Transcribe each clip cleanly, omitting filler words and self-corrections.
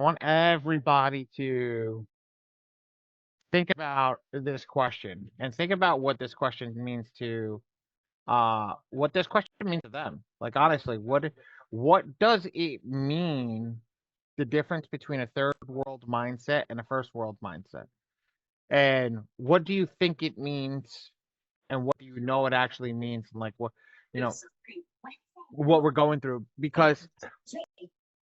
I want everybody to think about this question and think about what this question means to what this question means to them. Like honestly, what does it mean the difference between a third world mindset and a first world mindset? And what do you think it means and what do you know it actually means and like what you know what we're going through because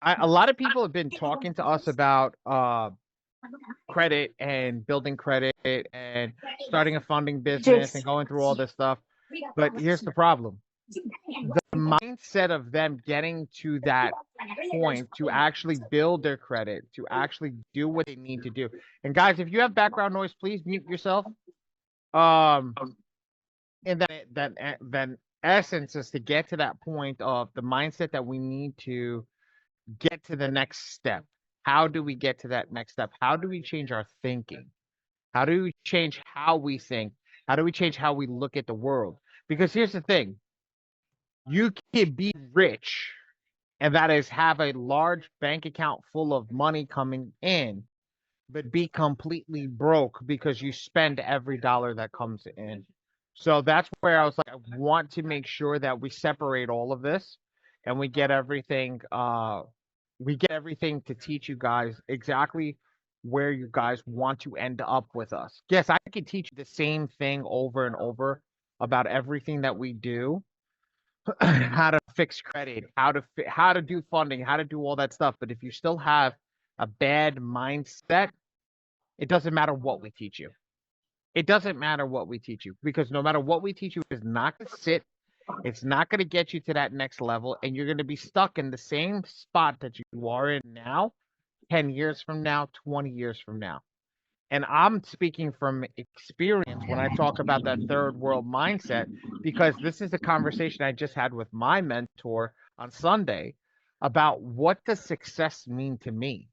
a lot of people have been talking to us about credit and building credit and starting a funding business and going through all this stuff. But here's the problem. The mindset of them getting to that point to actually build their credit, to actually do what they need to do. And guys, if you have background noise, please mute yourself. Um, and then essence is to get to that point of the mindset that we need to get to the next step. How do we get to that next step? How do we change our thinking? How do we change how we think? How do we change how we look at the world? Because here's the thing. You can be rich and that is have a large bank account full of money coming in, but be completely broke because you spend every dollar that comes in. So that's where I was like, I want to make sure that we separate all of this and we get everything to teach you guys exactly where you guys want to end up with us. Yes, I could teach you the same thing over and over about everything that we do, how to fix credit, how to do funding, how to do all that stuff. But if you still have a bad mindset, it doesn't matter what we teach you. It doesn't matter what we teach you because no matter what we teach you, it's not going to sit. It's not going to get you to that next level, and you're going to be stuck in the same spot that you are in now, 10 years from now, 20 years from now. And I'm speaking from experience when I talk about that third world mindset, because this is a conversation I just had with my mentor on Sunday about what does success mean to me.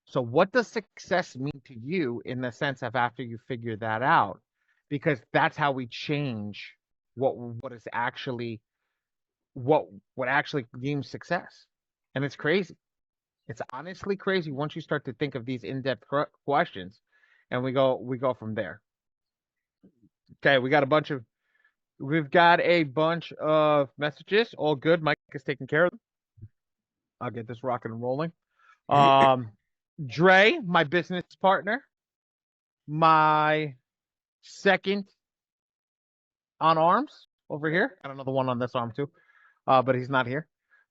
So, what does success mean to you in the sense of after you figure that out? Because that's how we change what is actually what what actually deems success. And it's crazy. It's honestly crazy once you start to think of these in-depth questions, and we go from there. Okay, we've got a bunch of messages. All good. Mike is taking care of them. I'll get this rocking and rolling. Um, Dre, my business partner, my second on arms over here. Got another one on this arm too, but he's not here.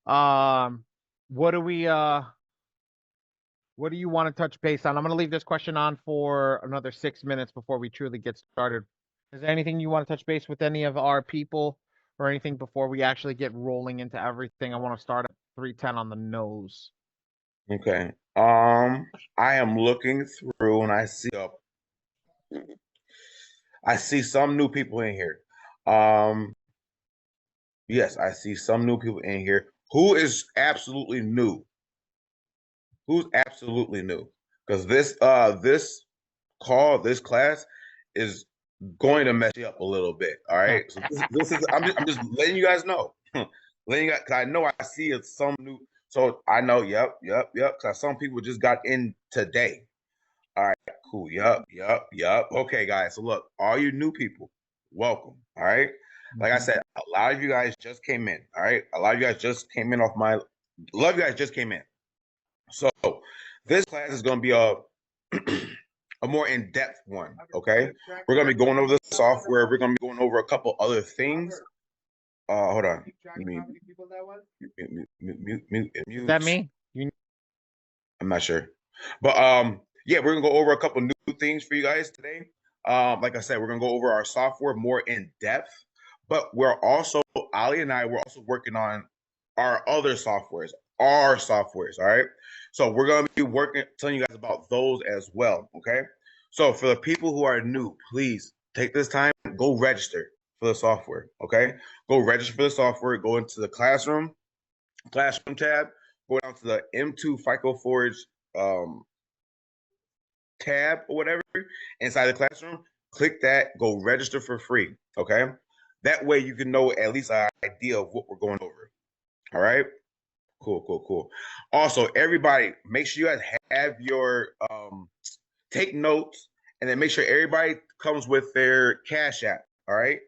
Um, what do we what do you want to touch base on? I'm going to leave this question on for another 6 minutes before we truly get started. Is there anything you want to touch base with any of our people or anything before we actually get rolling into everything? I want to start at 310 on the nose. Okay. I am looking through and I see some new people in here. Yes, I see some new people in here. Who is absolutely new? Who's absolutely new? Because this class is going to mess you up a little bit. All right. So this is I'm just letting you guys know. Letting you guys, cause I know I see it some new. So I know, yep. Cause some people just got in today. All right, cool. Yep. Okay, guys. So look, all you new people, welcome. All right. Like I said, a lot of you guys just came in. All right. A lot of you guys just came in off my. A lot of you guys just came in. So this class is going to be a a more in-depth one. Okay. We're going to be going over the software. We're going to be going over a couple other things. Hold on. Mute. Is that me? I'm not sure, but yeah, we're gonna go over a couple new things for you guys today. Like I said, we're gonna go over our software more in depth, but we're also Ali and I we're also working on our other softwares, All right. So we're gonna be telling you guys about those as well. Okay. So for the people who are new, please take this time, go register for the software. Okay. Go register for the software. Go into the classroom tab. Go down to the M2 FICO Forge tab or whatever inside the classroom. Click that. Go register for free. Okay. That way you can know at least an idea of what we're going over. All right. Cool. Also, everybody, make sure you guys have your take notes, and then make sure everybody comes with their Cash App. All right.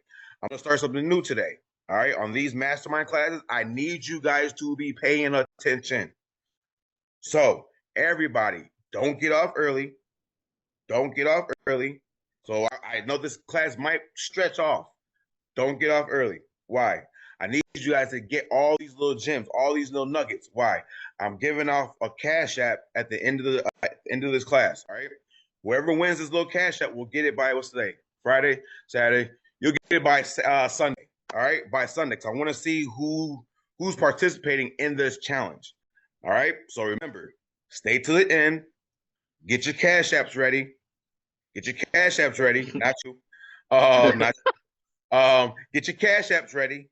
I'm gonna start something new today. All right. On these mastermind classes, I need you guys to be paying attention. So everybody, don't get off early. Don't get off early. So I know this class might stretch off. Don't get off early. Why? I need you guys to get all these little gems, all these little nuggets. Why? I'm giving off a Cash App at the end of this class. All right. Whoever wins this little Cash App will get it by what's today? Friday, Saturday. You'll get it by Sunday. All right, by Sunday. Because I want to see who's participating in this challenge. All right. So remember, stay to the end. Get your Cash Apps ready. Get your Cash Apps ready. Not you. Not get your Cash Apps ready.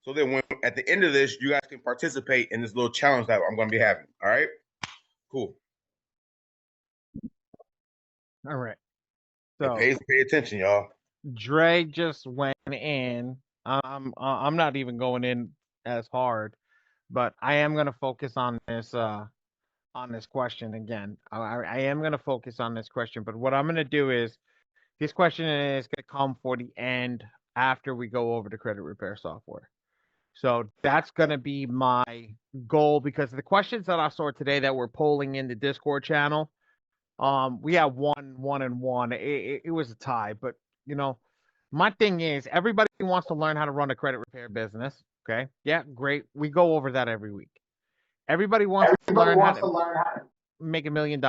So then when at the end of this, you guys can participate in this little challenge that I'm going to be having. All right? Cool. All right. So pay attention, y'all. Dre just went in. I'm not even going in as hard, but I am going to focus on this question again. I am going to focus on this question, but what I'm going to do is this question is going to come for the end after we go over the credit repair software. So that's going to be my goal, because the questions that I saw today that we're polling in the Discord channel, we have one and one. It was a tie, but you know, my thing is everybody wants to learn how to run a credit repair business. Okay, yeah, great. We go over that every week. Everybody wants to learn how to make $1 million.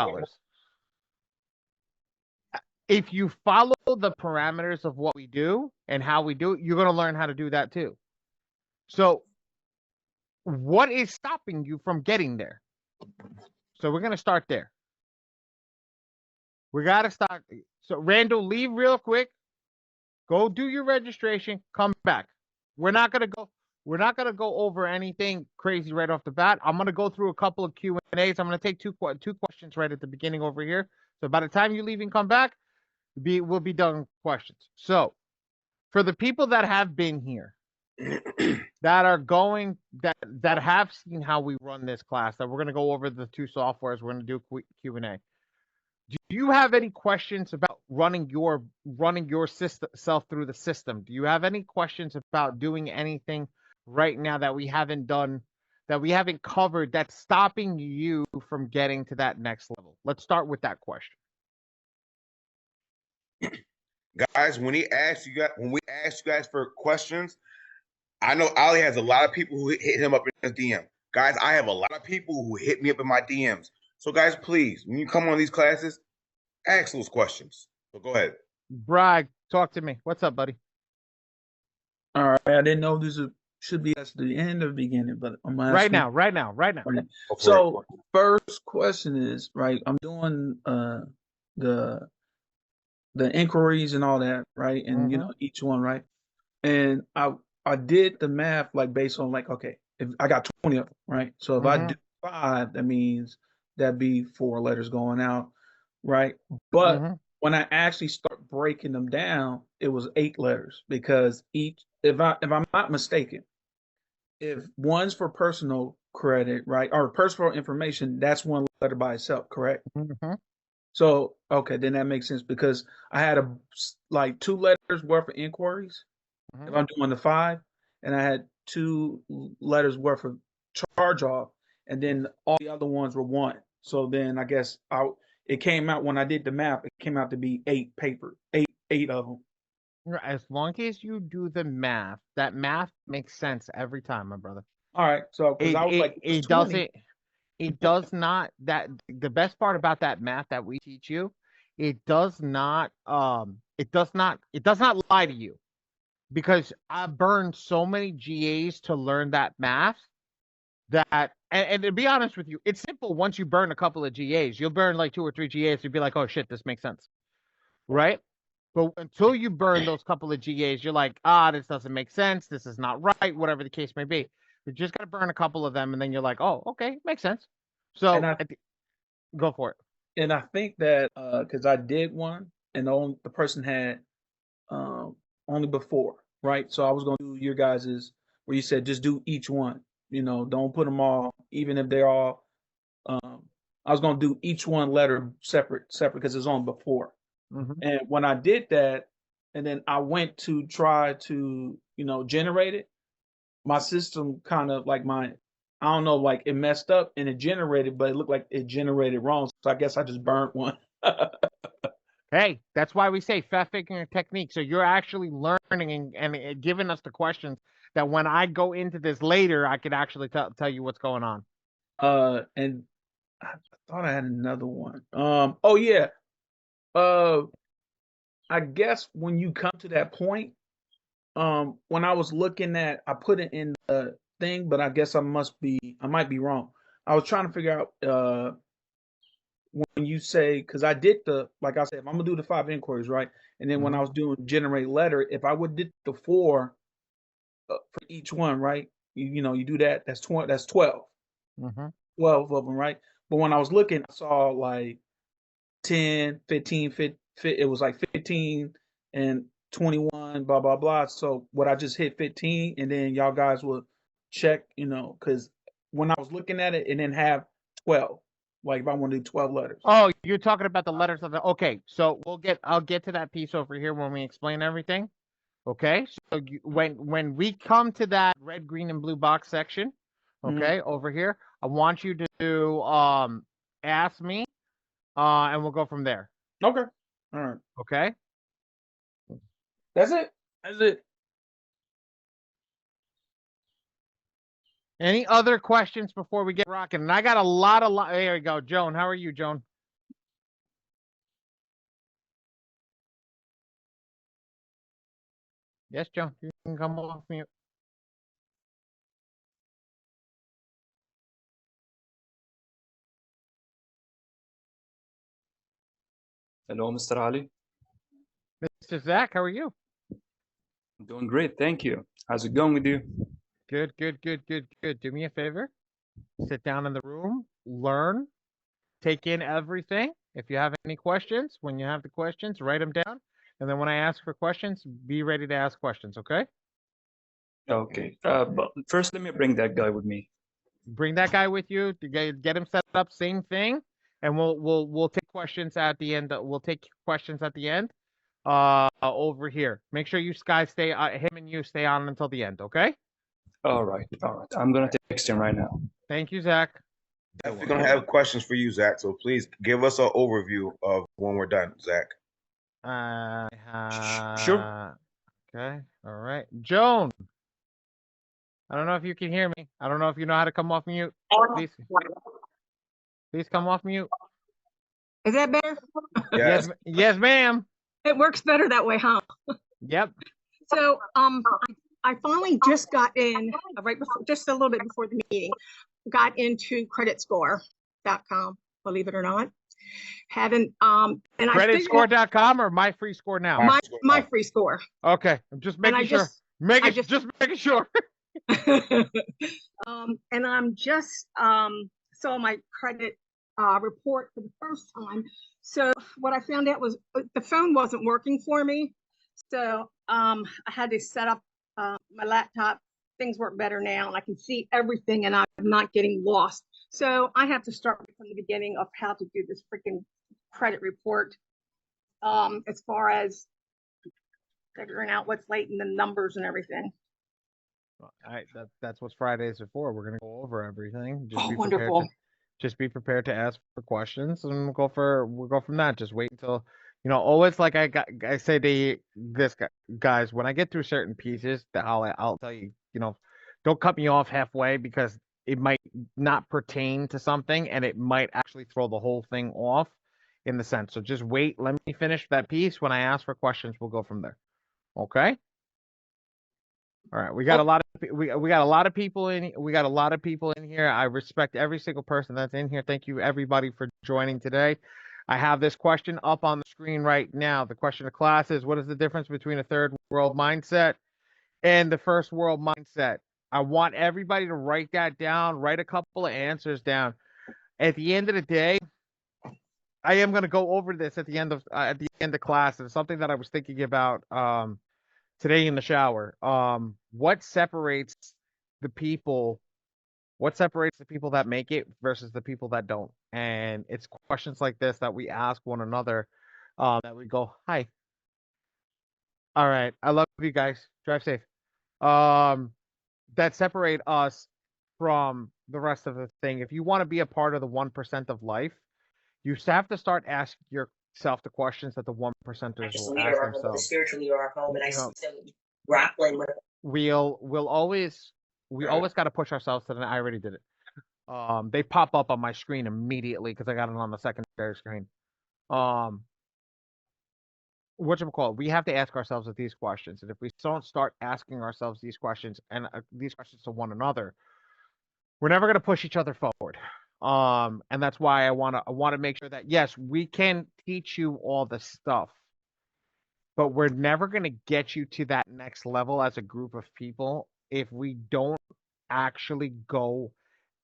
If you follow the parameters of what we do and how we do it, you're going to learn how to do that too. So what is stopping you from getting there? So we're going to start there. We got to start. So Randall, leave real quick. Go do your registration. Come back. We're not going to go over anything crazy right off the bat. I'm going to go through a couple of Q&As. I'm going to take two questions right at the beginning over here. So by the time you leave and come back, we'll be done with questions. So for the people that have been here, that are going, that have seen how we run this class, that we're going to go over the two softwares, we're going to do Q&A. Do you have any questions about running your self through the system? Do you have any questions about doing anything right now that we haven't done, that we haven't covered, that's stopping you from getting to that next level? Let's start with that question. Guys, when we ask you guys for questions, I know Ali has a lot of people who hit him up in his DM. Guys, I have a lot of people who hit me up in my DMs. So guys, please, when you come on these classes, ask those questions. So go ahead. Bragg, talk to me. What's up, buddy? All right. I didn't know this should be at the end or the beginning, but I'm right now. So first question is, right, I'm doing the inquiries and all that, right? And you know, each one, right? And I did the math like based on like, okay, if I got 20 of them, right? So if I do 5, that means that'd be 4 letters going out, right? But when I actually start breaking them down, it was 8 letters, because each, if I'm not mistaken, if one's for personal credit, right, or personal information, that's 1 letter by itself, correct? So okay, then that makes sense, because I had like 2 letters worth of inquiries. If I'm doing the 5, and I had 2 letters worth of charge off, and then all the other ones were 1. So then I guess it came out, when I did the math, it came out to be 8 of them. As long as you do the math, that math makes sense every time, my brother. All right. So because I was like, it does not, that the best part about that math that we teach you, it does not lie to you. Because I burned so many GAs to learn that math, that, and to be honest with you, it's simple. Once you burn a couple of GAs, you'll burn like 2 or 3 GAs, you'll be like, oh shit, this makes sense, right? But until you burn those couple of GAs, you're like, this doesn't make sense, this is not right, whatever the case may be. You just got to burn a couple of them, and then you're like, oh, okay, makes sense. So go for it. And I think that because I did one, and the person had only before, right? So I was going to do your guys's, where you said just do each one. Don't put them all, even if they're all. I was gonna do each one letter separate because it's on before. And when I did that, and then I went to try to, generate it, my system kind of like I don't know, like it messed up and it generated, but it looked like it generated wrong. So I guess I just burnt one. Hey, that's why we say fast figuring technique. So you're actually learning and giving us the questions that when I go into this later, I could actually tell you what's going on. And I thought I had another one. Oh yeah. I guess when you come to that point, when I was looking at, I put it in the thing, but I guess I might be wrong. I was trying to figure out when you say, because I did like I said, if I'm gonna do the 5 inquiries, right? And then when I was doing generate letter, if I would did the 4 for each one, right? You do that. That's 20. That's 12. 12 of them, right? But when I was looking, I saw like 10, 15, it was like 15 and 21, blah, blah, blah. So would I just hit 15 and then y'all guys will check, because when I was looking at it, it didn't have 12. Like if I want to do 12 letters. Oh, you're talking about the letters of the, okay. So I'll get to that piece over here when we explain everything. Okay. So when we come to that red, green, and blue box section, okay, over here, I want you to ask me, and we'll go from there. Okay. All right. Okay. That's it. That's it. Any other questions before we get rocking? And I got a lot of, there we go. Joan, how are you, Joan? Yes, Joan, you can come off mute. Hello, Mr. Ali. Mr. Zach, how are you? I'm doing great, thank you. How's it going with you? Good, good, good, good, good. Do me a favor. Sit down in the room, learn, take in everything. If you have any questions, when you have the questions, write them down. And then when I ask for questions, be ready to ask questions, okay? Okay, but first let me bring that guy with me. Bring that guy with you to get him set up, same thing. And we'll take questions at the end. We'll take questions at the end over here. Make sure you guys stay, him and you stay on until the end, okay? All right. I'm gonna text him right now. Thank you, Zach. We're gonna have questions for you, Zach. So please give us an overview of when we're done, Zach. Sure. Okay. All right. Joan. I don't know if you can hear me. I don't know if you know how to come off mute. Please come off mute. Is that better? Yes. Yes, ma'am. It works better that way, huh? Yep. So, I finally just got in right before, just a little bit before the meeting, got into creditscore.com, believe it or not. Haven't, and Creditscore.com or my free score now? My free score. Okay. I'm just making sure. Just making sure. And I'm just saw my credit report for the first time. So what I found out was the phone wasn't working for me. So I had to set up my laptop. Things work better now and I can see everything and I'm not getting lost. So I have to start from the beginning of how to do this freaking credit report as far as figuring out what's late and the numbers and everything. That's what Fridays are for. We're gonna go over everything. Just wonderful. Just be prepared to ask for questions, and we'll go from that. Just wait until always like I say to this guys, when I get through certain pieces, that I'll tell you, don't cut me off halfway because it might not pertain to something, and it might actually throw the whole thing off in the sense. So just wait. Let me finish that piece. When I ask for questions, we'll go from there. Okay. All right, we got a lot of people in. We got a lot of people in here. I respect every single person that's in here. Thank you everybody for joining today. I have this question up on the screen right now. The question of class is, what is the difference between a third world mindset and the first world mindset? I want everybody to write that down, write a couple of answers down. At the end of the day, I am going to go over this at the end of class. It's something that I was thinking about today in the shower. What separates the people What separates the people that make it versus the people that don't? And it's questions like this that we ask one another, that we go, hi. All right. I love you guys. Drive safe. Um, that separate us from the rest of the thing. If you want to be a part of the 1% of life, you have to start asking yourself the questions that the 1%ers just will leader ask of our home, the themselves. spiritual leader of our home, and I You know, see them grappling with. we always got to push ourselves to the. I already did it. They pop up on my screen immediately because I got it on the secondary screen. Whatchamacallit, we have to ask ourselves these questions, and if we don't start asking ourselves these questions and these questions to one another, we're never going to push each other forward. And that's why I want to make sure that yes, we can teach you all the stuff, but we're never going to get you to that next level as a group of people if we don't actually go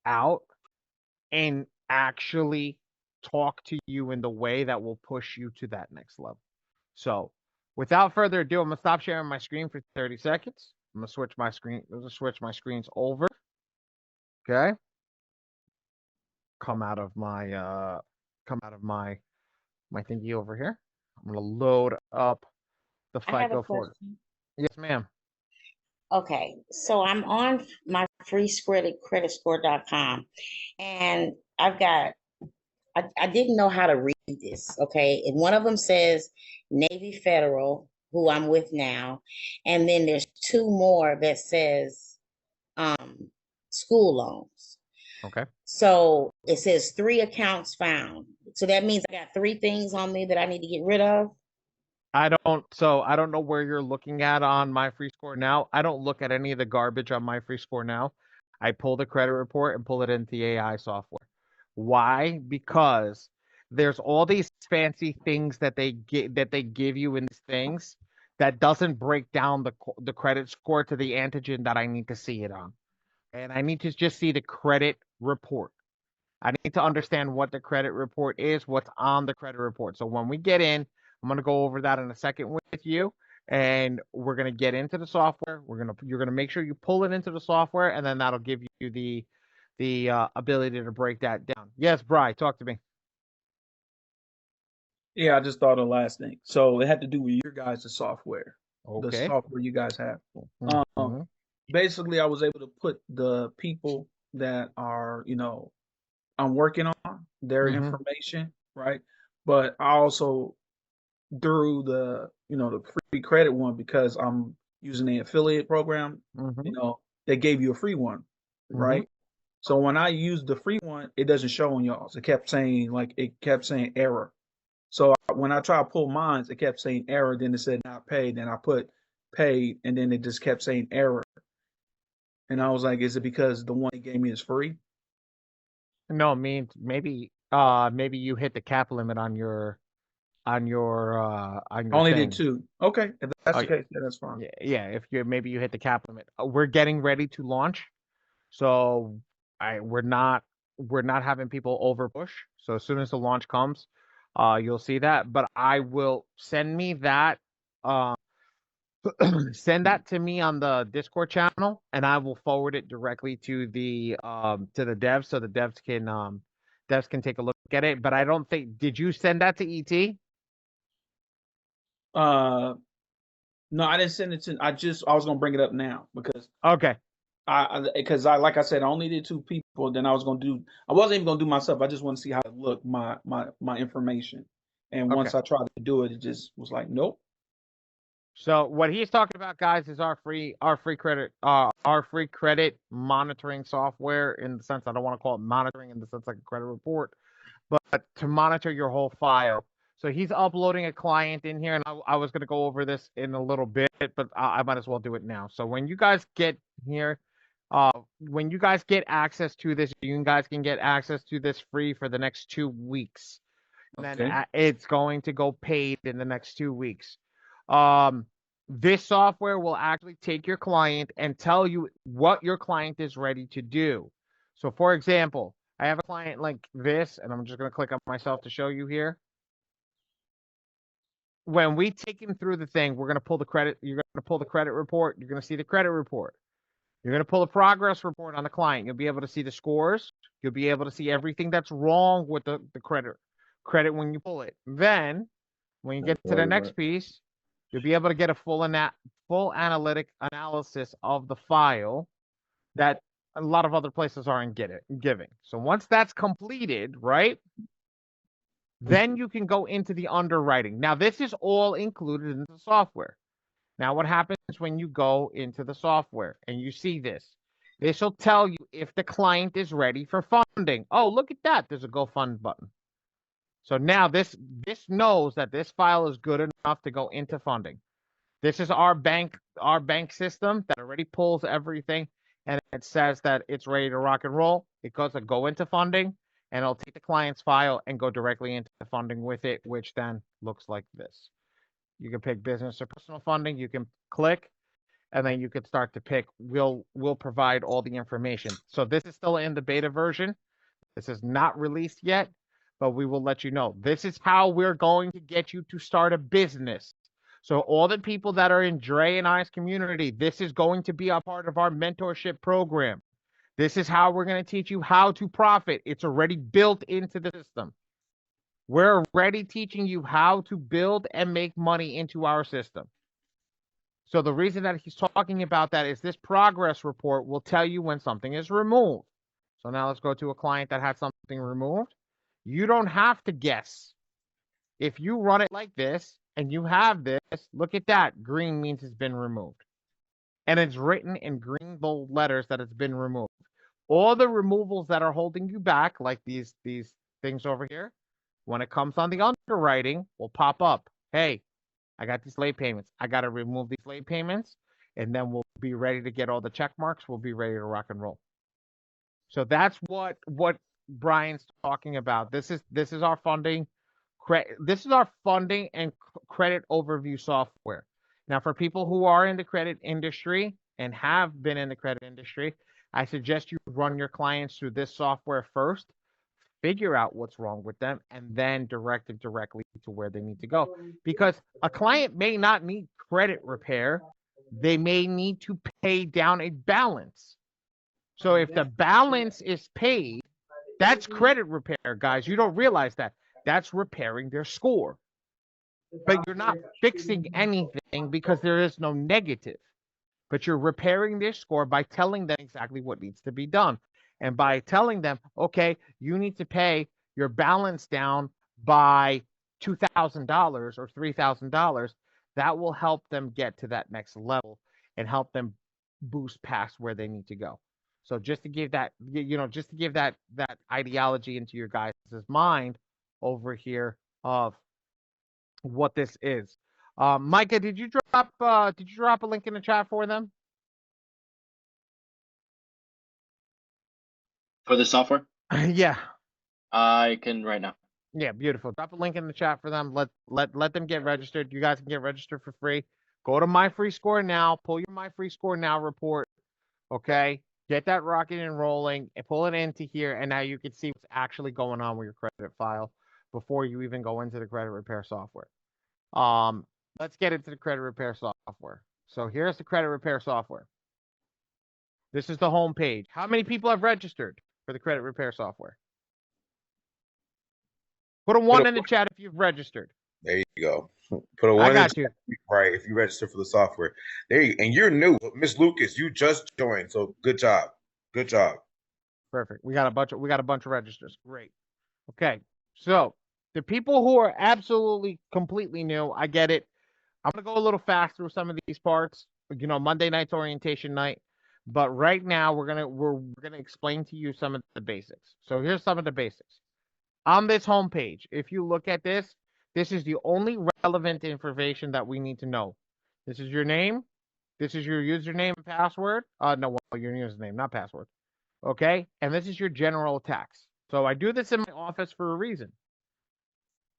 out and actually talk to you in the way that will push you to that next level. So, without further ado, I'm gonna stop sharing my screen for 30 seconds. I'm gonna switch my screens over. Okay. Come out of my my thingy over here. I'm gonna load up the I have a FICO for. question. Yes, ma'am. Okay, so I'm on my freecreditscore.com, and I've got, I didn't know how to read this, okay? And one of them says Navy Federal, who I'm with now, and then there's two more that says school loans. Okay. So it says 3 accounts found. So that means I got 3 things on me that I need to get rid of. I don't know where you're looking at on my free score now. I don't look at any of the garbage on my free score now. I pull the credit report and pull it into the AI software. Why? Because there's all these fancy things that they give you in these things that doesn't break down the credit score to the antigen that I need to see it on. And I need to just see the credit report. I need to understand what the credit report is, what's on the credit report. So when we get in, I'm going to go over that in a second with you, and we're going to get into the software. You're going to make sure you pull it into the software, and then that'll give you the ability to break that down. Yes, Bri, talk to me. Yeah, I just thought of the last thing. So it had to do with your guys' software, the Okay. software you guys have. Mm-hmm. Basically, I was able to put the people that are, I'm working on their Mm-hmm. information, right? But I also through the free credit one because I'm using the affiliate program, Mm-hmm. they gave you a free one, Mm-hmm. right? So when I used the free one, it doesn't show on y'all. It kept saying error. So when I tried to pull mine, it kept saying error. Then it said not paid. Then I put paid, and then it just kept saying error. And I was like, is it because the one he gave me is free? No, it means maybe you hit the cap limit on your Only did thing. 2. Okay, if that's the case, then that's fine. Yeah, if you hit the cap limit. We're getting ready to launch, so we're not having people over push. So as soon as the launch comes, you'll see that. But I will send me that. Send that to me on the Discord channel, and I will forward it directly to the devs, so the devs can take a look at it. But I don't think, did you send that to ET? No, I didn't send it to. I was gonna bring it up now because Okay. I like I said, I only did 2 people. Then I wasn't even gonna do myself. I just want to see how it looked, my information. And Okay. once I tried to do it, it just was like, nope. So what he's talking about, guys, is our free credit monitoring software, in the sense, I don't want to call it monitoring in the sense like a credit report, but to monitor your whole file. So he's uploading a client in here, and I was going to go over this in a little bit, but I might as well do it now. So when you guys get here, when you guys get access to this, you guys can get access to this free for the next 2 weeks. And Okay. then it's going to go paid in the next 2 weeks. This software will actually take your client and tell you what your client is ready to do. So for example, I have a client like this, and I'm just going to click on myself to show you here. When we take him through the thing, we're going to pull the credit. You're going to pull the credit report. You're going to see the credit report. You're going to pull a progress report on the client. You'll be able to see the scores. You'll be able to see everything that's wrong with the credit when you pull it. Then, when you get to the next piece, you'll be able to get a full analytic analysis of the file that a lot of other places aren't giving. So once that's completed, right, then you can go into the underwriting. Now, this is all included in the software. Now, what happens when you go into the software and you see this? This will tell you if the client is ready for funding. Oh, look at that. There's a Go Fund button. So now this knows that this file is good enough to go into funding. This is our bank system that already pulls everything, and it says that it's ready to rock and roll. It goes to go into funding, and it'll take the client's file and go directly into funding with it, which then looks like this. You can pick business or personal funding. You can click, and then you can start to pick. We'll provide all the information. So this is still in the beta version. This is not released yet, but we will let you know. This is how we're going to get you to start a business. So all the people that are in Dre and I's community, this is going to be a part of our mentorship program. This is how we're going to teach you how to profit. It's already built into the system. We're already teaching you how to build and make money into our system. So the reason that he's talking about that is this progress report will tell you when something is removed. So now let's go to a client that had something removed. You don't have to guess. If you run it like this and you have this, look at that. Green means it's been removed. And it's written in green bold letters that it's been removed. All the removals that are holding you back, like these things over here, when it comes on the underwriting, will pop up. Hey, I got these late payments. I got to remove these late payments, and then we'll be ready to get all the check marks. We'll be ready to rock and roll. So that's what Brian's talking about. This is our funding. This is our funding and credit overview software. Now, for people who are in the credit industry and have been in the credit industry, I suggest you run your clients through this software first, figure out what's wrong with them, and then direct them directly to where they need to go. Because a client may not need credit repair. They may need to pay down a balance. So if the balance is paid, that's credit repair, guys. You don't realize that. That's repairing their score. But you're not fixing anything because there is no negative. But you're repairing their score by telling them exactly what needs to be done. And by telling them, okay, you need to pay your balance down by $2,000 or $3,000, that will help them get to that next level and help them boost past where they need to go. So just to give that, just to give that ideology into your guys' mind over here of what this is. Micah, did you drop a link in the chat for them? For the software? Yeah. I can right now. Yeah, beautiful. Drop a link in the chat for them. Let them get registered. You guys can get registered for free. Go to My Free Score Now. Pull your My Free Score Now report. Okay. Get that rocking and rolling and pull it into here. And now you can see what's actually going on with your credit file before you even go into the credit repair software. Let's get into the credit repair software. So here's the credit repair software. This is the home page. How many people have registered for the credit repair software? Put a 1 in the chat if you've registered. There you go. Put a 1 I in got the you. chat, right, if you register for the software. There you and you're new. Miss Lucas, you just joined. So good job. Good job. Perfect. We got a bunch of registers. Great. Okay. So the people who are absolutely completely new, I get it. I'm gonna go a little fast through some of these parts. Monday night's orientation night. But right now we're gonna explain to you some of the basics. So here's some of the basics. On this homepage, if you look at this is the only relevant information that we need to know. This is your name. This is your username and password. No, your username, not password. Okay, and this is your general tax. So I do this in my office for a reason.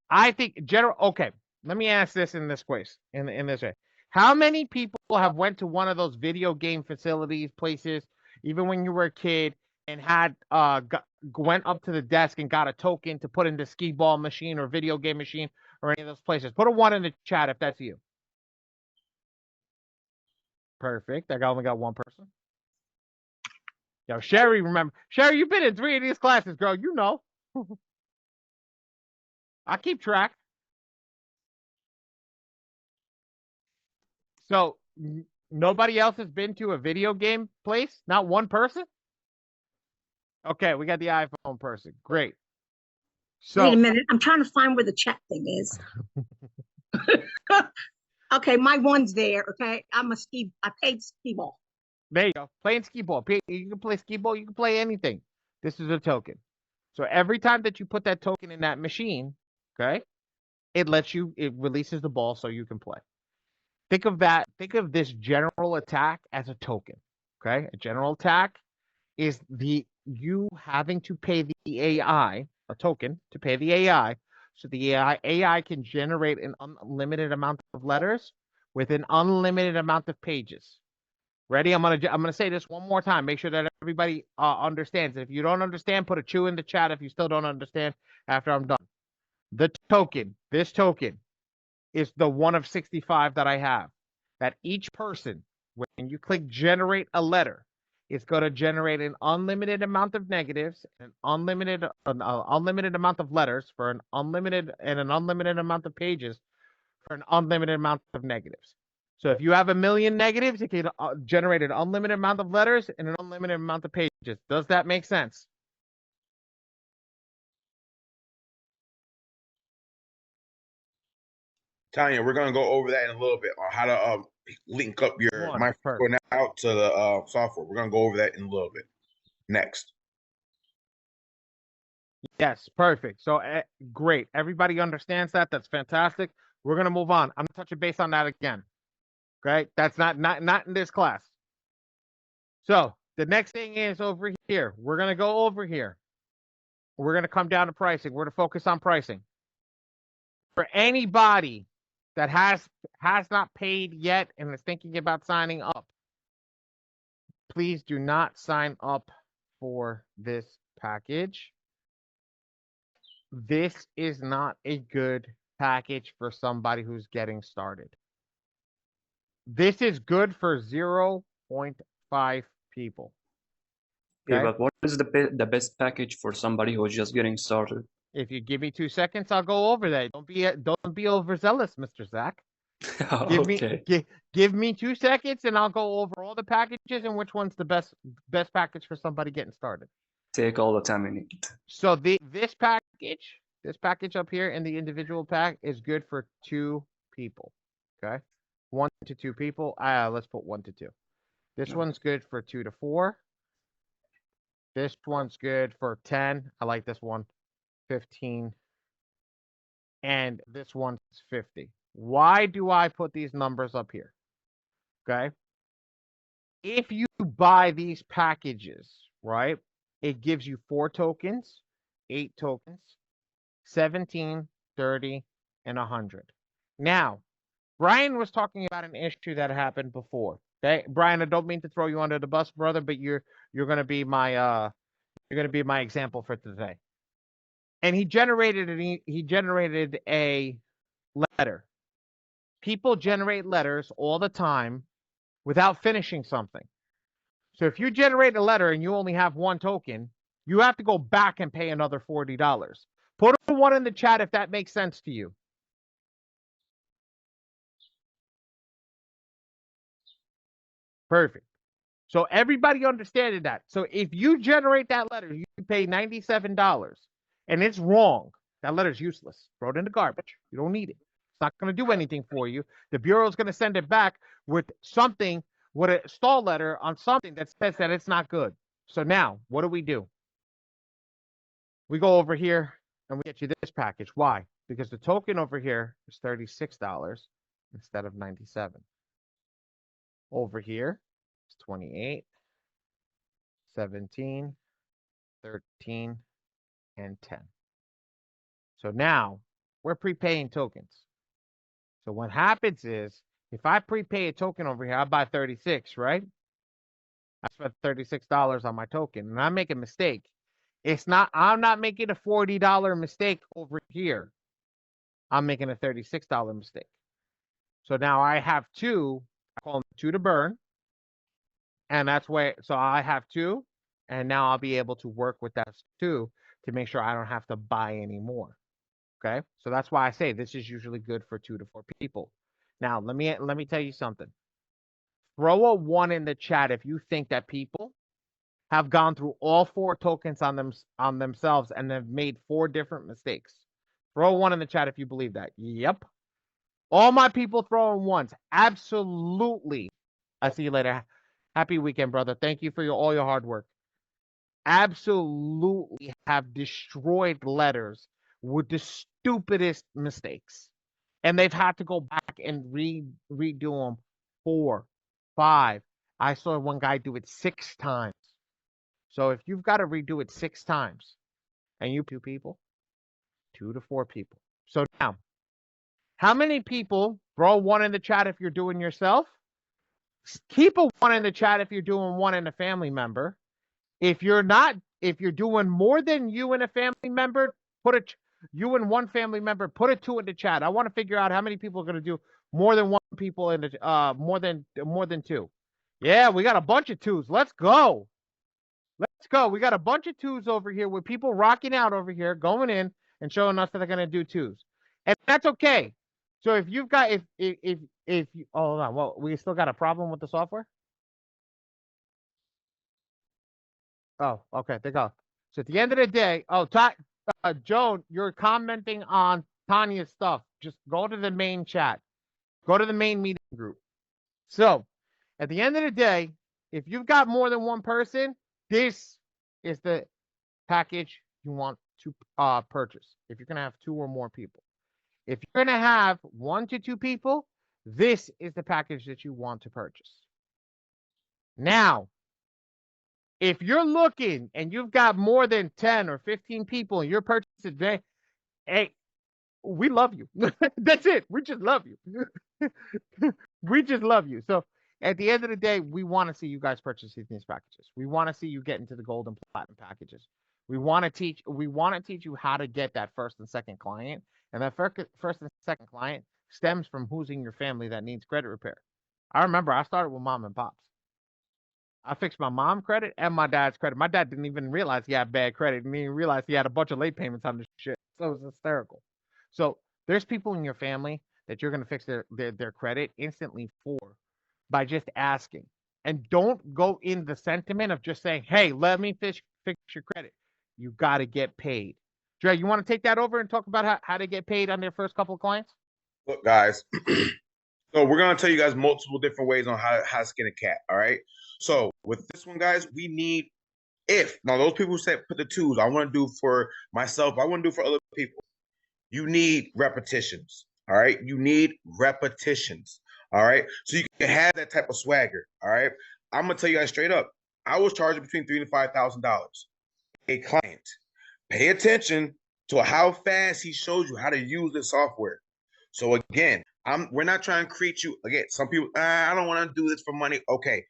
I think okay, let me ask this in this place, in this way. How many people have went to one of those video game facilities, places, even when you were a kid, and had went up to the desk and got a token to put in the skee ball machine or video game machine or any of those places? Put a 1 in the chat if that's you. Perfect. I only got one person. Yo, Sherry, remember. Sherry, you've been in 3 of these classes, girl. You know. I keep track. So nobody else has been to a video game place? Not one person? Okay, we got the iPhone person. Great. Wait a So minute. I'm trying to find where the chat thing is. Okay, my one's there. Okay, I paid skee ball. there you go. Playing skee ball. You can play skee ball. You can play anything. This is a token. So every time that you put that token in that machine, okay, it releases the ball so you can play. Think of this general attack as a token. Okay, a general attack is you having to pay the AI a token to pay the AI, so the AI can generate an unlimited amount of letters with an unlimited amount of pages. Ready? I'm gonna say this one more time. Make sure that everybody understands. If you don't understand, put a chew in the chat. If you still don't understand after I'm done, this token is the one of 65 that I have. That each person, when you click generate a letter, it's going to generate an unlimited amount of negatives, an unlimited amount of letters for an unlimited amount of pages for an unlimited amount of negatives. So if you have 1,000,000 negatives, it can generate an unlimited amount of letters and an unlimited amount of pages. Does that make sense? Tanya, we're gonna go over that in a little bit on how to link up your microphone out to the software. We're gonna go over that in a little bit. Next. Yes, perfect. So great. Everybody understands that. That's fantastic. We're gonna move on. I'm touching base on that again. Okay, that's not in this class. So the next thing is over here. We're gonna go over here. We're gonna come down to pricing. We're gonna focus on pricing. For anybody that has not paid yet and is thinking about signing up, please do not sign up for this package. This is not a good package for somebody who's getting started. This is good for 0.5 people. Okay, but what is the best package for somebody who's just getting started? If you give me 2 seconds, I'll go over that. Don't be overzealous, Mr. Zach. Give me 2 seconds and I'll go over all the packages and which one's the best package for somebody getting started. Take all the time you need. So this package up here in the individual pack is good for 2 people. Okay? 1 to 2 people. Let's put 1 to 2. This one's good for 2 to 4. This one's good for 10. I like this one. 15. And this one's 50. Why do I put these numbers up here? Okay. If you buy these packages, right, it gives you 4 tokens, 8 tokens, 17, 30, and 100. Now, Brian was talking about an issue that happened before. Okay, Brian, I don't mean to throw you under the bus, brother, but you're gonna be my example for today. And he generated a letter. People generate letters all the time without finishing something. So if you generate a letter and you only have 1 token, you have to go back and pay another $40. Put a 1 in the chat if that makes sense to you. Perfect. So everybody understanding that. So if you generate that letter, you pay $97 and it's wrong. That letter's useless. Throw it in the garbage. You don't need it. It's not going to do anything for you. The Bureau is going to send it back with a stall letter on something that says that it's not good. So now, what do? We go over here and we get you this package. Why? Because the token over here is $36 instead of $97. Over here, it's 28, 17, 13, and 10. So now we're prepaying tokens. So what happens is if I prepay a token over here, I buy 36, right? I spent $36 on my token and I make a mistake. I'm not making a $40 mistake over here. I'm making a $36 mistake. So now I have 2, I call them 2 to burn. And that's why, so I have 2. And now I'll be able to work with that too to make sure I don't have to buy any more. Okay? So that's why I say this is usually good for 2 to 4 people. Now, let me tell you something. Throw a 1 in the chat if you think that people have gone through all 4 tokens on themselves and have made 4 different mistakes. Throw a 1 in the chat if you believe that. Yep. All my people throwing 1s. Absolutely. I'll see you later. Happy weekend, brother. Thank you for all your hard work. Absolutely have destroyed letters with the stupidest mistakes. And they've had to go back and redo them 4, 5. I saw one guy do it 6 times. So if you've got to redo it 6 times and you 2 people, 2 to 4 people. So now, how many people, throw 1 in the chat if you're doing yourself? Keep a 1 in the chat if you're doing 1 in a family member. If you're doing more than you and a family member, you and 1 family member, put a 2 in the chat. I want to figure out how many people are going to do more than 1 people in the more than 2. Yeah, we got a bunch of 2s. Let's go. Let's go. We got a bunch of 2s over here with people rocking out over here, going in and showing us that they're going to do 2s. And that's okay. So if you've got if you, hold on, well, we still got a problem with the software? Oh, okay, they go. So at the end of the day, Joan, you're commenting on Tanya's stuff. Just go to the main chat. Go to the main meeting group. So at the end of the day, if you've got more than 1 person, this is the package you want to purchase. If you're going to have 2 or more people. If you're going to have 1 to 2 people, this is the package that you want to purchase. Now, if you're looking and you've got more than 10 or 15 people and you're purchasing today, hey, we love you. That's it. We just love you. We just love you. So at the end of the day, we want to see you guys purchasing these packages. We want to see you get into the gold and platinum packages. We want to teach you how to get that first and second client. And that first and second client stems from who's in your family that needs credit repair. I remember I started with mom and pops. I fixed my mom's credit and my dad's credit. My dad didn't even realize he had bad credit. Didn't even realize he had a bunch of late payments on this shit. So it was hysterical. So there's people in your family that you're going to fix their credit instantly for by just asking. And don't go in the sentiment of just saying, hey, let me fix your credit. You got to get paid. Dre, you want to take that over and talk about how to get paid on their first couple of clients? Look, guys. So we're going to tell you guys multiple different ways on how to skin a cat, all right? So with this one, guys, we need now those people who said put the 2s, I want to do for myself, I want to do for other people. You need repetitions, all right? You need repetitions, all right? So you can have that type of swagger, all right? I'm going to tell you guys straight up. I was charging between $3,000 to $5,000 a client. Pay attention to how fast he shows you how to use the software. So again, we're not trying to create you. Again, some people, I don't want to do this for money. Okay,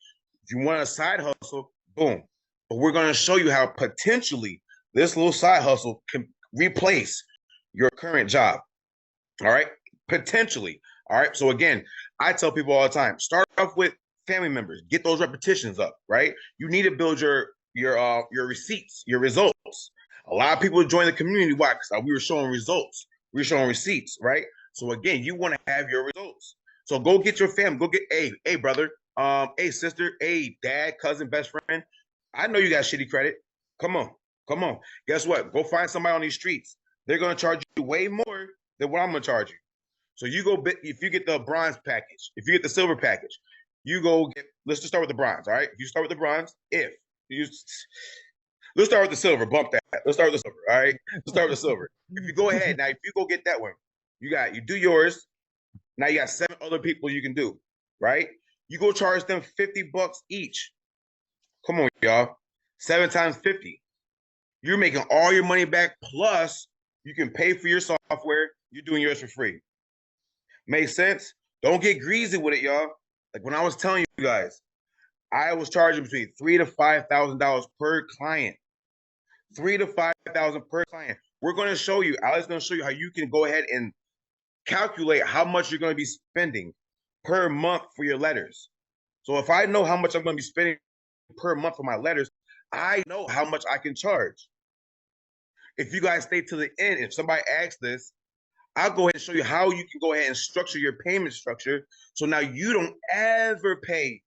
if you want a side hustle, boom. But we're going to show you how potentially this little side hustle can replace your current job. All right, potentially. All right. So again, I tell people all the time, start off with family members, get those repetitions up. Right. You need to build your receipts, your results. A lot of people join the community. Why? Because we were showing results. We were showing receipts. Right. So again, you want to have your results. So go get your family. Go get, hey, brother, hey, sister, hey, dad, cousin, best friend. I know you got shitty credit. Come on. Guess what? Go find somebody on these streets. They're going to charge you way more than what I'm going to charge you. So you go, if you get the bronze package, if you get the silver package, you go get, let's just start with the bronze, all right? If you start with the bronze, let's start with the silver, bump that. Let's start with the silver, all right? Let's start with the silver. If you go ahead, now if you go get that one, you do yours. Now you got 7 other people you can do, right? You go charge them $50 each. Come on, y'all. 7 times 50. You're making all your money back, plus you can pay for your software. You're doing yours for free. Make sense? Don't get greasy with it, y'all. Like when I was telling you guys, I was charging between $3,000 to $5,000 per client. $3,000 to $5,000 per client. We're going to show you, Alex is going to show you how you can go ahead and calculate how much you're going to be spending per month for your letters. So if I know how much I'm going to be spending per month for my letters, I know how much I can charge. If you guys stay to the end, if somebody asks this, I'll go ahead and show you how you can go ahead and structure your payment structure. So now you don't ever pay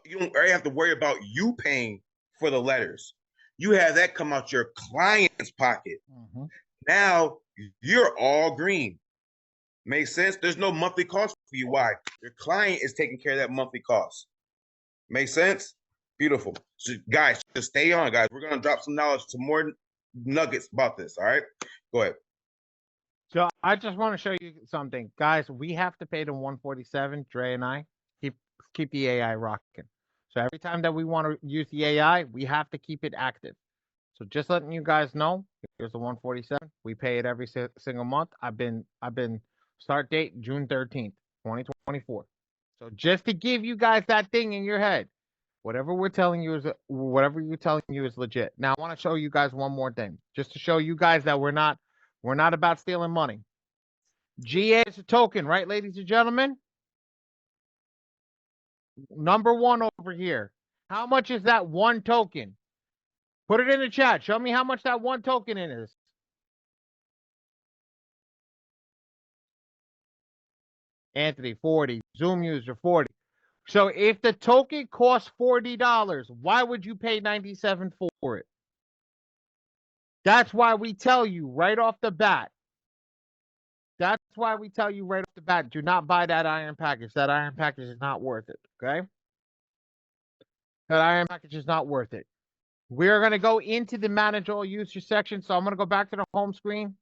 you don't ever have to worry about you paying for the letters. You have that come out your client's pocket. Mm-hmm. Now you're all green. Makes sense? There's no monthly cost for you. Why? Your client is taking care of that monthly cost. Makes sense? Beautiful. So guys, just stay on, guys. We're gonna drop some knowledge, some more nuggets about this. All right, go ahead. So I just want to show you something, guys. We have to pay the 147. Dre and I keep the AI rocking. So every time that we want to use the AI, we have to keep it active. So just letting you guys know, here's the 147. We pay it every single month. I've been start date June 13th, 2024. So just to give you guys that thing in your head, whatever you're telling you is legit. Now I want to show you guys one more thing, just to show you guys that we're not about stealing money. GA is a token, right, ladies and gentlemen? Number one over here. How much is that one token? Put it in the chat. Show me how much that one token is. Anthony, 40. Zoom user, 40. So if the token costs $40, why would you pay $97 for it? That's why we tell you right off the bat. Do not buy that iron package. That iron package is not worth it, okay? That iron package is not worth it. We're going to go into the manage all user section. So I'm going to go back to the home screen.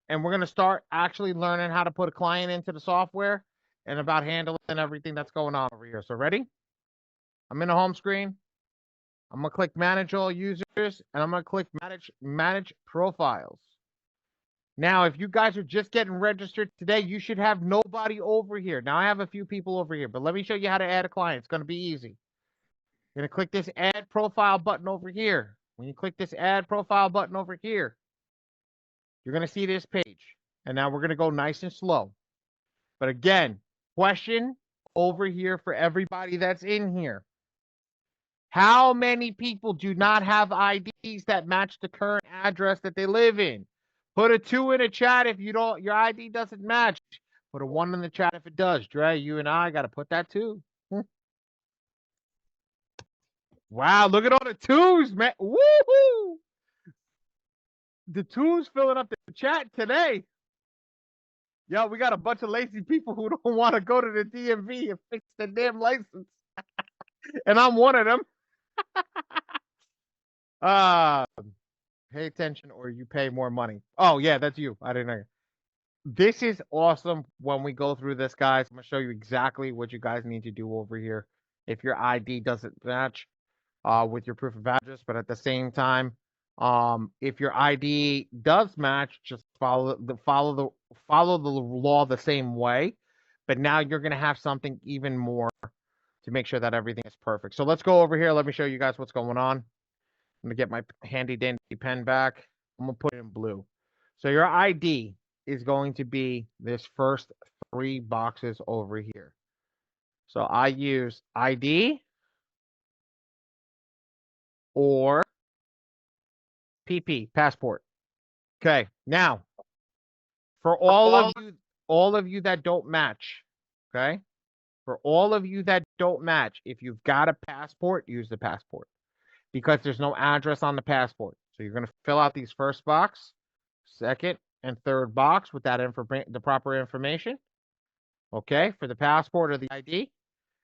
And we're going to start actually learning how to put a client into the software and about handling everything that's going on over here. So ready? I'm in the home screen. I'm going to click manage all users and I'm going to click manage profiles. Now, if you guys are just getting registered today, you should have nobody over here. Now, I have a few people over here, but let me show you how to add a client. It's going to be easy. You're going to click this add profile button over here. When you click this add profile button over here, you're going to see this page. And now we're going to go nice and slow. But again, question over here for everybody that's in here. How many people do not have IDs that match the current address that they live in? Put a 2 in the chat if your ID doesn't match. Put a 1 in the chat if it does. Dre, you and I got to put that 2. Wow, look at all the 2s, man. Woohoo! The 2s filling up the chat today. Yo, we got a bunch of lazy people who don't want to go to the DMV and fix the damn license. And I'm one of them. Pay attention or you pay more money. Oh, yeah, that's you. I didn't know. This is awesome when we go through this, guys. I'm going to show you exactly what you guys need to do over here if your ID doesn't match with your proof of address. But at the same time, if your ID does match, just follow the law the same way. But now you're going to have something even more to make sure that everything is perfect. So let's go over here. Let me show you guys what's going on. I'm going to get my handy dandy pen back. I'm going to put it in blue. So your ID is going to be this first 3 boxes over here. So I use ID or PP, passport. Okay, now for all of you that don't match, okay? For all of you that don't match, if you've got a passport, use the passport because there's no address on the passport. So you're going to fill out these first box, second and third box with that the proper information. Okay, for the passport or the ID,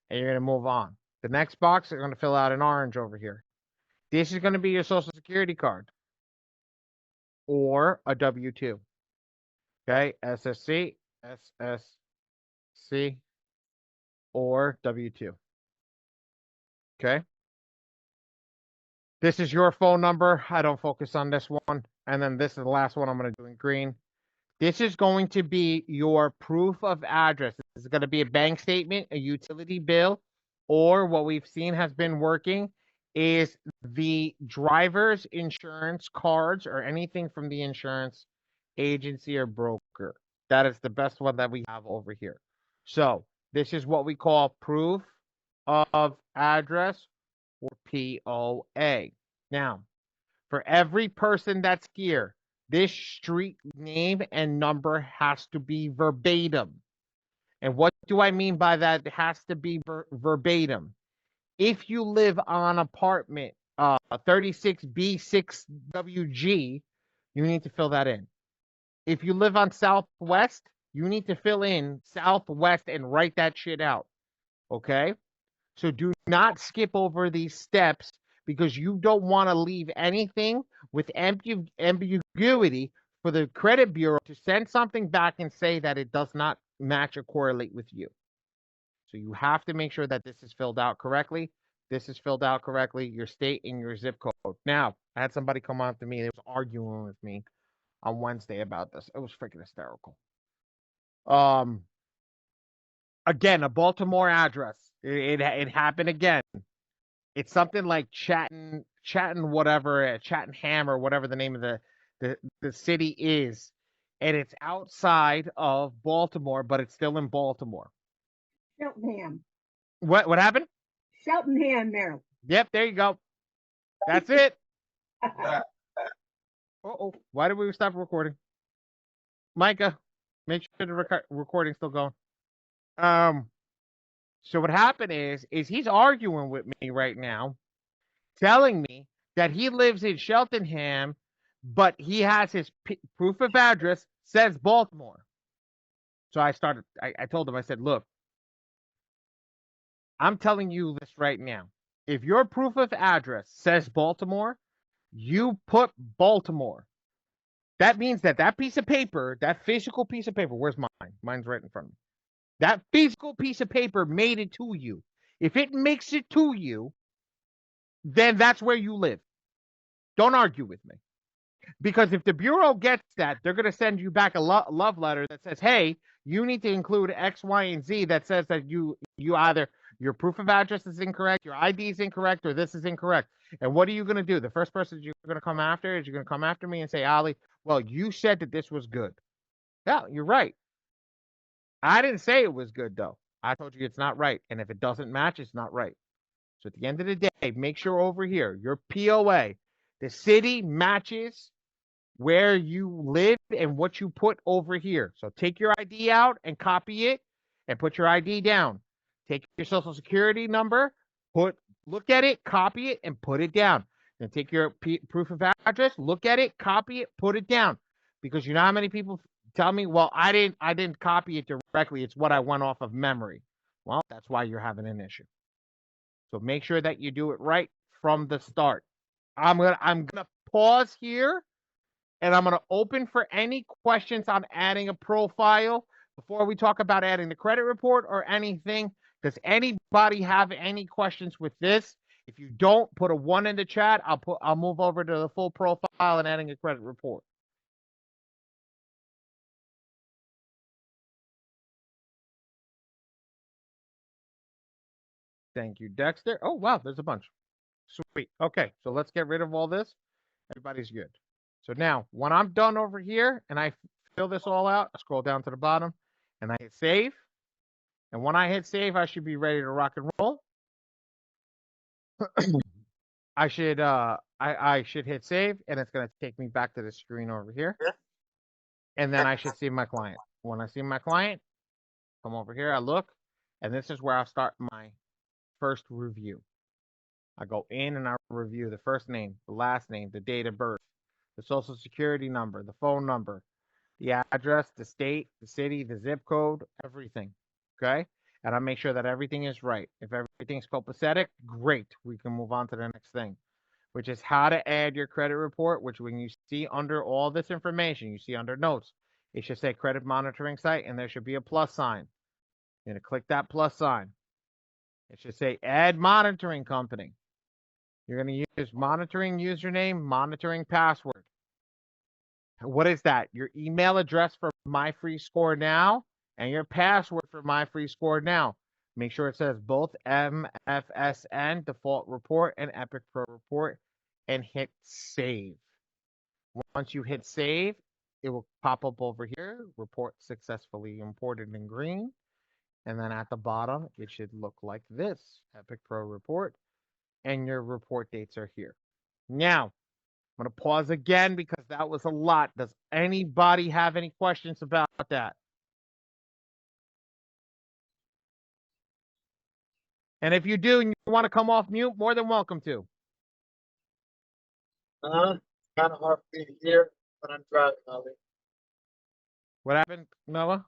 and you're going to move on. The next box, you're going to fill out in orange over here. This is going to be your social security card or a W-2. Okay, SSC, SSC, or W-2. Okay. This is your phone number. I don't focus on this one. And then this is the last one I'm going to do in green. This is going to be your proof of address. This is going to be a bank statement, a utility bill, or what we've seen has been working is the driver's insurance cards or anything from the insurance agency or broker. That is the best one that we have over here. So this is what we call proof of address or POA. Now, for every person that's here, this street name and number has to be verbatim. And what do I mean by that? It has to be verbatim. If you live on apartment 36B6WG, you need to fill that in. If you live on Southwest, you need to fill in Southwest and write that shit out. Okay? So do not skip over these steps because you don't want to leave anything with ambiguity for the credit bureau to send something back and say that it does not match or correlate with you. So you have to make sure that this is filled out correctly. This is filled out correctly, your state and your zip code. Now, I had somebody come on to me. They was arguing with me on Wednesday about this. It was freaking hysterical. Again, a Baltimore address. It happened again. It's something like Chattanham, whatever, Chattanham or whatever the name of the city is, and it's outside of Baltimore, but it's still in Baltimore. Cheltenham. What happened? Cheltenham, Maryland. Yep, there you go. That's it. Uh-oh. Why did we stop recording? Micah, make sure the recording's still going. So what happened is he's arguing with me right now, telling me that he lives in Cheltenham, but he has his proof of address says Baltimore. So I told him, I said, look, I'm telling you this right now. If your proof of address says Baltimore, you put Baltimore. That means that piece of paper, that physical piece of paper, where's mine? Mine's right in front of me. That physical piece of paper made it to you. If it makes it to you, then that's where you live. Don't argue with me. Because if the Bureau gets that, they're going to send you back a love letter that says, hey, you need to include X, Y, and Z that says that you either your proof of address is incorrect, your ID is incorrect, or this is incorrect. And what are you going to do? The first person you're going to come after is you're going to come after me and say, Ali, well, you said that this was good. Yeah, you're right. I didn't say it was good, though. I told you it's not right. And if it doesn't match, it's not right. So at the end of the day, make sure over here, your POA, the city matches where you live and what you put over here. So take your ID out and copy it and put your ID down. Take your social security number, look at it, copy it, and put it down. Then take your proof of address, look at it, copy it, put it down. Because you know how many people tell me, well, I didn't copy it directly. It's what I went off of memory. Well, that's why you're having an issue. So make sure that you do it right from the start. I'm gonna pause here and I'm gonna open for any questions on adding a profile before we talk about adding the credit report or anything. Does anybody have any questions with this? If you don't, put a 1 in the chat. I'll move over to the full profile and adding a credit report. Thank you, Dexter. Oh, wow, there's a bunch. Sweet. Okay, so let's get rid of all this. Everybody's good. So now, when I'm done over here and I fill this all out, I scroll down to the bottom and I hit save. And when I hit save, I should be ready to rock and roll. I should hit save and it's going to take me back to the screen over here. And then I should see my client. When I see my client, come over here, I look, and this is where I'll start my first review. I go in and I review the first name, the last name, the date of birth, the social security number, the phone number, the address, the state, the city, the zip code, everything. Okay? And I make sure that everything is right. If everything's copacetic, great. We can move on to the next thing, which is how to add your credit report, which when you see under all this information, you see under notes, it should say credit monitoring site, and there should be a plus sign. You're going to click that plus sign. It should say add monitoring company. You're going to use monitoring username, monitoring password. What is that? Your email address for My Free Score Now and your password for My Free Score Now. Make sure it says both MFSN, default report, and Epic Pro report, and hit save. Once you hit save, it will pop up over here, report successfully imported in green. And then at the bottom, it should look like this, Epic Pro report. and your report dates are here. Now, I'm going to pause again because that was a lot. Does anybody have any questions about that? And if you do and you want to come off mute, more than welcome to. Kind of hard for me to hear, but I'm driving, Ali. What happened, Noah?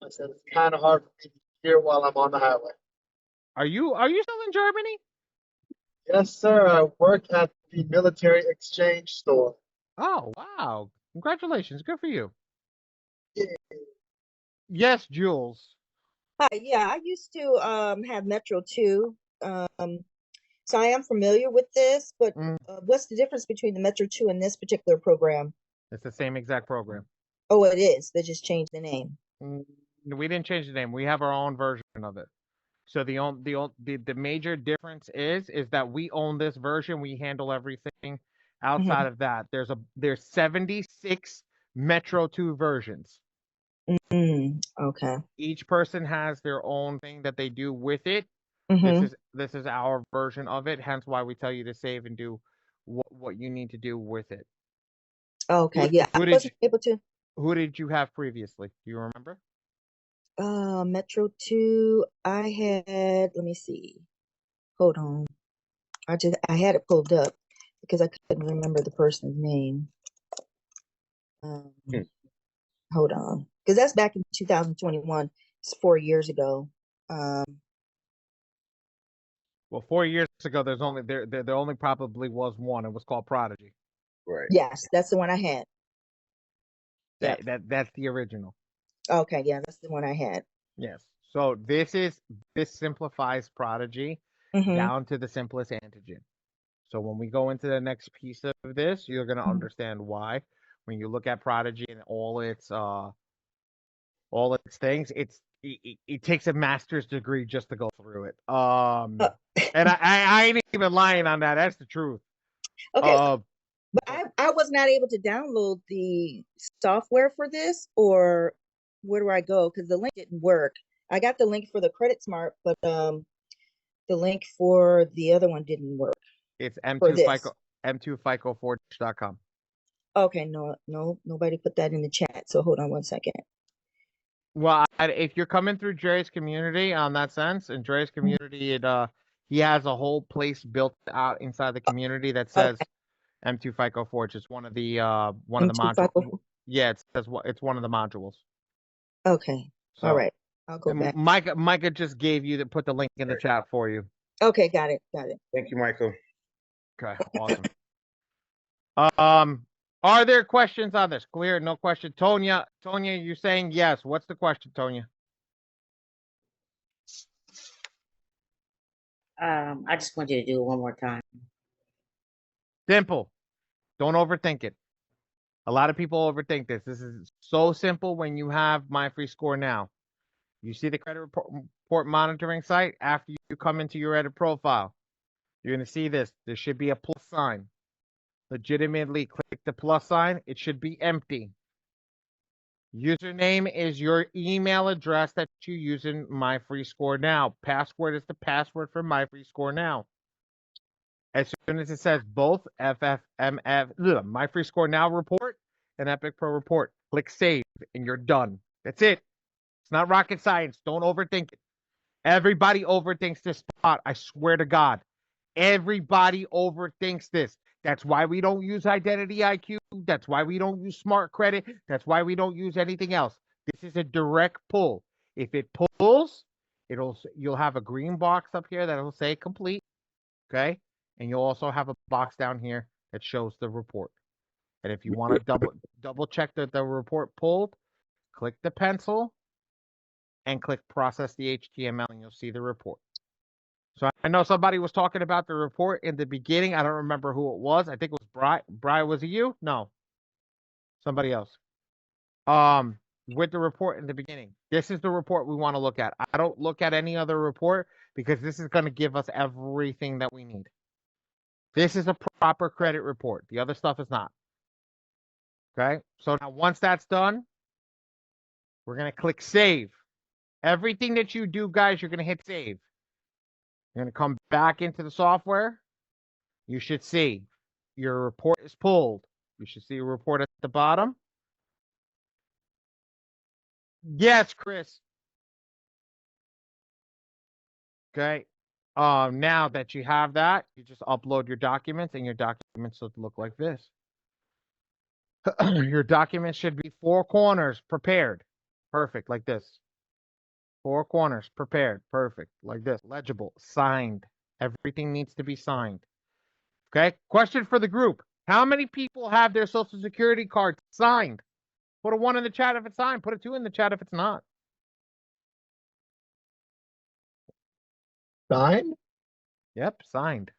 I said it's kind of hard for me to hear while I'm on the highway. Are you still in Germany? Yes, sir. I work at the military exchange store. Oh, wow. Congratulations. Good for you. Yeah. Yes, Jules. Hi, yeah, I used to have Metro 2. So I am familiar with this, but what's the difference between the Metro 2 and this particular program? It's the same exact program. Oh, it is. They just changed the name. We didn't change the name. We have our own version of it. So the major difference is that we own this version. We handle everything. Outside of that, there's 76 Metro 2 versions. Okay. Each person has their own thing that they do with it. This is our version of it. Hence why we tell you to save and do what you need to do with it. Okay. Yeah, I wasn't able to. Who did you have previously? Do you remember? Metro 2. I had. Let me see. Hold on. I had it pulled up because I couldn't remember the person's name. Hold on, because that's back in 2021. It's 4 years ago. Well, 4 years ago, there only probably was one. It was called Prodigy. Right. Yes, that's the one I had. That's the original. Okay, yeah, that's the one I had. Yes. So this simplifies Prodigy down to the simplest antigen. So when we go into the next piece of this, you're gonna understand why. When you look at Prodigy and all its things, it takes a master's degree just to go through it. And I ain't even lying on that. That's the truth. Okay. But I was not able to download the software for this, or where do I go? Because the link didn't work. I got the link for the Credit Smart, but the link for the other one didn't work. It's m2ficoforge.com. Okay, no, nobody put that in the chat. So hold on one second. Well, if you're coming through Jerry's community on that sense, in Jerry's community, he has a whole place built out inside the community that says M2 FICO Forge. It's one of the modules. Yeah, it says it's one of the modules. Okay. So, all right. I'll go back. Micah just put the link in the chat for you. Okay, got it. Thank you, Michael. Okay, awesome. Are there questions on this? Clear, no question. Tonya, you're saying yes. What's the question, Tonya? I just want you to do it one more time. Simple. Don't overthink it. A lot of people overthink this. This is so simple when you have My Free Score Now. You see the credit report monitoring site. After you come into your edit profile, you're going to see this. There should be a plus sign. Legitimately click the plus sign. It should be empty. Username is your email address that you use in My Free Score Now. Password is the password for My Free Score Now. As soon as it says both My Free Score Now report and Epic Pro report, click save and you're done. That's it. It's not rocket science. Don't overthink it. Everybody overthinks this spot. I swear to God. Everybody overthinks this. That's why we don't use Identity IQ. That's why we don't use Smart Credit. That's why we don't use anything else. This is a direct pull. If it pulls, you'll have a green box up here that'll say complete. Okay? And you'll also have a box down here that shows the report. And if you want to double check that the report pulled, click the pencil and click process the HTML and you'll see the report. So I know somebody was talking about the report in the beginning. I don't remember who it was. I think it was Bri. Bri, was it you? No. Somebody else. With the report in the beginning. This is the report we want to look at. I don't look at any other report because this is going to give us everything that we need. This is a proper credit report. The other stuff is not. Okay? So now once that's done, we're going to click save. Everything that you do, guys, you're going to hit save. You're going to come back into the software. You should see your report is pulled. You should see a report at the bottom. Yes, Chris. Okay. Now that you have that, you just upload your documents, and your documents should look like this. Your documents should be 4 corners prepared. Perfect, like this. 4 corners prepared. Perfect, like this. Legible, signed. Everything needs to be signed. Okay. Question for the group. How many people have their social security card signed? Put a 1 in the chat if it's signed. Put a 2 in the chat if it's not. Signed? Yep, signed.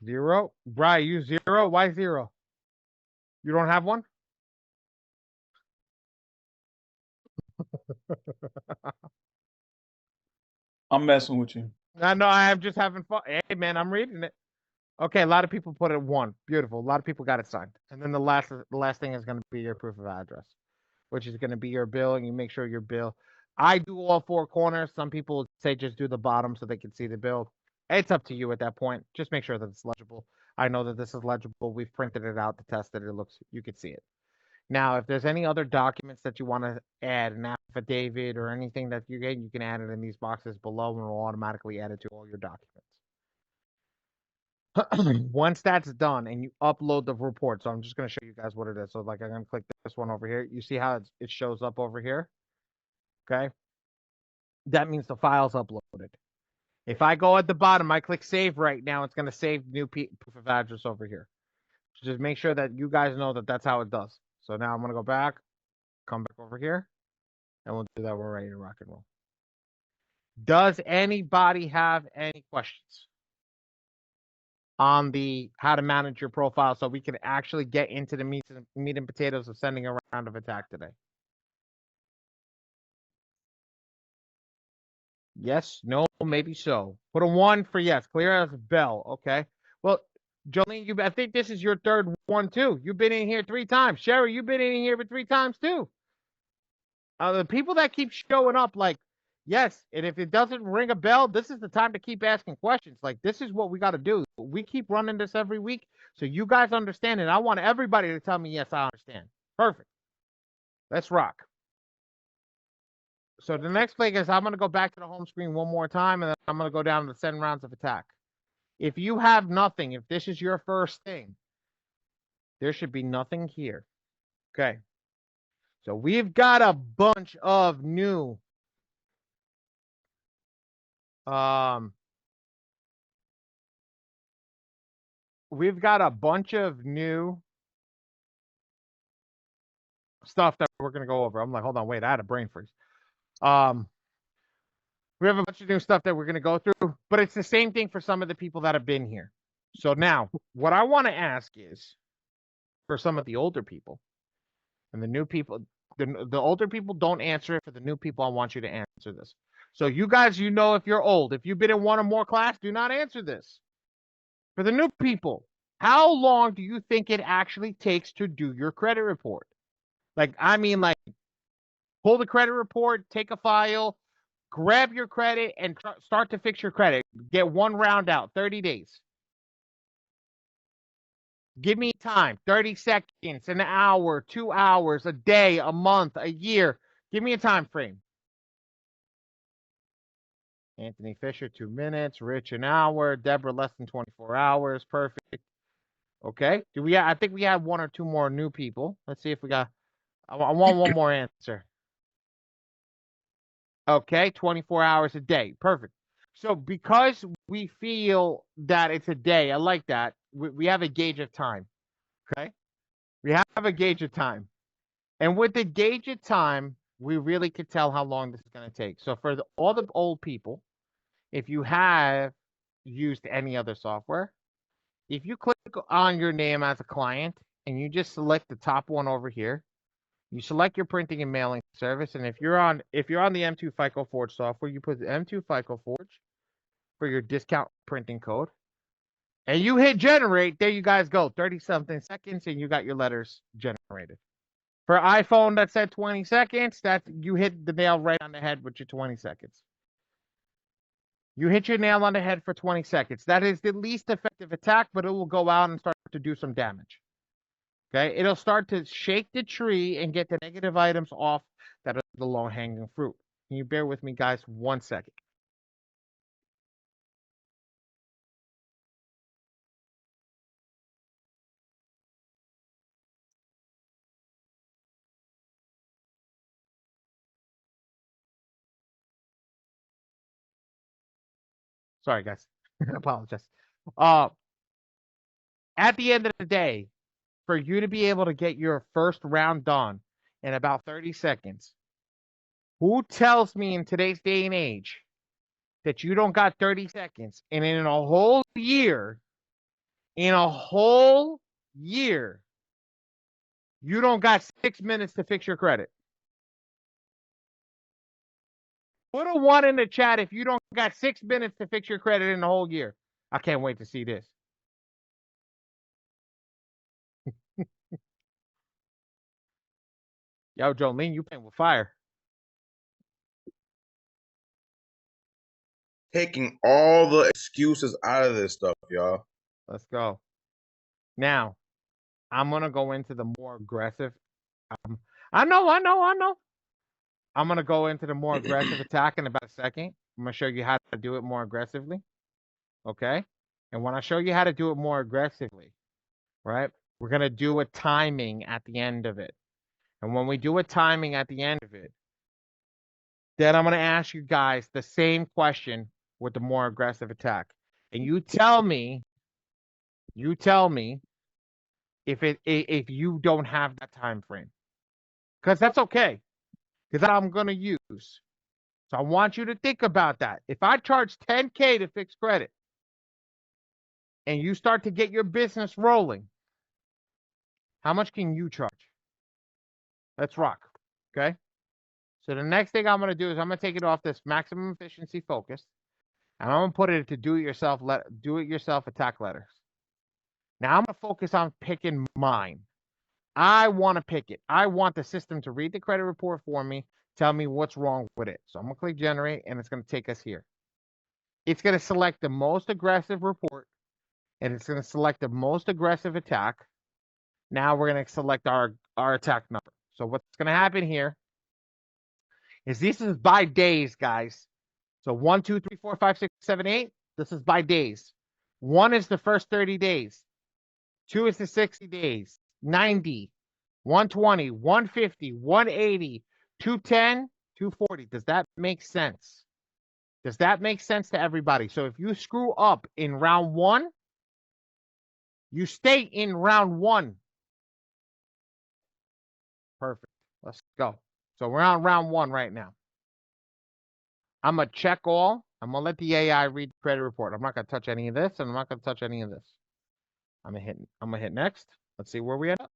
Zero. Bri, you 0? Why 0? You don't have one? I'm messing with you. No, I'm just having fun. Hey, man, I'm reading it. Okay, a lot of people put it 1. Beautiful. A lot of people got it signed. And then the last thing is going to be your proof of address, which is going to be your bill, and you make sure your bill. I do all 4 corners. Some people say just do the bottom so they can see the bill. It's up to you at that point. Just make sure that it's legible. I know that this is legible. We've printed it out to test it. You can see it. Now, if there's any other documents that you want to add, an affidavit or anything that you get, you can add it in these boxes below, and we'll automatically add it to all your documents. Once that's done and you upload the report, so I'm just going to show you guys what it is. So like I'm going to click this one over here. You see how it shows up over here? Okay. That means the file's uploaded. If I go at the bottom, I click save right now, it's going to save new proof of address over here. So just make sure that you guys know that that's how it does. So now I'm going to go back, come back over here, and we'll do that. We're ready to rock and roll. Does anybody have any questions on the how to manage your profile so we can actually get into the meat and potatoes of sending a round of attack today? Yes, no, maybe so. Put a 1 for yes. Clear as a bell. Okay. Well, Jolene, I think this is your 3rd one too. You've been in here 3 times. Sherry, you've been in here for 3 times too. The people that keep showing up, like, yes, and if it doesn't ring a bell, this is the time to keep asking questions. Like, this is what we got to do. We keep running this every week, so you guys understand it. I want everybody to tell me, yes, I understand. Perfect. Let's rock. So the next thing is I'm going to go back to the home screen one more time, and then I'm going to go down to send rounds of attack. If you have nothing, if this is your first thing, there should be nothing here. Okay. So we've got a bunch of new we've got a bunch of new stuff that we're going to go over. I'm like, hold on, wait, I had a brain freeze. We have a bunch of new stuff that we're going to go through, but it's the same thing for some of the people that have been here. So now what I want to ask is for some of the older people and the new people, the older people don't answer it. For the new people, I want you to answer this. So you guys, you know, if you're old, if you've been in 1 or more class, do not answer this. For the new people, how long do you think it actually takes to do your credit report? Like, I mean, like, pull the credit report, take a file, grab your credit, and start to fix your credit. Get 1 round out, 30 days. Give me time, 30 seconds, an hour, 2 hours, a day, a month, a year. Give me a time frame. Anthony Fisher, 2 minutes. Rich, an hour. Deborah, less than 24 hours. Perfect. Okay. I think we have 1 or 2 more new people. Let's see if we got. I want 1 more answer. Okay, 24 hours a day. Perfect. So because we feel that it's a day, I like that. We have a gauge of time. Okay. We have a gauge of time. And with the gauge of time, we really could tell how long this is going to take. So for all the old people, if you have used any other software, if you click on your name as a client and you just select the top one over here, you select your printing and mailing service. And if you're on the M2 FICO Forge software, you put the M2 FICO Forge for your discount printing code. And you hit generate. There you guys go. 30-something seconds and you got your letters generated. For iPhone that said 20 seconds, that you hit the nail right on the head with your 20 seconds. You hit your nail on the head for 20 seconds. That is the least effective attack, but it will go out and start to do some damage. Okay, it'll start to shake the tree and get the negative items off that are the low-hanging fruit. Can you bear with me, guys, 1 second? Sorry, guys. I apologize. At the end of the day, for you to be able to get your first round done in about 30 seconds, who tells me in today's day and age that you don't got 30 seconds and in a whole year, you don't got 6 minutes to fix your credit? Put a 1 in the chat if you don't got 6 minutes to fix your credit in the whole year. I can't wait to see this. Yo, Jolene, you playing with fire. Taking all the excuses out of this stuff, y'all. Let's go. Now, I'm going to go into the more aggressive. I know. I'm going to go into the more aggressive attack in about a second. I'm going to show you how to do it more aggressively. Okay? And when I show you how to do it more aggressively, right, we're going to do a timing at the end of it. And when we do a timing at the end of it, then I'm going to ask you guys the same question with the more aggressive attack. And you tell me if you don't have that time frame. Because that's okay. Because I'm going to use. So I want you to think about that. If I charge $10K to fix credit and you start to get your business rolling, how much can you charge? Let's rock. Okay? So the next thing I'm going to do is I'm going to take it off this maximum efficiency focus, and I'm going to put it to do-it-yourself attack letters. Now I'm going to focus on picking mine. I want to pick it. I want the system to read the credit report for me, tell me what's wrong with it. So I'm going to click generate, and it's going to take us here. It's going to select the most aggressive report, and it's going to select the most aggressive attack. Now we're going to select our attack number. So what's going to happen here is this is by days, guys. So 1, 2, 3, 4, 5, 6, 7, 8. This is by days. 1 is the first 30 days. 2 is the 60 days. 90, 120, 150, 180, 210, 240. Does that make sense? Does that make sense to everybody? So if you screw up in round 1, you stay in round 1. Perfect. Let's go. So we're on round 1 right now. I'm going to check all. I'm going to let the AI read the credit report. I'm not going to touch any of this, and I'm not going to touch any of this. I'm going to hit next. Let's see where we end up.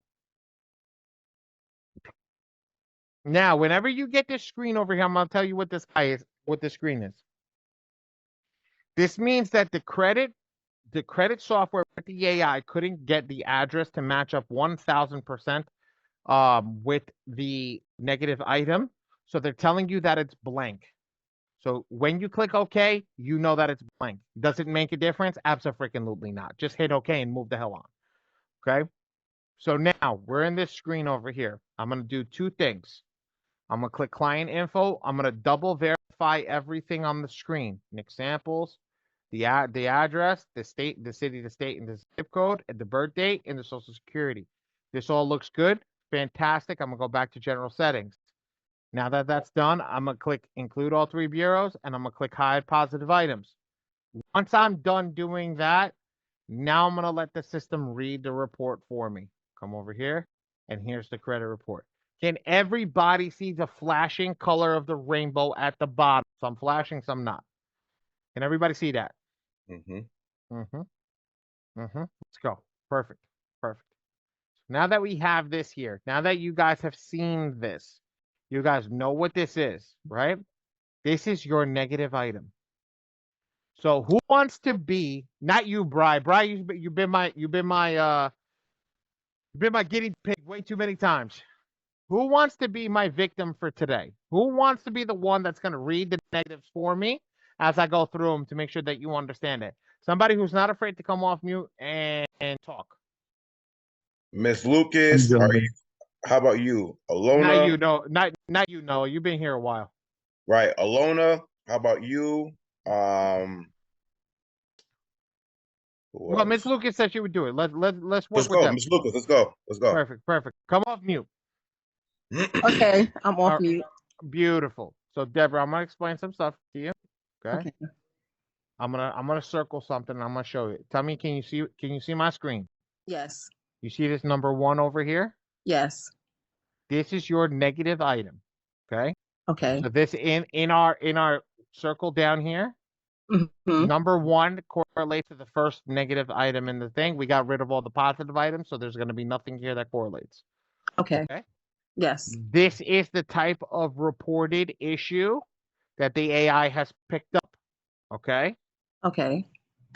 Now, whenever you get this screen over here, I'm going to tell you what this guy is, what this screen is. This means that the credit software with the AI couldn't get the address to match up 1000% with the negative item. So they're telling you that it's blank. So when you click OK, you know that it's blank. Does it make a difference? Absolutely not. Just hit OK and move the hell on. Okay. So now we're in this screen over here. I'm going to do 2 things. I'm going to click client info. I'm going to double verify everything on the screen. Examples, the address, the state, the city, the state, and the zip code, and the birth date, and the social security. This all looks good. Fantastic. I'm going to go back to general settings. Now that that's done, I'm going to click include all 3 bureaus, and I'm going to click hide positive items. Once I'm done doing that, now I'm going to let the system read the report for me. Come over here, and here's the credit report. Can everybody see the flashing color of the rainbow at the bottom? Some flashing, some not. Can everybody see that? Let's go. Perfect. Perfect. Now that we have this here, now that you guys have seen this, you guys know what this is, right? This is your negative item. So who wants to be, not you, Bri. Bri, you've been my guinea pig way too many times. Who wants to be my victim for today? Who wants to be the one that's going to read the negatives for me as I go through them to make sure that you understand it? Somebody who's not afraid to come off mute and talk. Miss Lucas, are you? How about you, Alona? Not you, no, not you, Noah. You've been here a while. Right, Alona. How about you? Well, Miss Lucas said she would do it. Let's work Let's with go, them. Miss Lucas. Let's go. Let's go. Perfect. Come off mute. Okay, I'm off mute. Beautiful. So Deborah, I'm gonna explain some stuff to you. Okay. I'm gonna circle something. And I'm gonna show you. Tell me, can you see my screen? Yes. You see this number 1 over here? Yes. This is your negative item. Okay. Okay. So this in our circle down here. Mm-hmm. Number 1 correlates to the first negative item in the thing. We got rid of all the positive items, so there's going to be nothing here that correlates. Okay. Okay. Yes. This is the type of reported issue that the AI has picked up. Okay. Okay.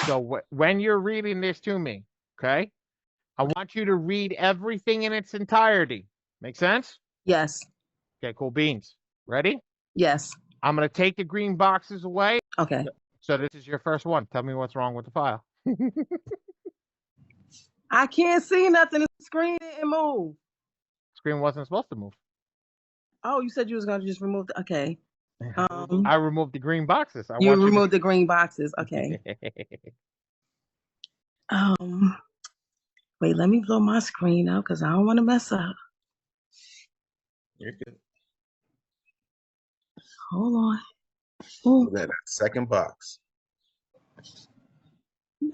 So when you're reading this to me, okay, I want you to read everything in its entirety. Make sense? Yes. Okay, cool beans. Ready? Yes. I'm going to take the green boxes away. Okay. So this is your first one. Tell me what's wrong with the file. I can't see nothing. The screen didn't move. Screen wasn't supposed to move. Oh, you said you was going to just remove the, okay. I removed the green boxes. You removed the green boxes. Okay. Wait, let me blow my screen out because I don't want to mess up. You're good. Hold on. Ooh. That second box.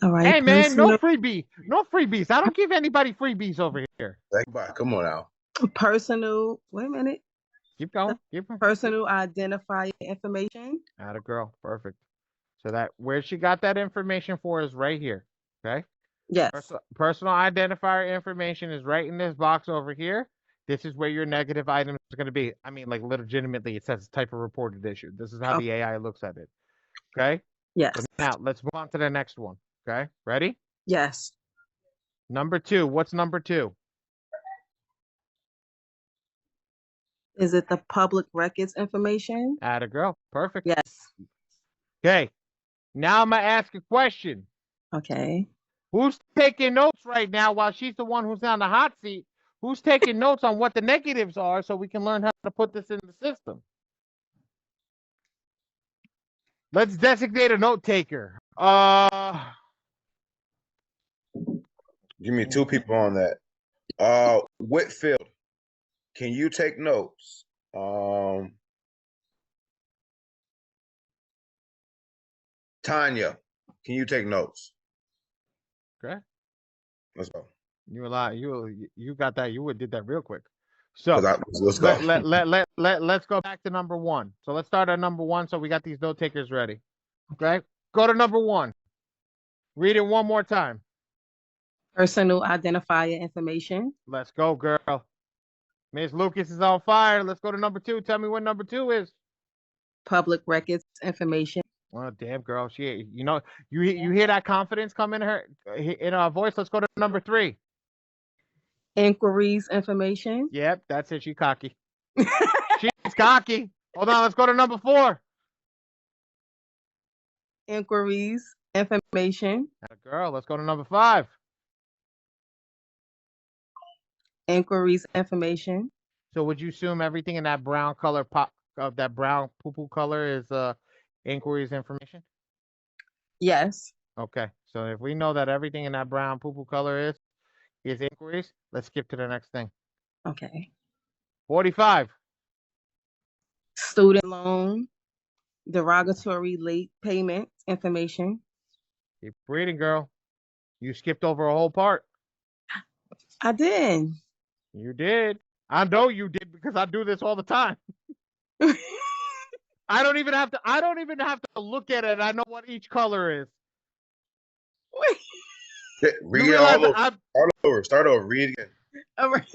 All right. Hey man, no freebie. No freebies. I don't give anybody freebies over here. Second box. Come on now. Personal. Wait a minute. Keep going. Keep going. Personal identifier information. Atta girl. Perfect. So that where she got that information for is right here. Okay. Yes. Personal identifier information is right in this box over here. This is where your negative items are going to be. I mean, like legitimately, it says type of reported issue. This is how the AI looks at it. Okay. Yes. So now let's move on to the next one. Okay. Ready? Yes. Number 2. What's number 2? Is it the public records information? Atta girl. Perfect. Yes. Okay. Now I'm going to ask a question. Okay. Who's taking notes right now while she's the one who's on the hot seat? Who's taking notes on what the negatives are so we can learn how to put this in the system? Let's designate a note taker. Give me 2 people on that. Whitfield, can you take notes? Tanya, can you take notes? Okay. Let's go. You got that. You did that real quick. So let's go. Let's go back to number 1. So let's start at number 1. So we got these note takers ready. Okay. Go to number 1. Read it one more time. Personal identifier information. Let's go, girl. Miss Lucas is on fire. Let's go to number 2. Tell me what number 2 is. Public records information. Oh, damn, girl. You hear that confidence come in her voice. Let's go to number 3. Inquiries information. Yep, that's it. She's cocky. She's cocky. Hold on. Let's go to number 4. Inquiries information. Girl, let's go to number 5. Inquiries information. So would you assume everything in that brown color that brown poo-poo color is inquiries information? Yes. Okay. So if we know that everything in that brown poo-poo color is inquiries, let's skip to the next thing. Okay. 45. Student loan, derogatory late payment information. Keep reading, girl. You skipped over a whole part. I did. You did. I know you did because I do this all the time. I don't even have to look at it. I know what each color is. Read it all over. Start over. Read again. All right.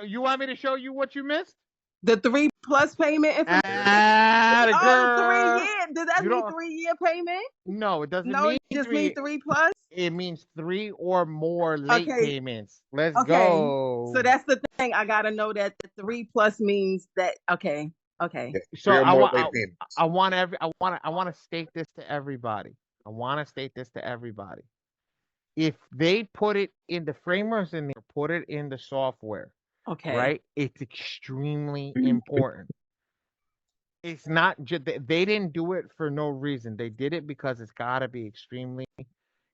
You want me to show you what you missed? The 3 plus payment information? Ah, Oh, 3 girl. year. Does that You mean don't. 3-year payment? No, it doesn't No, mean it just mean 3. 3 plus. It means 3 or more late Okay. payments. Let's Okay. go. So that's the thing. I gotta know that the 3 plus means that. Okay. Okay. So 3 or I more want late payments. I want to state this to everybody. I want to state this to everybody. If they put it in the frameworks and they put it in the software, Okay. right? It's extremely important. It's not just they didn't do it for no reason. They did it because it's got to be extremely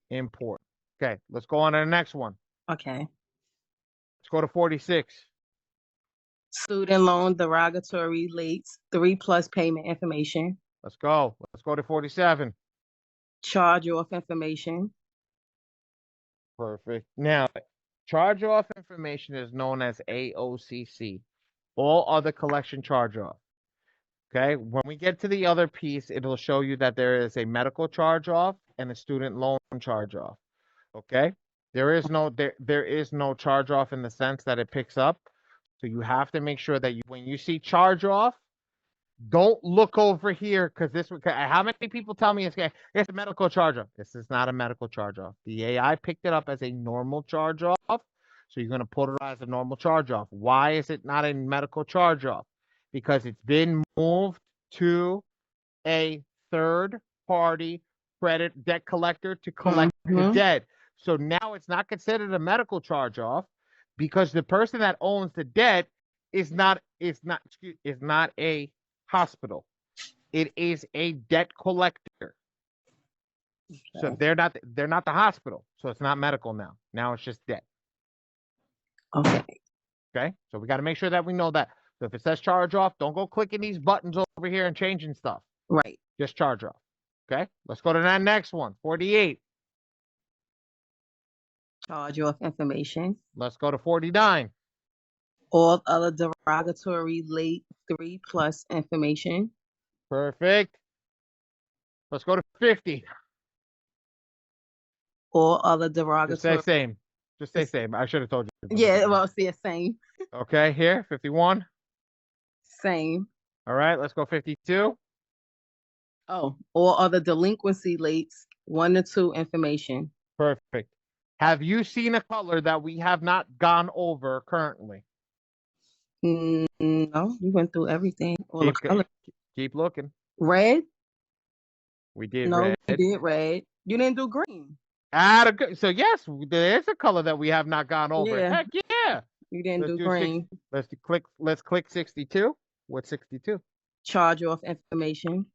important. Okay, let's go on to the next one. Okay. Let's go to 46. Student loan derogatory lates, 3 plus payment information. Let's go. Let's go to 47. Charge off information. Perfect. Now, charge off information is known as AOCC. All other collection charge off. Okay, when we get to the other piece, it'll show you that there is a medical charge off and a student loan charge off. Okay, there is no charge off in the sense that it picks up. So you have to make sure that when you see charge off, don't look over here because how many people tell me it's a medical charge off? This is not a medical charge off. The AI picked it up as a normal charge off. So you're going to put it as a normal charge off. Why is it not a medical charge off? Because it's been moved to a third party credit debt collector to collect the debt. So now it's not considered a medical charge off because the person that owns the debt is not a hospital. It is a debt collector. Okay. So they're not the hospital. So it's not medical now. Now it's just debt. Okay. Okay. So we got to make sure that we know that. So if it says charge off, don't go clicking these buttons over here and changing stuff. Right. Just charge off. Okay. Let's go to that next one. 48. Charge off information. Let's go to 49. All other derogatory late 3 plus information. Perfect. Let's go to 50. All other derogatory. Just say same. Just say same. I should have told you. Yeah, well, see, same. Okay, here, 51. Same. All right, let's go 52. Oh, all other delinquency lates 1 to 2 information. Perfect. Have you seen a color that we have not gone over currently? No, you went through everything. All the colors. Keep looking. Red? We did no, red. No, you did red. You didn't do green. So yes, there's a color that we have not gone over. Yeah. Heck yeah. You didn't do green. Let's click 62. What's 62? Charge off information.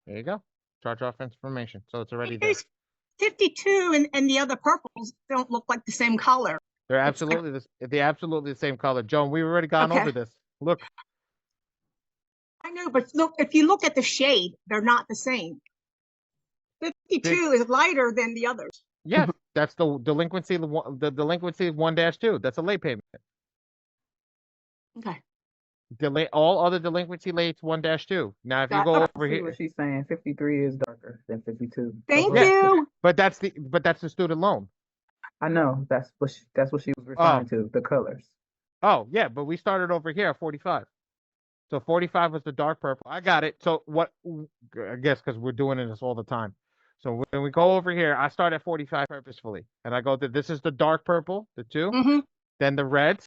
There you go. Charge off information. So it's already there. 52 and the other purples don't look like the same color. They're absolutely the same color. Joan, we've already gone over this. Look. I know, but look, if you look at the shade, they're not the same. 52 is lighter than the others. Yes, that's the delinquency. The delinquency of 1-2. That's a late payment. Okay. All other delinquency lates 1-2. Now, if you go over here, what she's saying, 53 is darker than 52. Thank you. But that's the student loan. I know that's what she was referring to, the colors. Oh yeah, but we started over here at 45. So 45 was the dark purple. I got it. So what? I guess because we're doing this all the time. So when we go over here, I start at 45 purposefully, and I go to this is the dark purple, the 2, then the reds,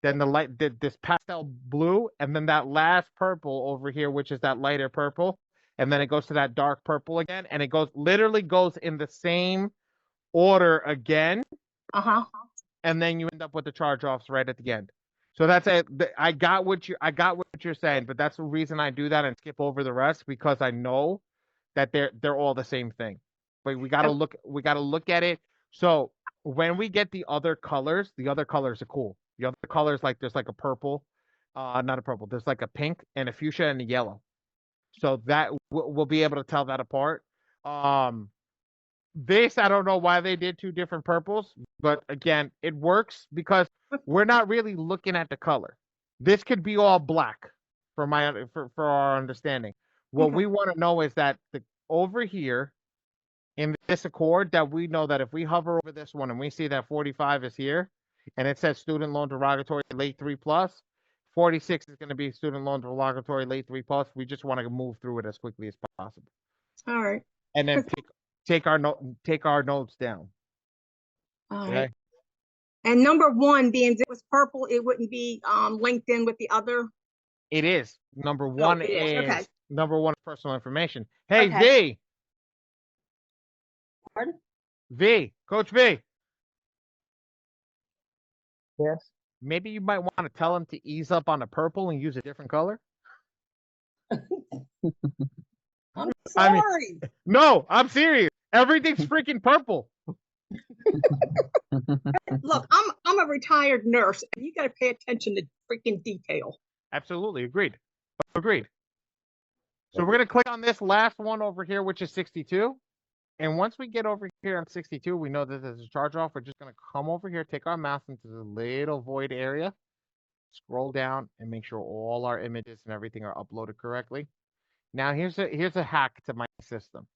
then the light, this pastel blue, and then that last purple over here, which is that lighter purple, and then it goes to that dark purple again, and it literally goes in the same order again. And then you end up with the charge offs right at the end. So that's it. I got what you're saying, but that's the reason I do that and skip over the rest because I know that they're all the same thing. But we gotta look at it. So when we get the other colors are cool. The other colors, like there's like a purple, not a purple. There's like a pink and a fuchsia and a yellow. So that we'll be able to tell that apart. This, I don't know why they did 2 different purples, but again, it works because we're not really looking at the color. This could be all black for our understanding. What we want to know is that over here in this accord, that we know that if we hover over this one and we see that 45 is here and it says student loan derogatory late 3 plus, 46 is going to be student loan derogatory late 3+. We just want to move through it as quickly as possible. All right. And then take our notes down. All Okay. right. And number 1, being it was purple, it wouldn't be linked in with the other. It is. Number 1 it is. Okay. number 1 personal information. Hey, Okay. V. Pardon? V. Coach V. Yes. Maybe you might want to tell him to ease up on the purple and use a different color. I'm sorry. No, I'm serious. Everything's freaking purple. Look, I'm a retired nurse, and you got to pay attention to freaking detail. Absolutely. Agreed. So we're going to click on this last one over here, which is 62. And once we get over here on 62, we know that there's a charge off. We're just going to come over here, take our mouse into the little void area, scroll down, and make sure all our images and everything are uploaded correctly. Now, here's a hack to my system.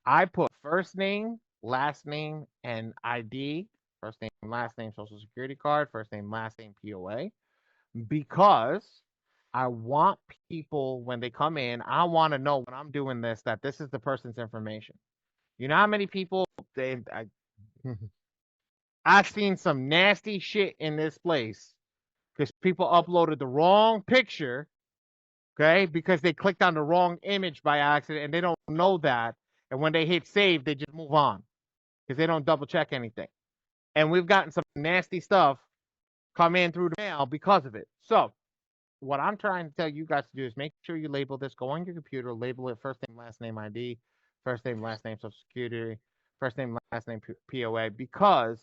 I put first name, last name, and ID. First name, last name, social security card, first name, last name, POA. Because I want people, when they come in, I want to know when I'm doing this, that this is the person's information. You know how many people, I've seen some nasty shit in this place because people uploaded the wrong picture, okay, because they clicked on the wrong image by accident and they don't know that. And when they hit save, they just move on because they don't double check anything. And we've gotten some nasty stuff come in through the mail because of it. So what I'm trying to tell you guys to do is make sure you label this. Go on your computer, label it first name, last name, ID, first name, last name, social security, first name, last name, POA, because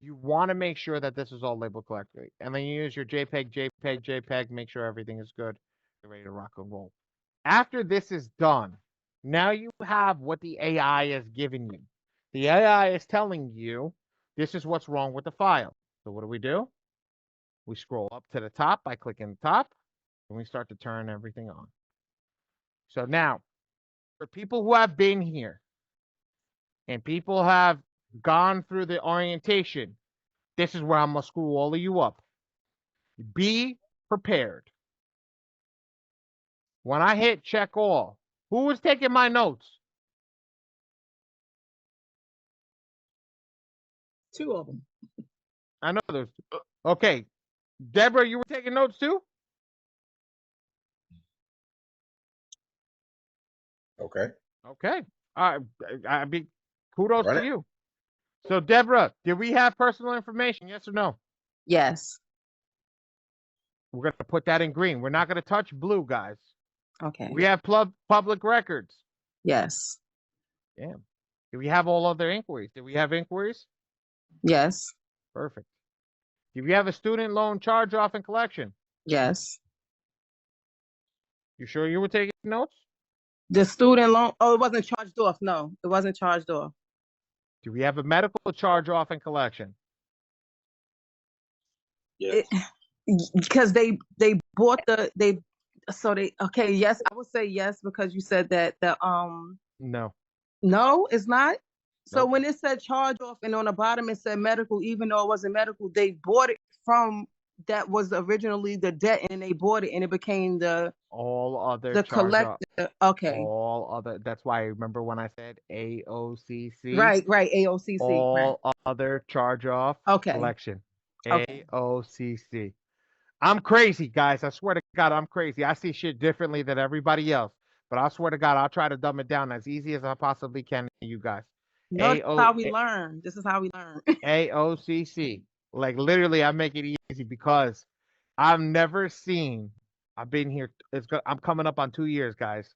you want to make sure that this is all labeled correctly. And then you use your JPEG, make sure everything is good. You're ready to rock and roll. After this is done, now you have what the AI is giving you. The AI is telling you this is what's wrong with the file. So what do? We scroll up to the top by clicking the top, and we start to turn everything on. So now, for people who have been here, and people have gone through the orientation, this is where I'm going to screw all of you up. Be prepared. When I hit check all, who was taking my notes? 2 of them. I know there's. Okay. Deborah, you were taking notes too? Okay. I mean, kudos to you. So, Deborah, did we have personal information? Yes or no? Yes. We're going to put that in green. We're not going to touch blue, guys. Okay. We have public records. Yes. Damn. Do we have all other inquiries? Did we have inquiries? Yes. Perfect. Do we have a student loan charge off and collection? Yes. You sure you were taking notes? The student loan, oh, it wasn't charged off. No, it wasn't charged off. Do we have a medical charge off and collection? Yes. Because they bought okay, yes, I would say yes because you said that no, it's not. So when it said charge off and on the bottom it said medical, even though it wasn't medical, they bought it from that was originally the debt and they bought it and it became the collector. Okay. All other. That's why I remember when I said AOCC. Right, AOCC. All other charge off collection. Okay. AOCC. I'm crazy, guys. I swear to God, I'm crazy. I see shit differently than everybody else. But I swear to God, I'll try to dumb it down as easy as I possibly can to you guys. No, this is how we learn. This is how we learn. AOCC. Like literally, I make it easy because I've never seen. I've been here. I'm coming up on 2 years, guys.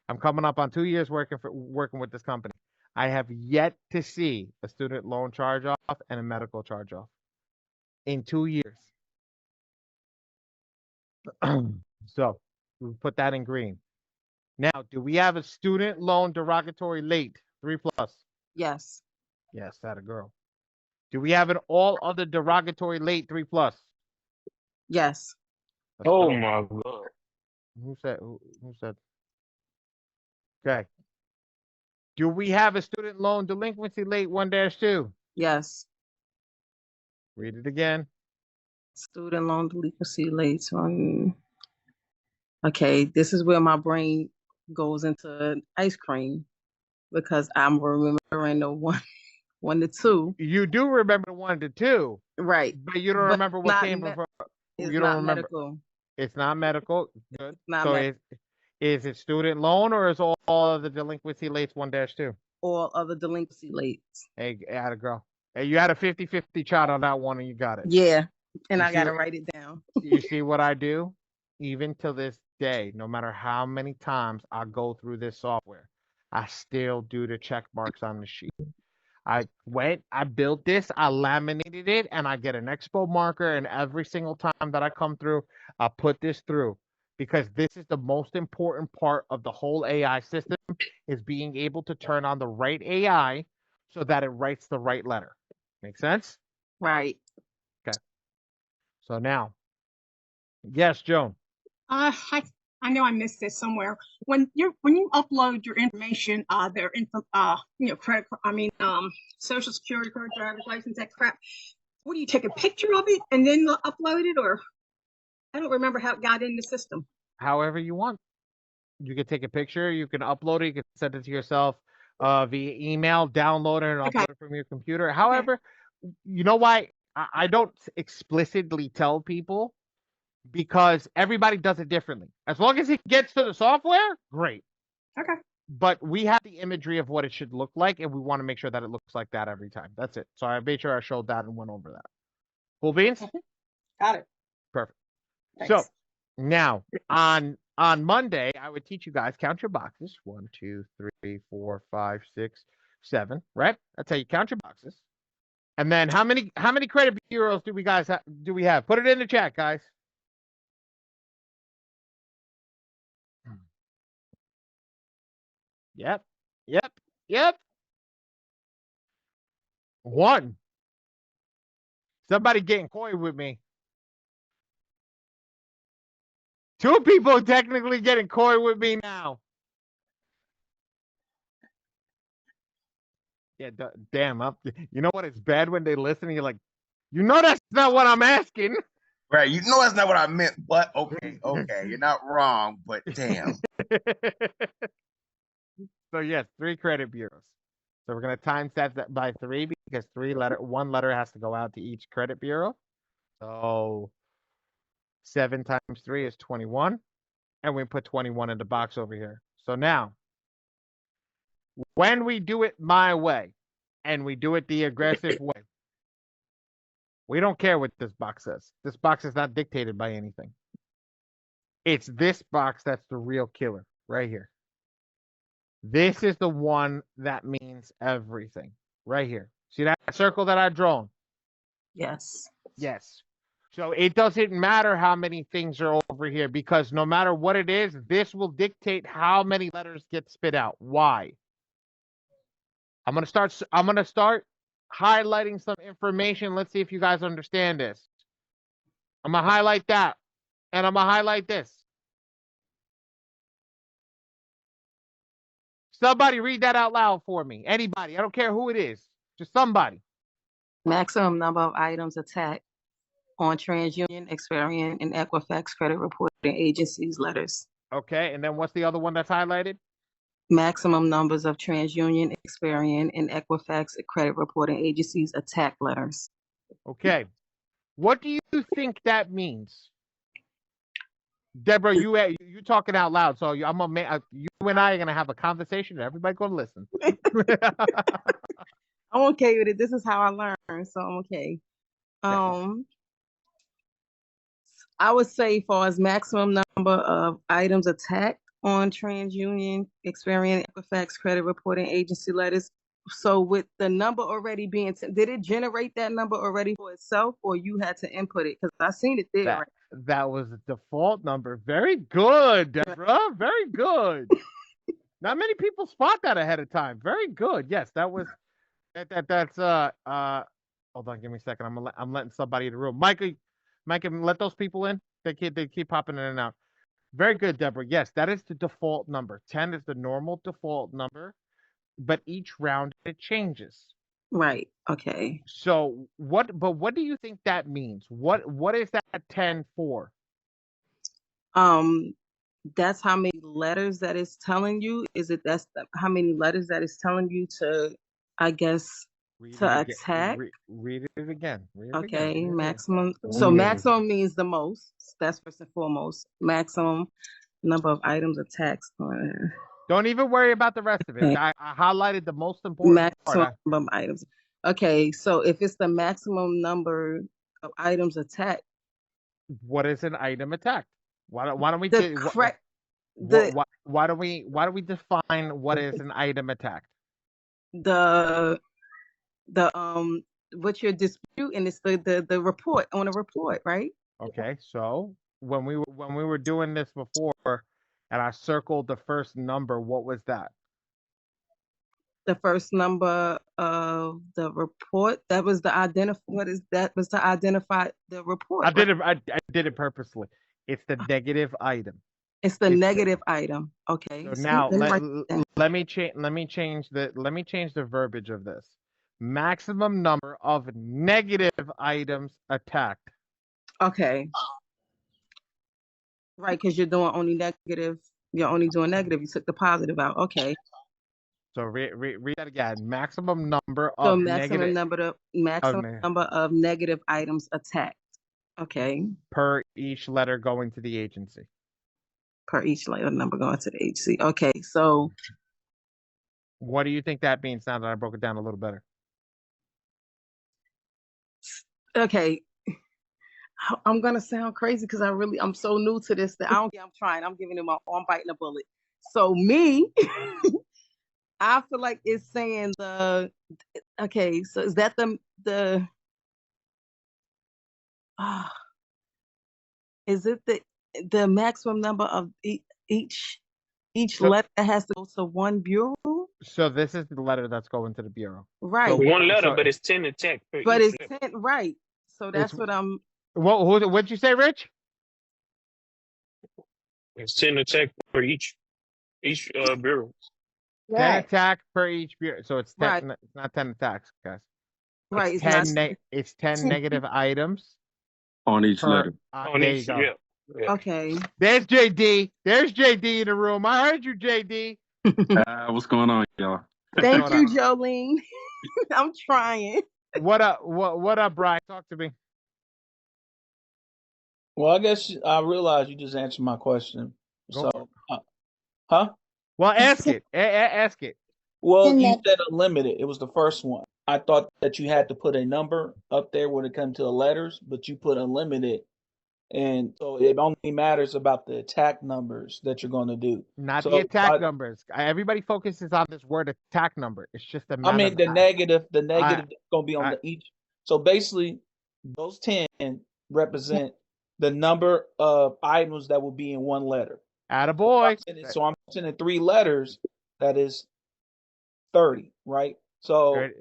I'm coming up on 2 years working with this company. I have yet to see a student loan charge off and a medical charge off in 2 years. So we put that in green. Now, do we have a student loan derogatory late 3+? Yes. Yes, that a girl. Do we have an all other derogatory late 3+? Yes. Oh my God. Who said? Okay. Do we have a student loan delinquency late 1-2? Yes. Read it again. Student loan delinquency late on. Okay, this is where my brain goes into ice cream because I'm remembering the one to two. You do remember the 1 to 2, right? but you don't remember what came before. It's You not don't remember. medical. It's not medical. Good. Not So medical. is it student loan or is all of the delinquency lates 1-2? All other delinquency lates. Hey, atta girl. Hey, you had a 50-50 shot on that one and you got it. Yeah, and You I got to see- write it down. You see what I do? Even to this day, no matter how many times I go through this software, I still do the check marks on the sheet. I built this, I laminated it, and I get an expo marker, and every single time that I come through, I put this through because this is the most important part of the whole AI system is being able to turn on the right AI so that it writes the right letter. Make sense? Right. Okay. So now, yes, Joan. I know I missed this somewhere. When you upload your information, their info, credit, social security card, driver's license, that crap. What do you take a picture of it and then upload it, or I don't remember how it got in the system. However you want. You can take a picture, you can upload it, you can send it to yourself via email, download it, and upload it from your computer. However, you know why I don't explicitly tell people? Because everybody does it differently. As long as it gets to the software, great. Okay. But we have the imagery of what it should look like, and we want to make sure that it looks like that every time. That's it. So I made sure I showed that and went over that. Cool beans? Got it. Perfect. Thanks. So now on Monday, I would teach you guys count your boxes. 1, 2, 3, 4, 5, 6, 7. Right? That's how you count your boxes. And then how many credit bureaus do we have? Put it in the chat, guys. Yep. 1. Somebody getting coy with me. 2 people technically getting coy with me now. Yeah, damn. You know what? It's bad when they listen and you're like, that's not what I'm asking. Right. That's not what I meant, but okay. You're not wrong, but damn. So yes, 3 credit bureaus. So we're going to time set that by 3 because 1 letter has to go out to each credit bureau. So 7 times 3 is 21. And we put 21 in the box over here. So now, when we do it my way, and we do it the aggressive way, we don't care what this box says. This box is not dictated by anything. It's this box that's the real killer right here. This is the one that means everything right here. See that circle that I've drawn? Yes. So it doesn't matter how many things are over here because no matter what it is, this will dictate how many letters get spit out. Why? I'm gonna start highlighting some information. Let's see if you guys understand this. I'm gonna highlight that, and I'm gonna highlight this. Somebody read that out loud for me. Anybody. I don't care who it is. Just somebody. Maximum number of items attacked on TransUnion, Experian, and Equifax credit reporting agencies' letters. Okay, and then what's the other one that's highlighted? Maximum numbers of TransUnion, Experian, and Equifax credit reporting agencies' attack letters. Okay. What do you think that means? Deborah, you talking out loud, so you and I are gonna have a conversation, and everybody gonna listen. I'm okay with it. This is how I learn, so I'm okay. I would say, far as maximum number of items attacked on TransUnion, Experian, Equifax credit reporting agency letters. So with the number already being, did it generate that number already for itself, or you had to input it? Because I seen it there. That was the default number. Very good, Deborah. Very good. Not many people spot that ahead of time. Very good. Yes, that was that's hold on, give me a second. I'm letting somebody in the room. Micah, let those people in. They keep popping in and out. Very good, Deborah. Yes, that is the default number. 10 is the normal default number, but each round it changes. Right. Okay. So what do you think that means? What is that 10 for? That's how many letters that it's telling you. How many letters that it's telling you to, I guess, Read to it again. attack? Read it again. Read it Okay, again. Read it maximum. So maximum means the most. That's first and foremost. Maximum number of items attacks. Don't even worry about the rest of it. Okay. I highlighted the most important Maximum part. number of items. Okay, so if it's the maximum number of items attacked, What is an item attacked? Why don't we the correct the why don't we define what is an item attacked? the what you're disputing is the report on a report, right? Okay, so when we were doing this before, and I circled the first number, what was that? The first number of the report, that was the was to identify the report. I did it purposely. It's the negative item. It's the negative item. Okay. So now let me change the verbiage of this. Maximum number of negative items attacked. Okay. Right, because you're doing only negative. You're only doing negative. You took the positive out. Okay. So read that again. Maximum number of So maximum number of negative items attacked. Okay. Per each letter going to the agency. Per each letter number going to the agency. Okay. So what do you think that means now that I broke it down a little better? Okay. I'm gonna sound crazy because I'm so new to this that I'm giving him I'm biting a bullet. So me, I feel like it's saying okay, so is that is it the maximum number of each letter that has to go to one bureau? So this is the letter that's going to the bureau. Right. So one letter, but it's 10 attack. But it's 10, right. So that's what I'm. What'd you say, Rich? It's 10 attack per each bureau. 10 attack per each bureau. So it's 10. Right. It's not 10 attacks, guys. Right. It's 10 negative items on each letter. There you go. Yeah. Okay. There's JD. There's JD in the room. I heard you, JD. What's going on, y'all? Thank you, Jolene. I'm trying. What up, Brian? Talk to me. Well, I guess I realize you just answered my question. Go so, huh? Well, ask it. Ask it. Well, you said unlimited. It was the first one. I thought that you had to put a number up there when it comes to the letters, but you put unlimited. And so it only matters about the attack numbers that you're going to do. Not the attack numbers. Everybody focuses on this word attack number. It's just the I mean, the negative that's going to be on each. So basically, those 10 represent the number of items that will be in one letter. Attaboy. So I'm sending 3 letters. That is 30, right? So 30.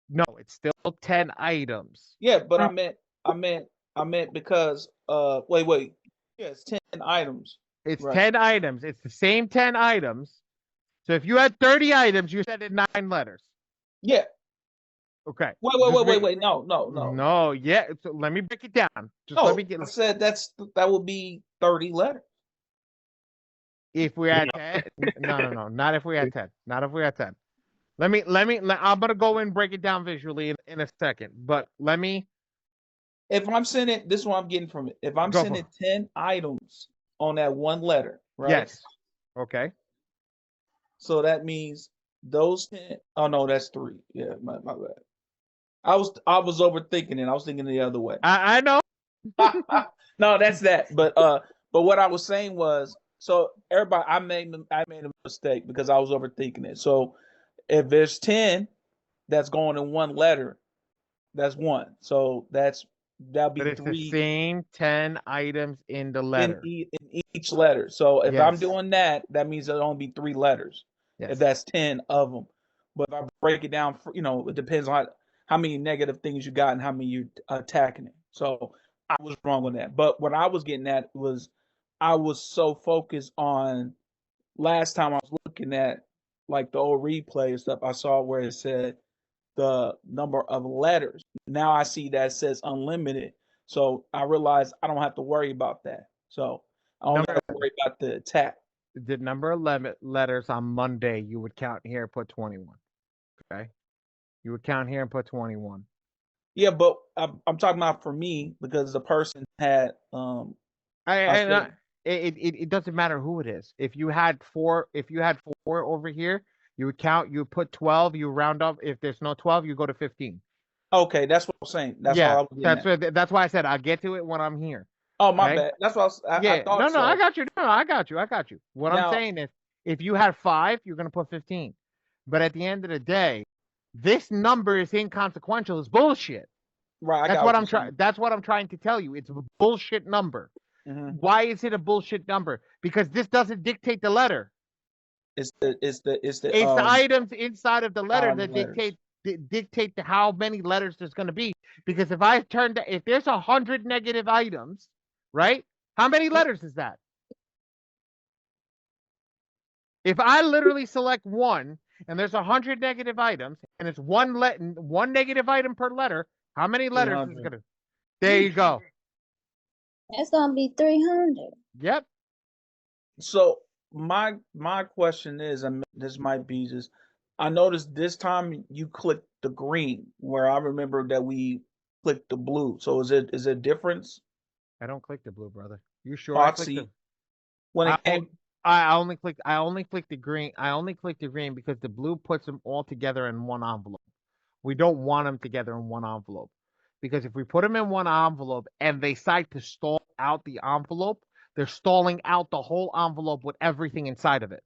No, it's still 10 items. Yeah, but I meant because wait. Yeah, it's 10 items. It's 10 items. It's the same 10 items. So if you had 30 items, you said it 9 letters. Yeah. Okay. Wait. No. No, yeah. So let me break it down. I said that would be 30 letters. If we had 10. No. Not if we had 10. Not if we had 10. I'm gonna go and break it down visually in a second. But let me. If I'm sending, this is what I'm getting from it. If I'm sending 10 items on that one letter, right? Yes. Okay. So that means those 10. Oh no, that's 3. Yeah, my bad. I was overthinking it. I was thinking the other way. I know. No, that's that. But what I was saying was, so everybody, I made a mistake because I was overthinking it. So if there's 10 that's going in one letter, that's 1. So that'll be 3. It's the same 10 items in the letter. In each letter. So if I'm doing that, that means there'll only be 3 letters. Yes. If that's 10 of them. But if I break it down, it depends on how many negative things you got and how many you're attacking it. So I was wrong on that. But what I was getting at was I was so focused on last time I was looking at like the old replay and stuff, I saw where it said the number of letters. Now I see that it says unlimited. So I realize I don't have to worry about that. So I only have to worry about the attack. The number of letters on Monday, you would count here and put 21. Okay? You would count here and put 21. Yeah, but I'm talking about for me because the person had it doesn't matter who it is. If you had four over here, you would count, you put 12, you round up. If there's no 12, you go to 15. Okay, that's what I'm saying. That's all I was getting at. That's why I said I'll get to it when I'm here. Oh, my bad. That's what I thought. No, I got you. No, I got you. What I'm saying is, if you had 5, you're gonna put 15. But at the end of the day, this number is inconsequential. It's bullshit. Right. That's what I'm trying. That's what I'm trying to tell you. It's a bullshit number. Mm-hmm. Why is it a bullshit number? Because this doesn't dictate the letter. It's the items inside of the letter that dictate how many letters there's going to be. Because if there's 100 negative items, right? How many letters is that? If I literally select 1 and there's 100 negative items and it's one negative item per letter, how many letters is it going to? There you go. That's gonna be 300. Yep. So my question is, and this might be just, I noticed this time you clicked the green, where I remember that we clicked the blue. So is it a difference? I don't click the blue, brother. You sure? I only clicked the green. I only clicked the green because the blue puts them all together in one envelope. We don't want them together in one envelope. Because if we put them in one envelope and they decide to stall out the envelope, they're stalling out the whole envelope with everything inside of it.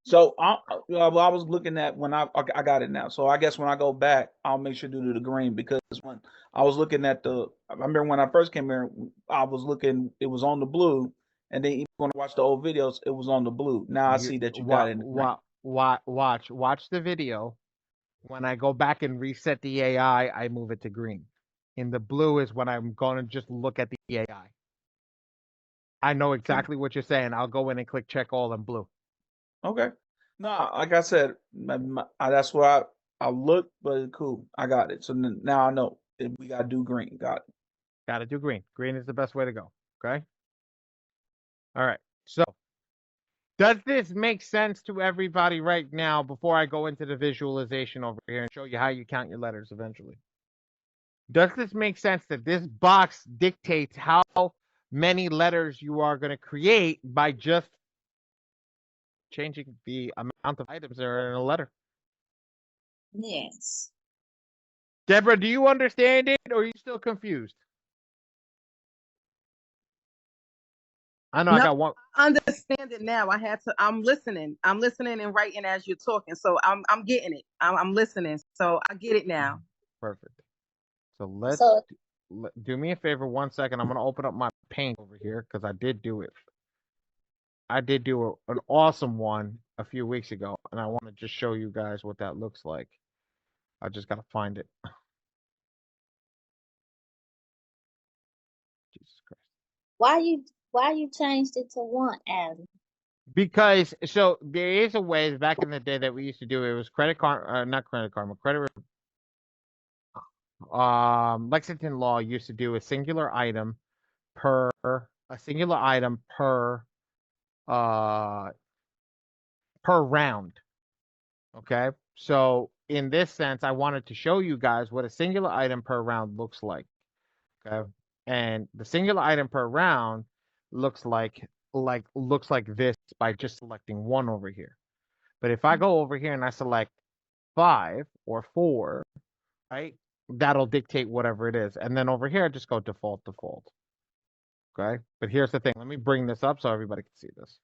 So I was looking at when I got it now. So I guess when I go back, I'll make sure to do the green, because when I was looking at I remember when I first came here, I was looking, it was on the blue, and then even when I watched the old videos, it was on the blue. Now I see that you got it in the green. Watch the video. When I go back and reset the AI, I move it to green. In the blue is when I'm going to just look at the AI. I know exactly what you're saying. I'll go in and click check all in blue. Okay. No, like I said, that's where I looked, but cool. I got it. So now I know we got to do green. Got it. Got to do green. Green is the best way to go. Okay? All right. So, does this make sense to everybody right now before I go into the visualization over here and show you how you count your letters eventually? Does this make sense that this box dictates how many letters you are going to create by just changing the amount of items that are in a letter? Yes. Deborah, do you understand it, or are you still confused? I know. No, I got one. I understand it now. I'm listening and writing as you're talking. So I'm getting it. I'm listening. So I get it now. Perfect. So do me a favor 1 second. I'm going to open up my paint over here because I did do it. I did do an awesome one a few weeks ago, and I want to just show you guys what that looks like. I just got to find it. Jesus Christ. Why you changed it to 1, Adam? Because so there is a way back in the day that we used to do it. It was credit Lexington Law used to do a singular item per round. Okay, so in this sense, I wanted to show you guys what a singular item per round looks like. Okay, and the singular item per round looks like this by just selecting 1 over here. But if I go over here and I select 5 or 4, right, that'll dictate whatever it is. And then over here, I just go default. Okay, but here's the thing. Let me bring this up so everybody can see this.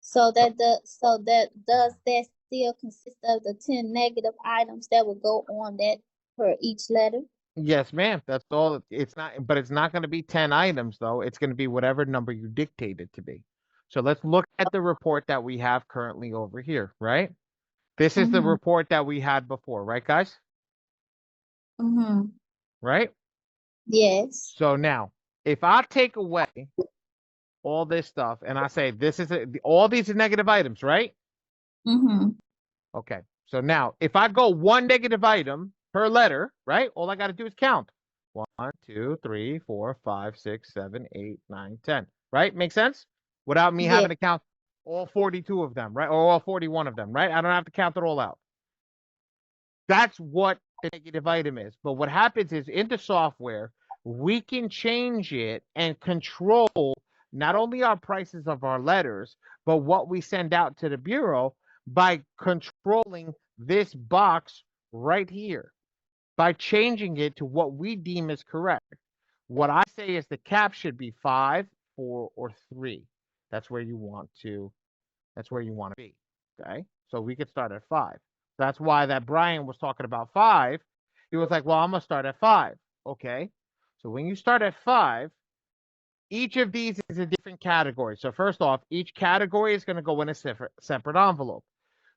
So does that still consist of the 10 negative items that would go on that per each letter? Yes, ma'am. That's all. It's not going to be 10 items though. It's going to be whatever number you dictate it to be. So let's look at the report that we have currently over here, right? This is the report that we had before, right, guys? Right? Yes. So now, if I take away all this stuff and I say all these are negative items, right? Okay. So now, if I go one negative item per letter, right? All I got to do is count. 1, 2, 3, 4, 5, 6, 7, 8, 9, 10. Right? Make sense? Without me having to count all 42 of them, right? Or all 41 of them, right? I don't have to count it all out. That's what the negative item is. But what happens is in the software, we can change it and control not only our prices of our letters, but what we send out to the Bureau by controlling this box right here, by changing it to what we deem is correct. What I say is the cap should be 5, 4, or 3. That's where you want to be. Okay. So we could start at 5. That's why that Brian was talking about 5. He was like, well, I'm going to start at 5. Okay. So when you start at 5, each of these is a different category. So first off, each category is going to go in a separate envelope.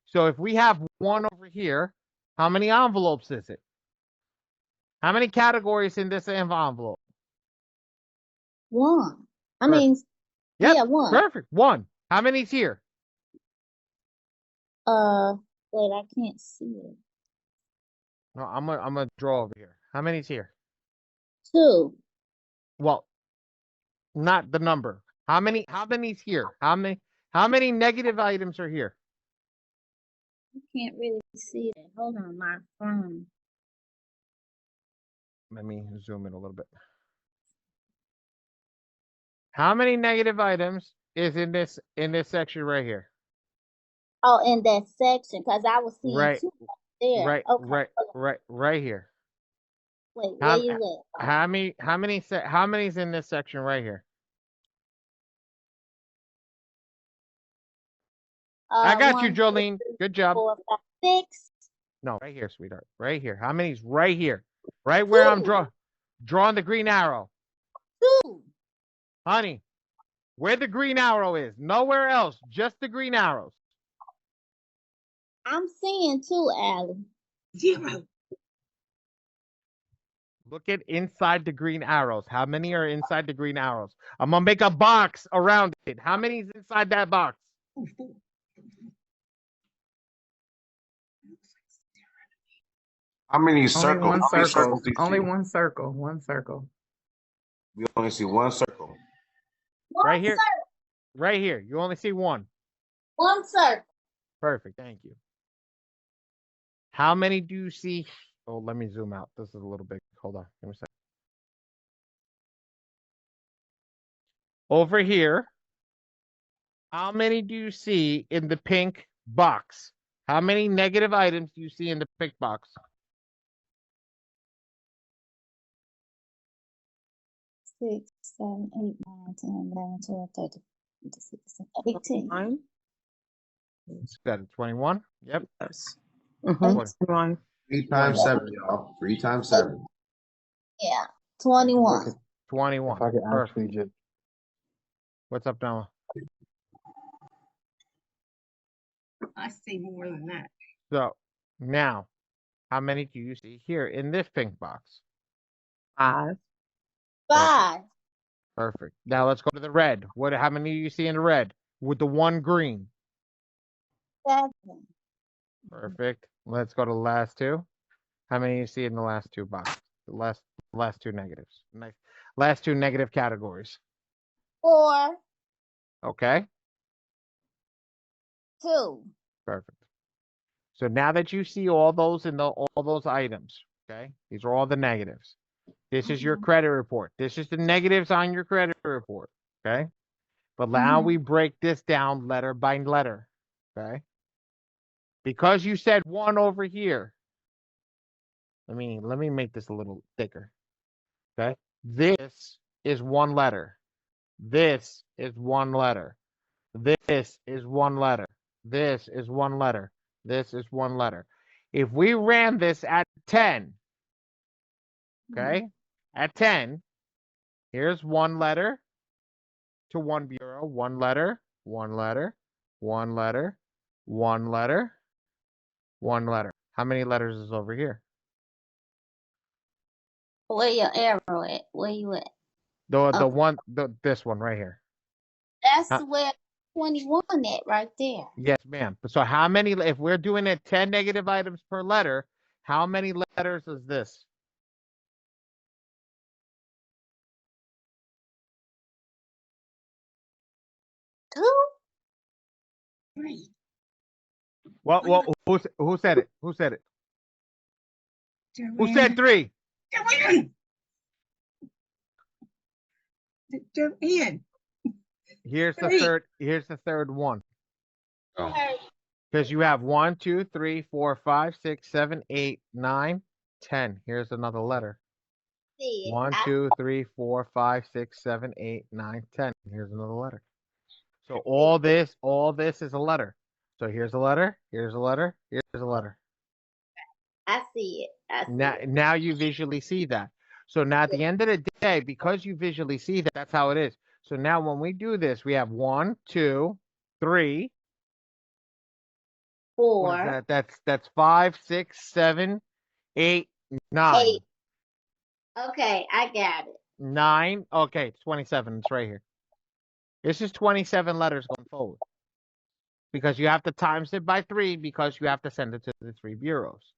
So if we have 1 over here, how many envelopes is it? How many categories in this envelope? 1. Yep, Yeah, 1. Perfect. 1. How many's here? Wait, I can't see it. No, I'm gonna draw over here. How many's here? 2. Well, not the number. How many's here? How many negative items are here? I can't really see it. Hold on, my phone. Let me zoom in a little bit. How many negative items is in this section right here? Oh, in that section, because I was seeing Right. 2 there. Right, Okay. right here. Wait, where you at? How many's in this section right here? I got you, 1, 2, Jolene. 3, Good job. 4, 5, 6. No, right here, sweetheart. Right here. How many's right here? Right where 2. I'm drawing the green arrow. 2. Honey, where the green arrow is. Nowhere else. Just the green arrows. I'm seeing 2, Allie. 0. Look at inside the green arrows. How many are inside the green arrows? I'm going to make a box around it. How many is inside that box? How many Only circles? one How many circle. circles do you Only see? one circle. One circle. We only see one circle. Right here. Right here. You only see 1. 1 circle. Perfect. Thank you. How many do you see? Oh, let me zoom out. This is a little big. Hold on. Give me a second. Over here, how many do you see in the pink box? How many negative items do you see in the pink box? 6, 7, 8, 9, 10, 11, 12, 13, 14, 15, 18. Got it. 21. Yep. Yes. 21. 3 times 7, y'all. 3 times 7. Yeah, 21. 21. If I could Perfect. actually just. What's up, Noah? I see more than that. So now, how many do you see here in this pink box? 5. 5. Perfect. Now let's go to the red. How many do you see in the red with the 1 green? 7. Perfect. Let's go to the last 2. How many do you see in the last 2 boxes? The last 2 negatives. Nice. Last 2 negative categories. 4. Okay. 2. Perfect. So now that you see all those all those items, okay? These are all the negatives. This is your credit report. This is the negatives on your credit report, okay? But now we break this down letter by letter, okay? Because you said 1 over here. Let me make this a little thicker. Okay? This is 1 letter. This is 1 letter. This is 1 letter. This is 1 letter. This is 1 letter. If we ran this at 10, okay? At 10, here's 1 letter to 1 bureau, 1 letter, 1 letter, 1 letter, 1 letter, 1 letter. How many letters is over here? Where your arrow at? Where you at? This one right here. That's where 21 at right there. Yes, ma'am. So how many, if we're doing it 10 negative items per letter, how many letters is this? Two? Three. Well, who said it? Who said it? Who Joanne. said 3? Joanne. Joanne. Here's the Three. third. Here's the third one. Oh. Because you have 1, 2, 3, 4, 5, 6, 7, 8, 9, 10. Here's another letter. See it. 1, 2, 3, 4, 5, 6, 7, 8, 9, 10. Here's another letter. So all this is a letter. So here's a letter, here's a letter, here's a letter. I see it. I see it. Now you visually see that. So now at the end of the day, because you visually see that, that's how it is. So now when we do this, we have 1, 2, 3. 4. What is that? That's 5, 6, 7, 8, 9. 8. Okay, I got it. 9. Okay, it's 27. It's right here. This is 27 letters going forward. Because you have to times it by 3 because you have to send it to the 3 bureaus.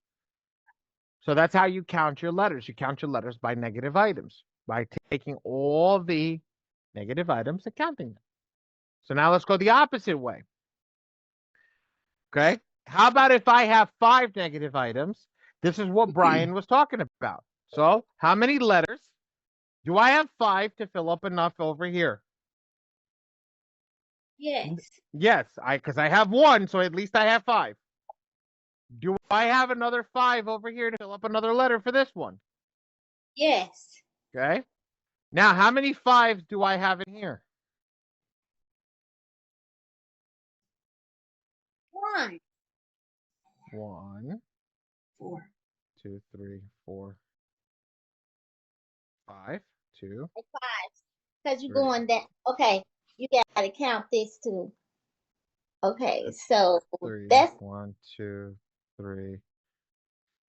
So that's how you count your letters. You count your letters by negative items, by taking all the negative items and counting them. So now let's go the opposite way. Okay. How about if I have 5 negative items? This is what Brian was talking about. So how many letters do I have? 5 to fill up enough over here? Yes. Yes, because I have 1, so at least I have 5. Do I have another 5 over here to fill up another letter for this one? Yes. Okay. Now, how many 5s do I have in here? 1. 1, 4. 2, 3, 4, 5, 2. 5. Because you're 3. going down. Okay, you got to count this too. Okay, so 3, that's 1, 2, 3,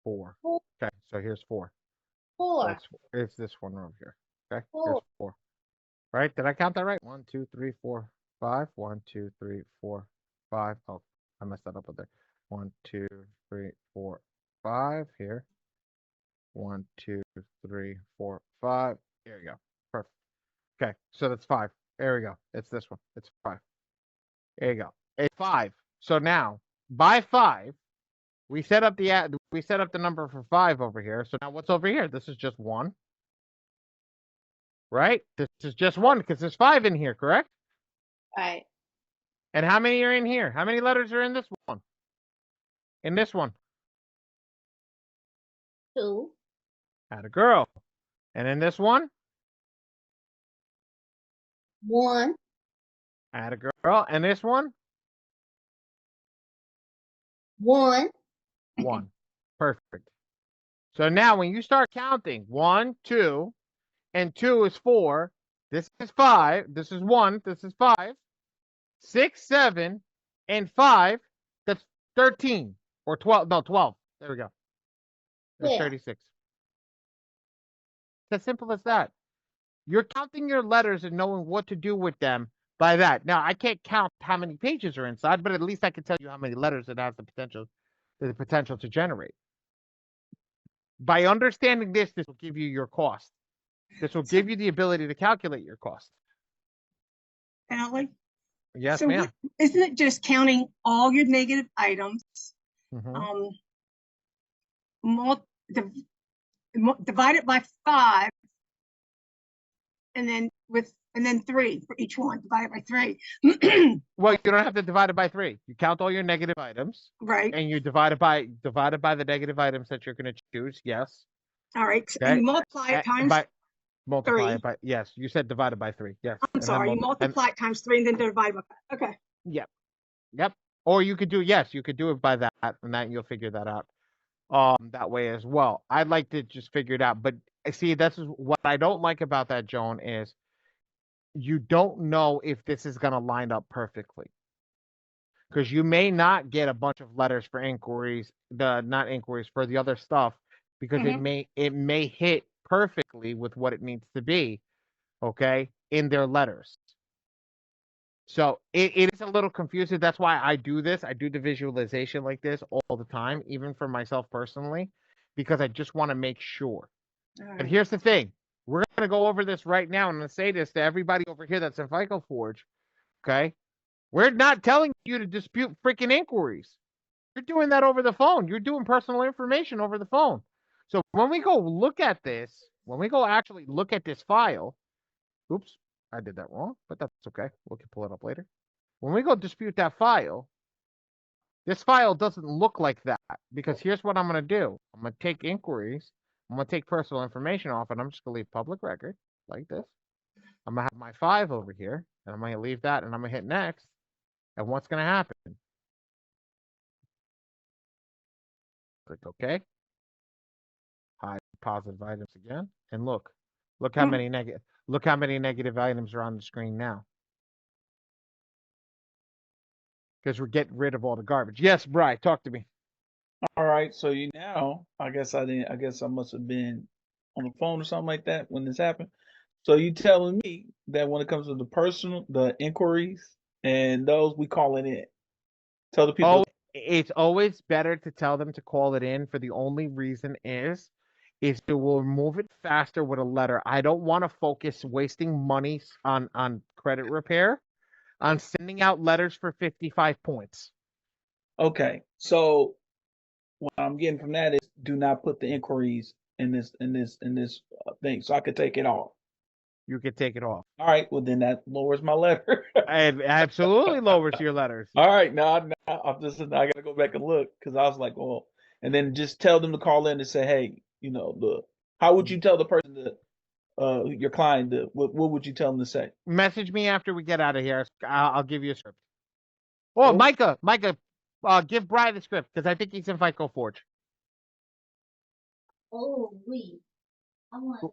4. 4. Okay, so here's 4. 4. It's this one over here. Okay, 4. here's 4. Right? Did I count that right? 1, 2, 3, 4, 5. 1, 2, 3, 4, 5. Oh, I messed that up with there. 1, 2, 3, 4, 5 here. 1, 2, 3, 4, 5. There you go. Perfect. Okay, so that's 5. There we go. It's this one. It's 5. There you go. It's 5. So now, by 5, we set up the number for 5 over here. So now what's over here? This is just 1. Right? This is just 1 because there's 5 in here, correct? Right. And how many are in here? How many letters are in this one? In this one? 2. Atta girl. And in this one? 1. Atta girl. And this one? 1. 1. Perfect. So now when you start counting 1, 2, and 2 is 4. This is 5. This is 1. This is 5. 6, 7, and 5. That's 13 or 12. No, 12. There we go. There's 36. It's as simple as that. You're counting your letters and knowing what to do with them by that. Now, I can't count how many pages are inside, but at least I can tell you how many letters it has the potential to generate. By understanding this will give you your cost. This will give you the ability to calculate your cost. Allie? Yes, so ma'am. Isn't it just counting all your negative items? Mm-hmm. Divided by 5, and then 3 for each one, divided by 3. Well, you don't have to divide it by 3. You count all your negative items, right? And you divide it by the negative items that you're going to choose. Yes. All right. Okay. And you multiply it times multiply 3. It by, yes. You said divided by 3. Yes. I'm sorry. You multiply it times 3 and then divide by 5. Okay. Yep. Yep. Or you could do it by that, and that you'll figure that out. That way as well. I'd like to just figure it out, but see, this is what I don't like about that, Joan, is you don't know if this is going to line up perfectly, because you may not get a bunch of letters for inquiries, for the other stuff, because it may hit perfectly with what it needs to be, okay, in their letters. So it is a little confusing. That's why I do this. I do the visualization like this all the time, even for myself personally, because I just want to make sure. But here's the thing. We're going to go over this right now. And I'm going to say this to everybody over here that's in FICO Forge. Okay? We're not telling you to dispute freaking inquiries. You're doing that over the phone. You're doing personal information over the phone. So when we go look at this, when we go actually look at this file, oops, I did that wrong, but that's okay. We can pull it up later. When we go dispute that file, this file doesn't look like that because here's what I'm going to do. I'm going to take inquiries. I'm going to take personal information off, and I'm just going to leave public record like this. I'm going to have my 5 over here, and I'm going to leave that, and I'm going to hit next. And what's going to happen? Click OK. Hide positive items again, and look how many negative items are on the screen now. Because we're getting rid of all the garbage. Yes, Bri, talk to me. All right, so I guess I must have been on the phone or something like that when this happened. So you telling me that when it comes to the inquiries and those, we call it in. Tell the people. It's always better to tell them to call it in for the only reason is it will move it faster with a letter. I don't want to focus wasting money on credit repair, on sending out letters for 55 points. Okay, so what I'm getting from that is do not put the inquiries in this thing, so I could take it off. You could take it off. All right, well then that lowers my letter. It absolutely lowers your letters. All right, now I gotta go back and look because I was like, well, and then just tell them to call in and say, hey, how would you tell the person your client what would you tell them to say? Message me after we get out of here. I'll give you a script. Oh, Micah, give Brian the script because I think he's in FICO Forge. I want to.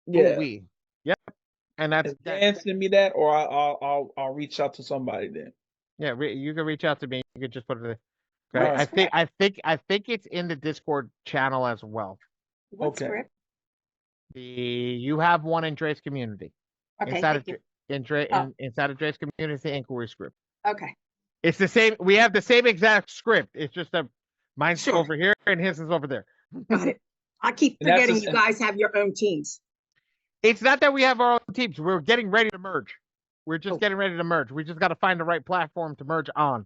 Yeah. Yep. And that's Dan send me that, or I'll reach out to somebody then. Yeah, you can reach out to me. You can just put it there. Okay. Right. I think it's in the Discord channel as well. What script? You have one in Dre's community. Okay. Inside of Dre's community inquiry script. Okay. It's the same. We have the same exact script. It's just mine's over here and his is over there. Got it. I keep forgetting you guys have your own teams. It's not that we have our own teams. We're getting ready to merge. We're just getting ready to merge. We just got to find the right platform to merge on.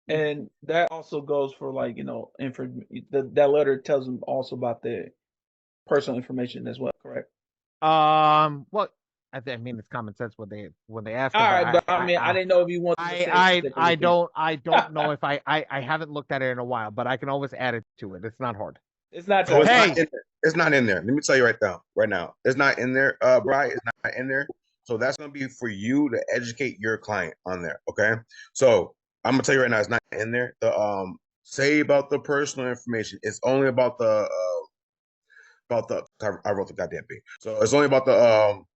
And that also goes for that letter tells them also about the personal information as well, correct? Well, I mean it's common sense when they ask. All right, but I didn't know if you want. I don't know if I haven't looked at it in a while, but I can always add it to it. It's not hard. It's not. So it's not in there. Let me tell you right now. It's not in there, Brian. It's not in there. So that's gonna be for you to educate your client on there. Okay. So I'm gonna tell you right now, it's not in there. The say about the personal information. It's only about the I wrote the goddamn thing. So it's only about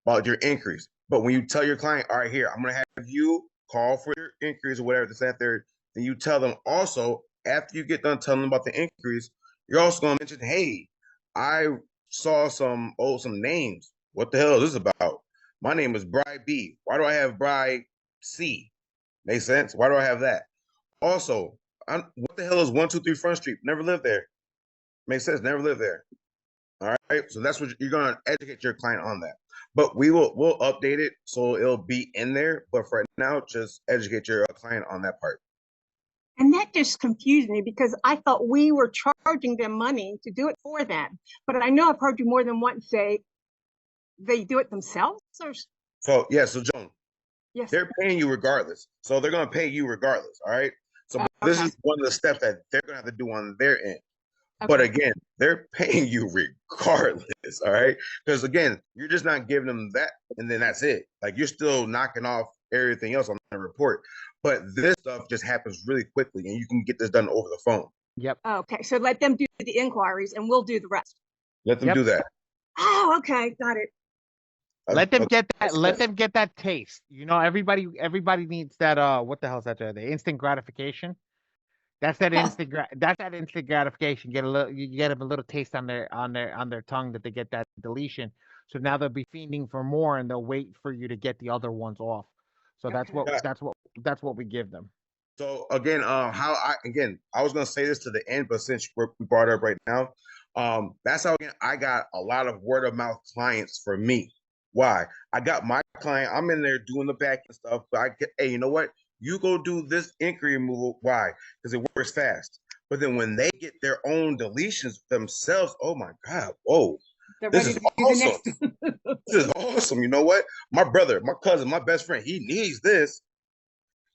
about your increase. But when you tell your client, all right, here, I'm gonna have you call for your increase or whatever that's out there, then you tell them also after you get done telling them about the increase, you're also gonna mention, hey, I saw some names. What the hell is this about? My name is Bri B. Why do I have Bri C? Makes sense? Why do I have that? Also, what the hell is 123 Front Street? Never lived there. Makes sense. Never lived there. All right. So that's what you're gonna educate your client on that. But we'll update it so it'll be in there. But for right now, just educate your client on that part. And that just confused me because I thought we were charging them money to do it for them. But I know I've heard you more than once say they do it themselves. So Joan, yes, they're paying you regardless. So they're gonna pay you regardless. All right. So this is one of the steps that they're gonna have to do on their end. Okay. But again, they're paying you regardless. All right. Because again, you're just not giving them that and then that's it. Like you're still knocking off everything else on the report. But this stuff just happens really quickly and you can get this done over the phone. Yep. Okay. So let them do the inquiries and we'll do the rest. Let them do that. Oh, okay. Got it. Let them get that. Let them get that taste. Everybody needs that. What the hell is that? The instant gratification. That's that instant. That's that instant gratification. You get them a little taste on their tongue that they get that deletion. So now they'll be fiending for more, and they'll wait for you to get the other ones off. So that's what we give them. So again, I was gonna say this to the end, but since we brought it up right now, that's how again I got a lot of word of mouth clients for me. Why? I got my client, I'm in there doing the back and stuff, but I get, hey, you know what? You go do this inquiry removal. Why? Because it works fast. But then when they get their own deletions themselves, oh my God, whoa, this is awesome. This is awesome. You know what? My brother, my cousin, my best friend, he needs this.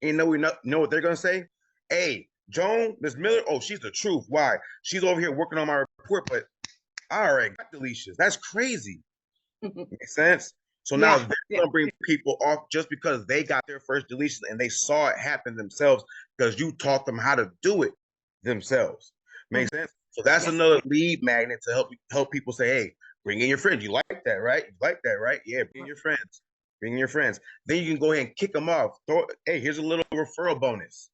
And know what they're gonna say? Hey, Joan, Miss Miller, oh, she's the truth. Why? She's over here working on my report, but I already got deletions. That's crazy. Makes sense? So now they're gonna bring people off just because they got their first deletion and they saw it happen themselves because you taught them how to do it themselves. Makes sense? So that's another lead magnet to help people say, hey, bring in your friends. You like that, right? You like that, right? Yeah, bring in your friends. Bring in your friends. Then you can go ahead and kick them off. Hey, here's a little referral bonus.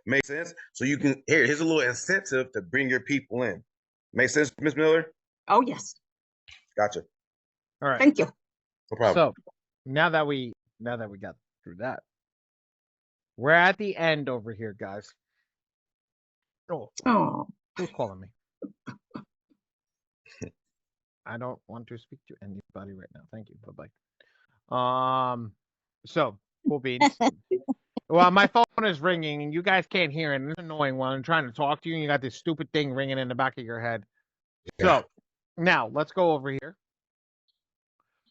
Makes sense? So you can, here's a little incentive to bring your people in. Make sense, Ms. Miller? Oh, yes. Gotcha. All right. Thank you. No problem. So now that we got through that, we're at the end over here, guys. Oh, who's calling me? I don't want to speak to anybody right now. Thank you. Bye-bye. So cool beans. Well, my phone is ringing and you guys can't hear it. And it's annoying when I'm trying to talk to you and you got this stupid thing ringing in the back of your head. Yeah. So now let's go over here.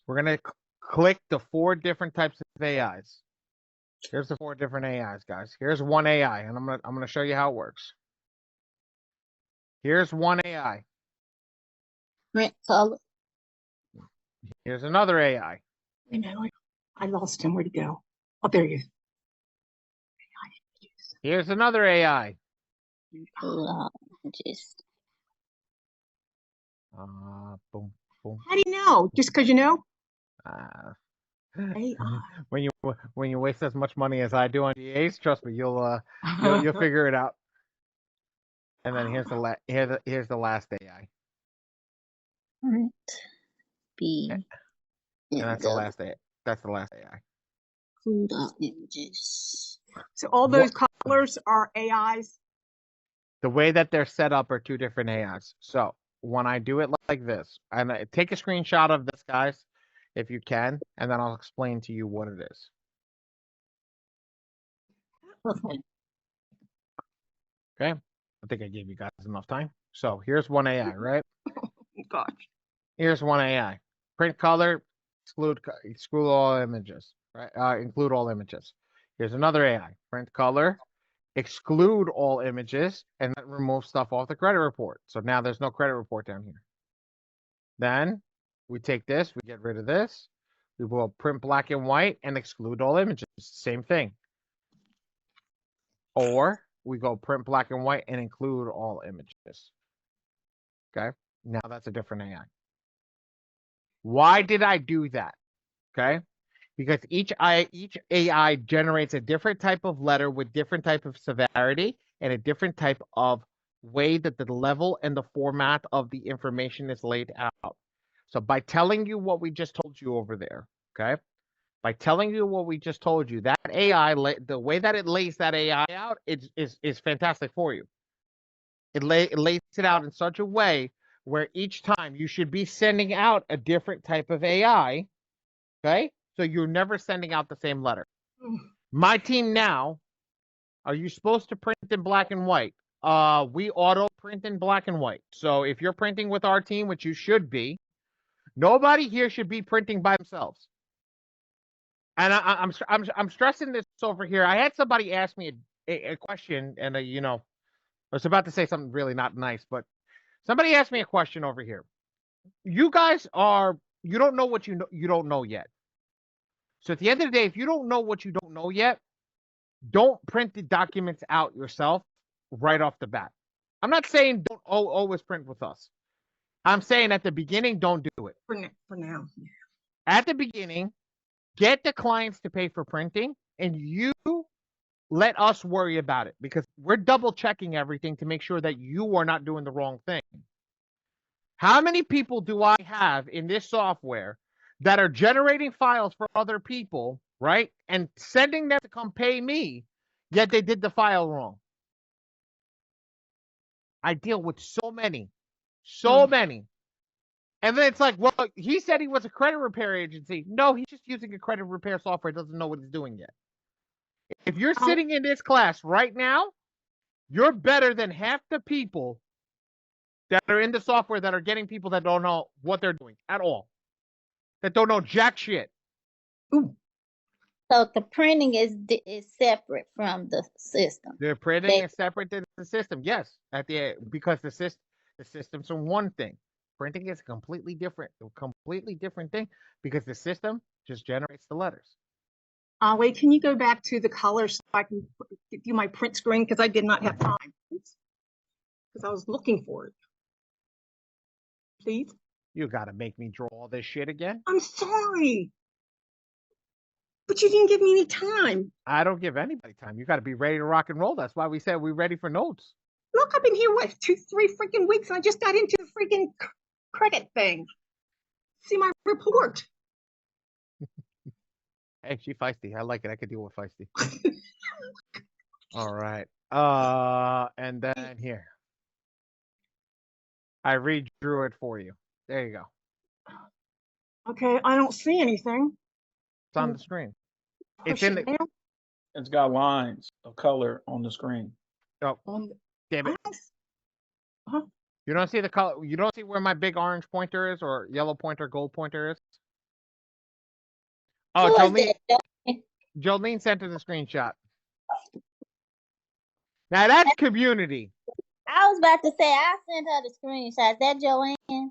We're gonna click the 4 different types of AIs. Here's the 4 different AIs, guys. Here's one AI, and I'm gonna show you how it works. Here's one AI. Print color. Here's another AI. Wait a minute, I lost him. Where'd he go? Oh, there he is. Here's another AI. Just Boom, boom. How do you know? Just because you know? When you waste as much money as I do on DAs, trust me, you'll figure it out. And then here's the last AI. print B. And that's the last AI. That's the last AI. Include all images. So all those colors are AIs? The way that they're set up are 2 different AIs. So when I do it like this, and take a screenshot of this, guys, if you can, and then I'll explain to you what it is. Okay. Okay. I think I gave you guys enough time. So here's one AI, right? Gosh. Here's one AI. Print color, exclude all images, right? Include all images. Here's another AI. Print color, exclude all images, and then remove stuff off the credit report. So now there's no credit report down here. Then we take this, we get rid of this. We will print black and white and exclude all images. Same thing. Or we go print black and white and include all images. Okay. Now that's a different AI. Why did I do that? Okay. Because each AI generates a different type of letter with different type of severity and a different type of way that the level and the format of the information is laid out. So by telling you what we just told you over there, okay? By telling you what we just told you, that AI, the way that it lays that AI out is fantastic for you. It lays it out in such a way where each time you should be sending out a different type of AI, okay? So you're never sending out the same letter. My team now, are you supposed to print in black and white? We auto print in black and white. So if you're printing with our team, which you should be, nobody here should be printing by themselves. And I'm stressing this over here. I had somebody ask me a question, and I was about to say something really not nice, but somebody asked me a question over here. You guys you don't know what you don't know yet. So at the end of the day, if you don't know what you don't know yet, don't print the documents out yourself right off the bat. I'm not saying don't always print with us. I'm saying at the beginning, don't do it. For now. At the beginning, get the clients to pay for printing, and you let us worry about it because we're double checking everything to make sure that you are not doing the wrong thing. How many people do I have in this software that are generating files for other people, right? And sending them to come pay me, yet they did the file wrong. I deal with so many. And then it's like, well, he said he was a credit repair agency. No, he's just using a credit repair software. Doesn't know what he's doing yet. If you're sitting in this class right now, you're better than half the people that are in the software that are getting people that don't know what they're doing at all. That don't know jack shit. So the printing is separate from the system. The printing is separate to the system. Yes, because the system's from one thing. Printing is a completely different thing because the system just generates the letters. Wait, can you go back to the colors so I can give you my print screen? Because I did not have time. Because I was looking for it. Please? You got to make me draw all this shit again? I'm sorry. But you didn't give me any time. I don't give anybody time. You got to be ready to rock and roll. That's why we said we're ready for notes. Look, I've been here, 2-3 freaking weeks, and I just got into the freaking credit thing. See my report. Hey, she's feisty. I like it. I could deal with feisty. All right. And then here. I redrew it for you. There you go. Okay, I don't see anything. It's on the screen. It's in the. It's got lines of color on the screen. Oh, damn it! You don't see the color. You don't see where my big orange pointer is, or yellow pointer, gold pointer is. Oh, Jolene sent her the screenshot. Now that's community. I was about to say I sent her the screenshot. Is that Joanne?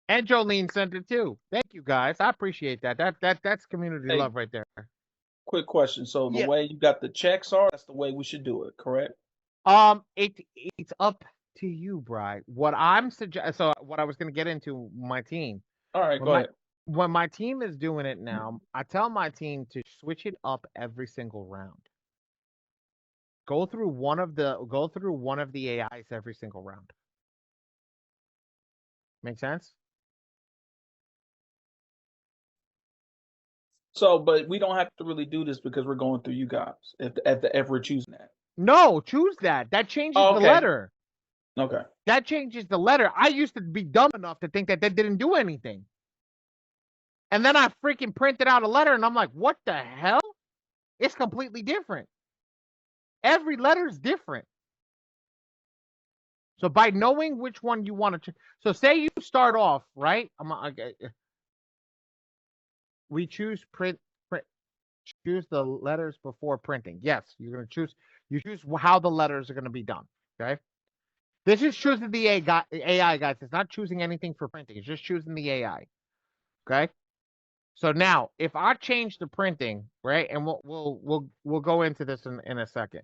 And Jolene sent it too. Thank you guys. I appreciate that. That's community love right there. Quick question. So the way you got the checks are, that's the way we should do it, correct? It's up to you, Bri. What I'm so what I was gonna get into my team. All right, go ahead. When my team is doing it now, I tell my team to switch it up every single round. Go through one of the AIs every single round. Make sense? So, but we don't have to really do this because we're going through you guys. If we're choosing that. No, choose that. That changes the letter. Okay. That changes the letter. I used to be dumb enough to think that didn't do anything. And then I freaking printed out a letter and I'm like, what the hell? It's completely different. Every letter is different. So by knowing which one you want to, so say you start off, right? We choose choose the letters before printing. Yes, you're going to choose, how the letters are going to be done. Okay. This is choosing the AI, guys. It's not choosing anything for printing. It's just choosing the AI. Okay. So now, if I change the printing, right, and we'll go into this in a second.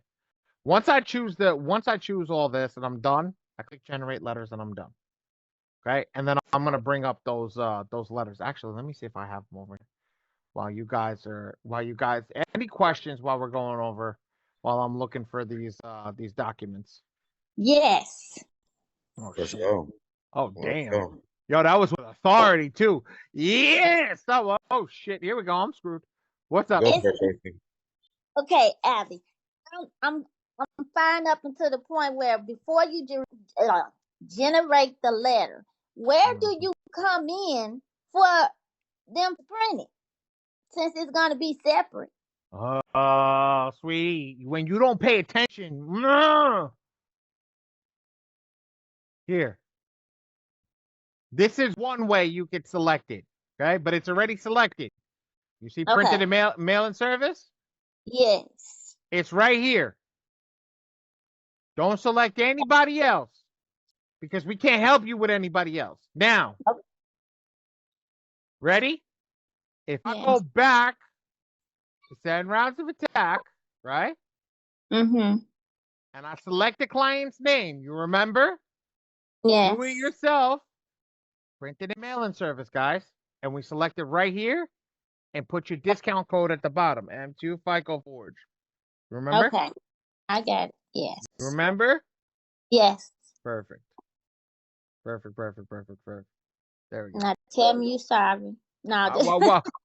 Once I choose all this and I'm done, I click generate letters and I'm done. Okay, and then I'm gonna bring up those letters. Actually, let me see if I have them over here. While you guys, any questions while we're going over, while I'm looking for these documents? Yes. Oh shit. Oh damn. Yo, that was with authority too. Yes. Oh shit. Here we go. I'm screwed. What's up? Okay, Abby. I'm fine up until the point where before you generate the letter, where do you come in for them to print it? Since it's gonna be separate. Sweetie, when you don't pay attention, here. This is one way you get selected, okay? But it's already selected. You see printed in mail and service? Yes. It's right here. Don't select anybody else because we can't help you with anybody else. Now, ready? If I go back to 7 rounds of attack, right? Mm-hmm. And I select the client's name, you remember? Yes. Do it yourself. Printed in mail-in service, guys. And we select it right here and put your discount code at the bottom. M2 FICO Forge. Remember? Okay. I got it. Yes. Remember? Yes. Perfect. Perfect. There we go. Now tell me you sorry. No.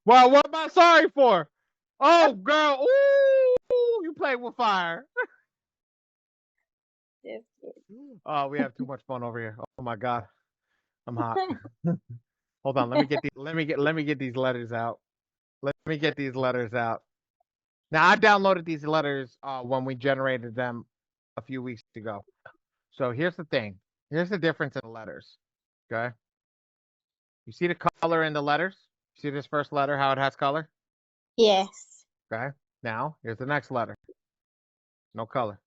What am I sorry for? Oh, girl. Ooh, you play with fire. Oh, we have too much fun over here. Oh my God. I'm hot. Hold on. Let me get these letters out. Let me get these letters out. Now I downloaded these letters when we generated them a few weeks ago. So here's the thing. Here's the difference in the letters. Okay. You see the color in the letters? See this first letter, how it has color? Yes. Okay. Now here's the next letter. No color.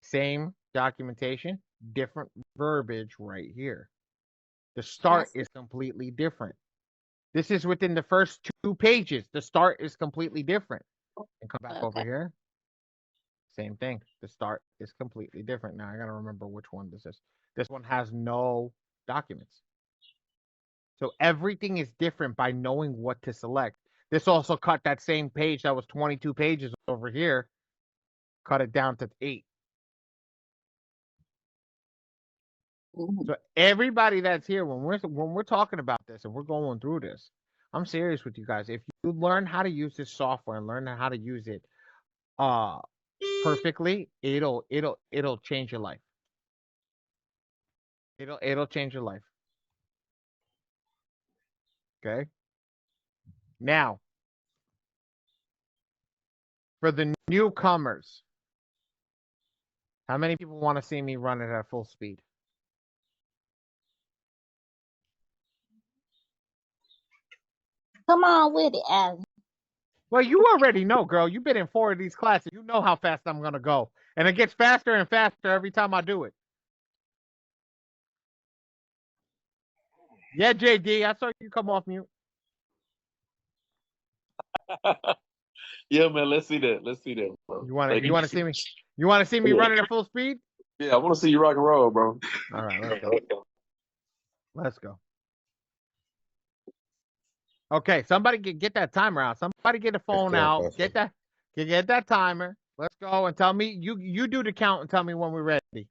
Same documentation, different verbiage right here. The start is completely different. This is within the first 2 pages. The start is completely different. And come back over here. Same thing. The start is completely different. Now I gotta remember which one this is. This one has no documents. So everything is different by knowing what to select. This also cut that same page that was 22 pages over here, cut it down to 8. So everybody that's here, when we're talking about this and we're going through this, I'm serious with you guys. If you learn how to use this software and learn how to use it perfectly, it'll change your life. It'll change your life. Okay? Now, for the newcomers, how many people want to see me run it at full speed? Come on with it, Alan. Well, you already know, girl. You've been in 4 of these classes. You know how fast I'm going to go. And it gets faster and faster every time I do it. Yeah, JD, I saw you come off mute. Yeah, man. Let's see that. Let's see that, bro. You want to see me? You want to see me running at full speed? Yeah, I want to see you rock and roll, bro. All right, let's go. Let's go. Okay, somebody get that timer out. Somebody get the phone out. Get that timer. Let's go and tell me you do the count and tell me when we're ready.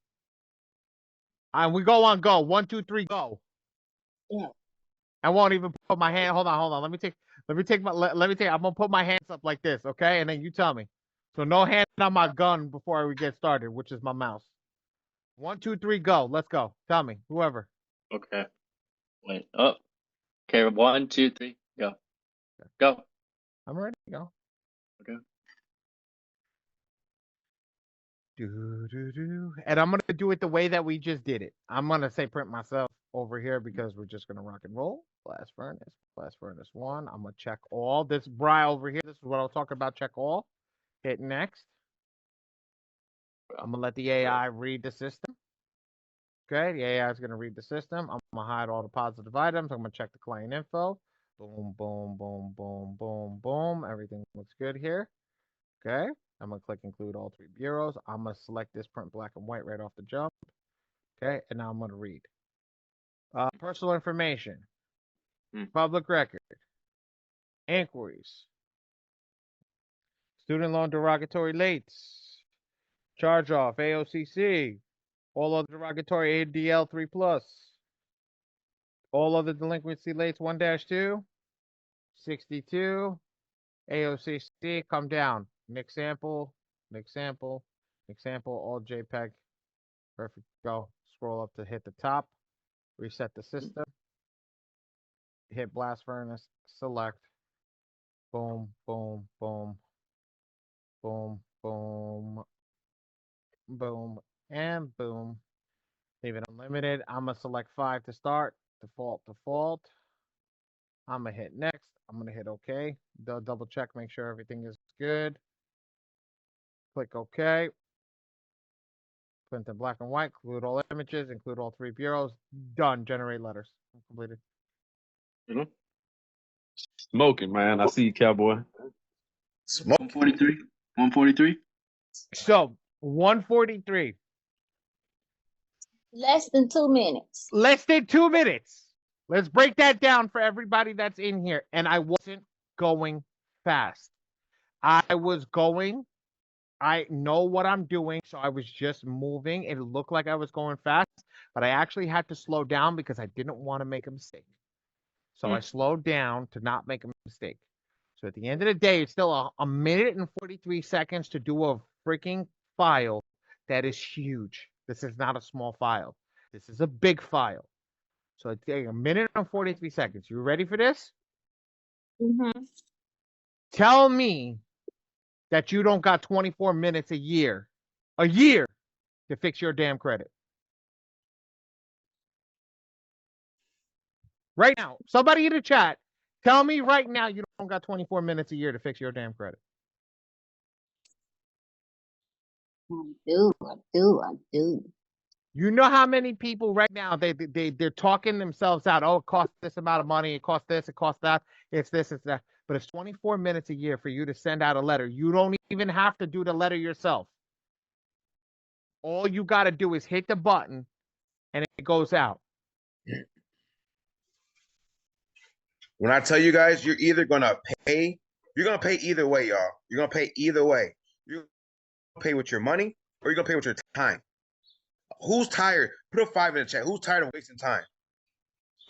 And we go on go. 1, 2, 3, go. Yeah. I won't even put my hand. Hold on. Let me take. I'm gonna put my hands up like this, okay? And then you tell me. So no hand on my gun before we get started, which is my mouse. 1, 2, 3, go. Let's go. Tell me, whoever. Okay. Wait. Oh. Okay. 1, 2, 3, go. Go. I'm ready to go. Okay. And I'm gonna do it the way that we just did it. I'm gonna say print myself over here because we're just gonna rock and roll. Blast furnace 1. I'm gonna check all. This Bri over here. This is what I'll talk about. Check all. Hit next. I'm gonna let the AI read the system. Okay, the AI is gonna read the system. I'm gonna hide all the positive items. I'm gonna check the client info. Boom, boom, boom, boom, boom, boom. Everything looks good here. Okay. I'm gonna click include all 3 bureaus. I'm gonna select this print black and white right off the jump. Okay, and now I'm gonna read. Personal information, public record, inquiries, student loan derogatory lates, charge off, AOCC, all other derogatory ADL 3+, all other delinquency lates 1-2, 62, AOCC, come down, mix sample, all JPEG. Perfect. Go. Scroll up to hit the top. Reset the system. Hit blast furnace. Select. Boom, boom, boom. Boom, boom. Boom. And boom. Leave it unlimited. I'm going to select 5 to start. Default. I'm going to hit next. I'm going to hit OK. Double check. Make sure everything is good. Click OK. Print in black and white. Include all images. Include all 3 bureaus. Done. Generate letters. Completed. Smoking, man. I see you, cowboy. Smoke. 143. 143. So 143. Less than 2 minutes. Less than 2 minutes. Let's break that down for everybody that's in here. And I wasn't going fast. I know what I'm doing, so I was just moving. It looked like I was going fast, but I actually had to slow down because I didn't want to make a mistake. So I slowed down to not make a mistake. So at the end of the day, it's still a minute and 43 seconds to do a freaking file that is huge. This is not a small file. This is a big file. So it's a minute and 43 seconds. You ready for this? Mm-hmm. Tell me that you don't got 24 minutes a year to fix your damn credit. Right now, somebody in the chat, tell me right now you don't got 24 minutes a year to fix your damn credit. I do. You know how many people right now they're talking themselves out. Oh, it costs this amount of money. It costs this. It costs that. It's this. It's that. But it's 24 minutes a year for you to send out a letter. You don't even have to do the letter yourself. All you got to do is hit the button, and it goes out. When I tell you guys, you're either gonna pay. You're gonna pay either way, y'all. You're gonna pay either way. You're gonna pay with your money, or you're gonna pay with your time. Who's tired? Put a 5 in the chat. Who's tired of wasting time?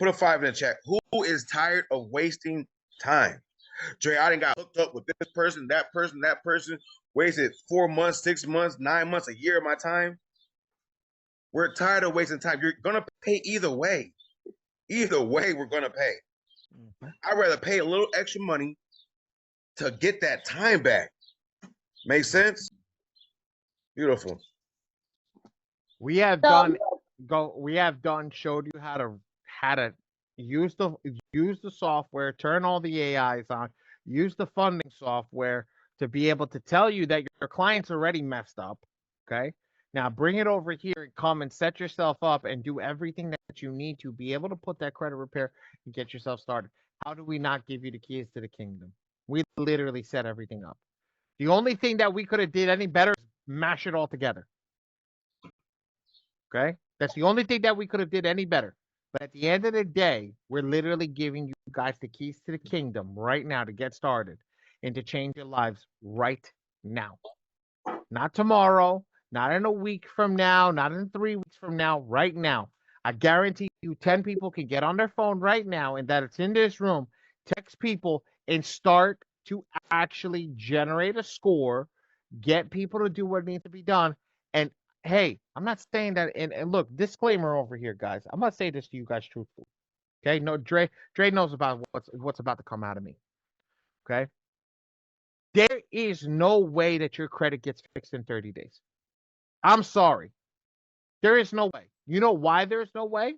Put a 5 in the chat. Who is tired of wasting time? Dre, I done got hooked up with this person, that person, wasted 4 months, 6 months, 9 months, a year of my time. We're tired of wasting time. You're gonna pay either way. Either way, we're gonna pay. I'd rather pay a little extra money to get that time back. Make sense? Beautiful. We have showed you how to use the software, turn all the AIs on, use the funding software to be able to tell you that your client's already messed up. Okay. Now bring it over here and come and set yourself up and do everything that you need to be able to put that credit repair and get yourself started. How do we not give you the keys to the kingdom? We literally set everything up. The only thing that we could have did any better is mash it all together. Okay? That's the only thing that we could have did any better. But at the end of the day, we're literally giving you guys the keys to the kingdom right now to get started and to change your lives right now. Not tomorrow, not in a week from now, not in 3 weeks from now, right now. I guarantee you 10 people can get on their phone right now and that it's in this room, text people and start to actually generate a score, get people to do what needs to be done. And hey, I'm not saying that, and look, disclaimer over here, guys. I'm gonna say this to you guys truthfully. Okay, no, Dre knows about what's about to come out of me. Okay, there is no way that your credit gets fixed in 30 days. I'm sorry, there is no way. You know why there's no way?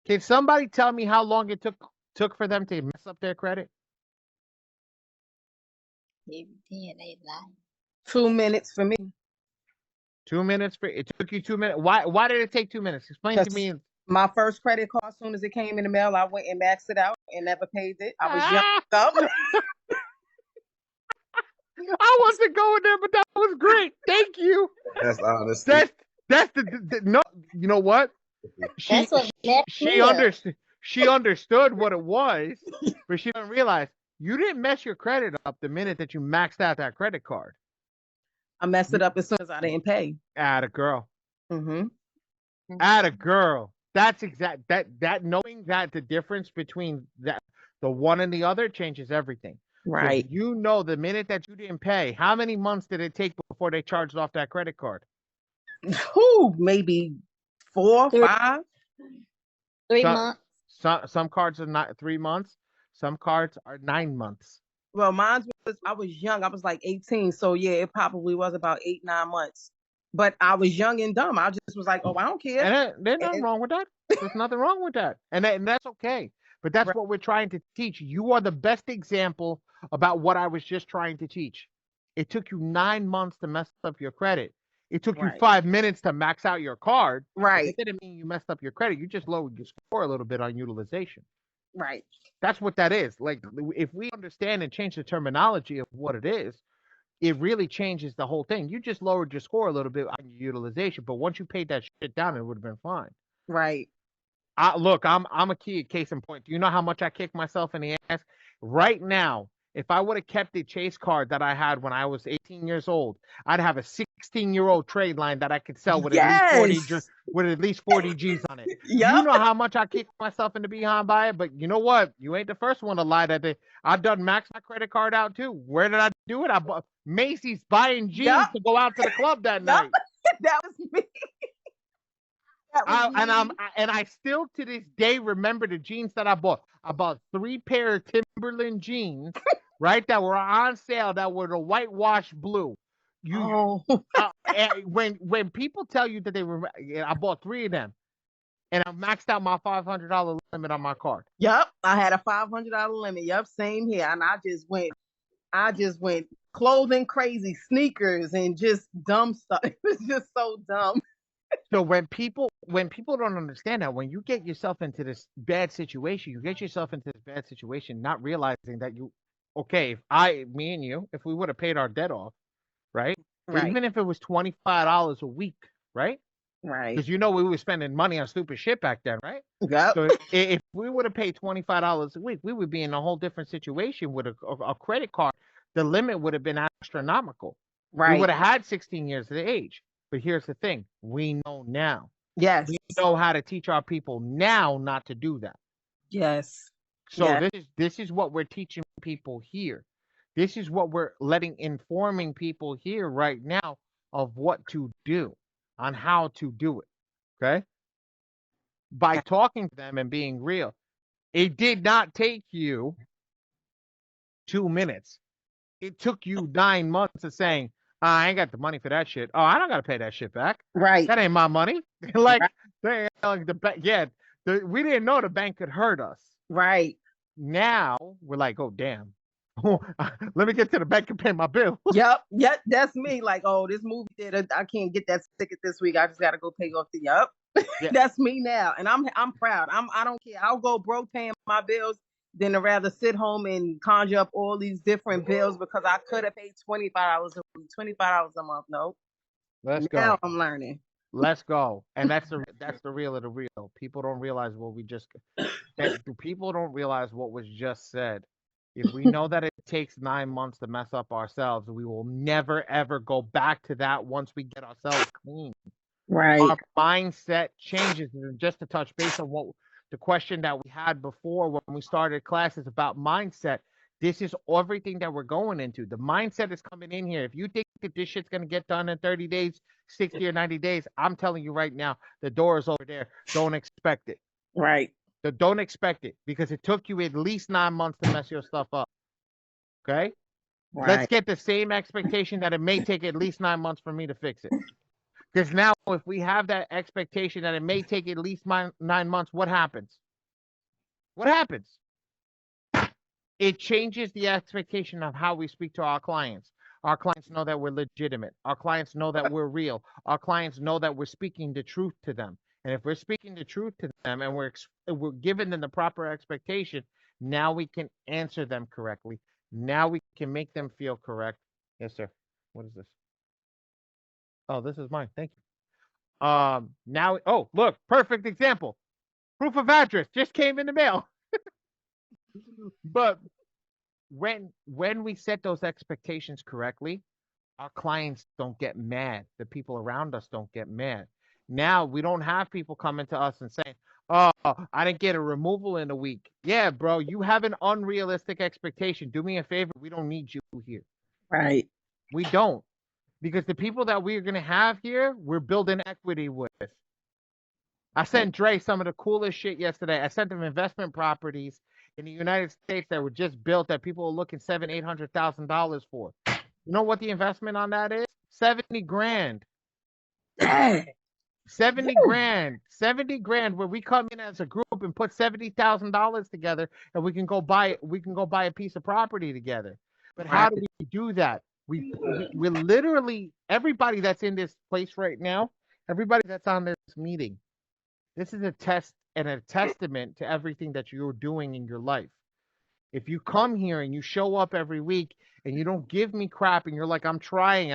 Can somebody tell me how long it took for them to mess up their credit? 2 minutes for me. 2 minutes for it took you 2 minutes. Why did it take 2 minutes? Explain to me. My first credit card, as soon as it came in the mail, I went and maxed it out and never paid it. I was young. I wasn't going there, but that was great. Thank you. That's honest. That's the no. You know what? She understood what it was, but she didn't realize you didn't mess your credit up the minute that you maxed out that credit card. I messed it up as soon as I didn't pay. Atta girl. Mm-hmm. Atta girl. That's exact. That knowing that the difference between the one and the other changes everything. Right. So you know the minute that you didn't pay, how many months did it take before they charged off that credit card? Maybe 4, 5. 3 months. Some cards are not 3 months. Some cards are 9 months. Well, mine was, I was young. I was like 18. So yeah, it probably was about 8, 9 months. But I was young and dumb. I just was like, oh, I don't care. And there's nothing wrong with that. There's nothing wrong with that. And that's okay. But that's what we're trying to teach. You are the best example about what I was just trying to teach. It took you 9 months to mess up your credit. It took you 5 minutes to max out your card. Right. It didn't mean you messed up your credit. You just lowered your score a little bit on utilization. Right. That's what that is. Like, if we understand and change the terminology of what it is, it really changes the whole thing. You just lowered your score a little bit on your utilization, but once you paid that shit down, it would have been fine. Right. Look, I'm a case in point. Do you know how much I kicked myself in the ass? Right now, if I would have kept the Chase card that I had when I was 18 years old, I'd have a 16-year-old trade line that I could sell with at least 40 G's on it. You know how much I kicked myself in the behind by it, but you know what? You ain't the first one to lie that day. I've done maxed my credit card out too. Where did I do it? I bought Macy's buying jeans to go out to the club that night. That was me. I still to this day remember the jeans that I bought. I bought 3 pair of Timberland jeans, right, that were on sale, that were the whitewash blue. When people tell you that I bought 3 of them, and I maxed out my $500 limit on my card. Yep, I had a $500 limit. Yep, same here, and I just went clothing crazy, sneakers, and just dumb stuff. It was just so dumb. So when people don't understand that, when you get yourself into this bad situation, not realizing that me and you, if we would have paid our debt off, right? Even if it was $25 a week, right? Right. Because we were spending money on stupid shit back then, right? Yep. So if we would have paid $25 a week, we would be in a whole different situation with a credit card. The limit would have been astronomical. Right. We would have had 16 years of age. But here's the thing. We know now. Yes. We know how to teach our people now not to do that. Yes. So this is what we're teaching people here. This is what we're informing people here right now of what to do, on how to do it. Okay? By talking to them and being real. It did not take you 2 minutes. It took you 9 months of saying, I ain't got the money for that shit. Oh, I don't got to pay that shit back. Right. That ain't my money. We didn't know the bank could hurt us. Right. Now we're like, oh, damn. Let me get to the bank and pay my bill. Yep. That's me. Like, oh, this movie theater, I can't get that ticket this week. I just got to go pay off the That's me now. And I'm proud. I don't care. I'll go broke paying my bills than to rather sit home and conjure up all these different bills because I could have paid $25 a week, $25 a month. No. Let's go. Now I'm learning. Let's go. And that's the real of the real. People don't realize people don't realize what was just said. If we know that it takes 9 months to mess up ourselves, we will never ever go back to that once we get ourselves clean. Right. Our mindset changes. And just to touch base on what the question that we had before when we started classes about mindset, this is everything that we're going into. The mindset is coming in here. If you think that this shit's going to get done in 30 days, 60 or 90 days, I'm telling you right now, the door is over there. Don't expect it. Right. So don't expect it because it took you at least 9 months to mess your stuff up. Okay? Right. Let's get the same expectation that it may take at least 9 months for me to fix it. Because now if we have that expectation that it may take at least 9 months, what happens? What happens? It changes the expectation of how we speak to our clients. Our clients know that we're legitimate. Our clients know that we're real. Our clients know that we're speaking the truth to them. And if we're speaking the truth to them and we're giving them the proper expectation, now we can answer them correctly. Now we can make them feel correct. Yes, sir. What is this? Oh, this is mine. Thank you. Look, perfect example. Proof of address just came in the mail. But when we set those expectations correctly, our clients don't get mad. The people around us don't get mad. Now we don't have people coming to us and saying, oh, I didn't get a removal in a week. Yeah, bro, you have an unrealistic expectation. Do me a favor. We don't need you here. Right. We don't. Because the people that we're going to have here, we're building equity with. I sent Dre some of the coolest shit yesterday. I sent them investment properties in the United States that were just built that people are looking $700,000-$800,000 for. You know what the investment on that is? 70 grand. 70 grand. 70 grand where we come in as a group and put $70,000 together and we can go buy a piece of property together. But how do we do that? We literally, everybody that's in this place right now, everybody that's on this meeting, this is a test and a testament to everything that you're doing in your life. If you come here and you show up every week and you don't give me crap and you're like, I'm trying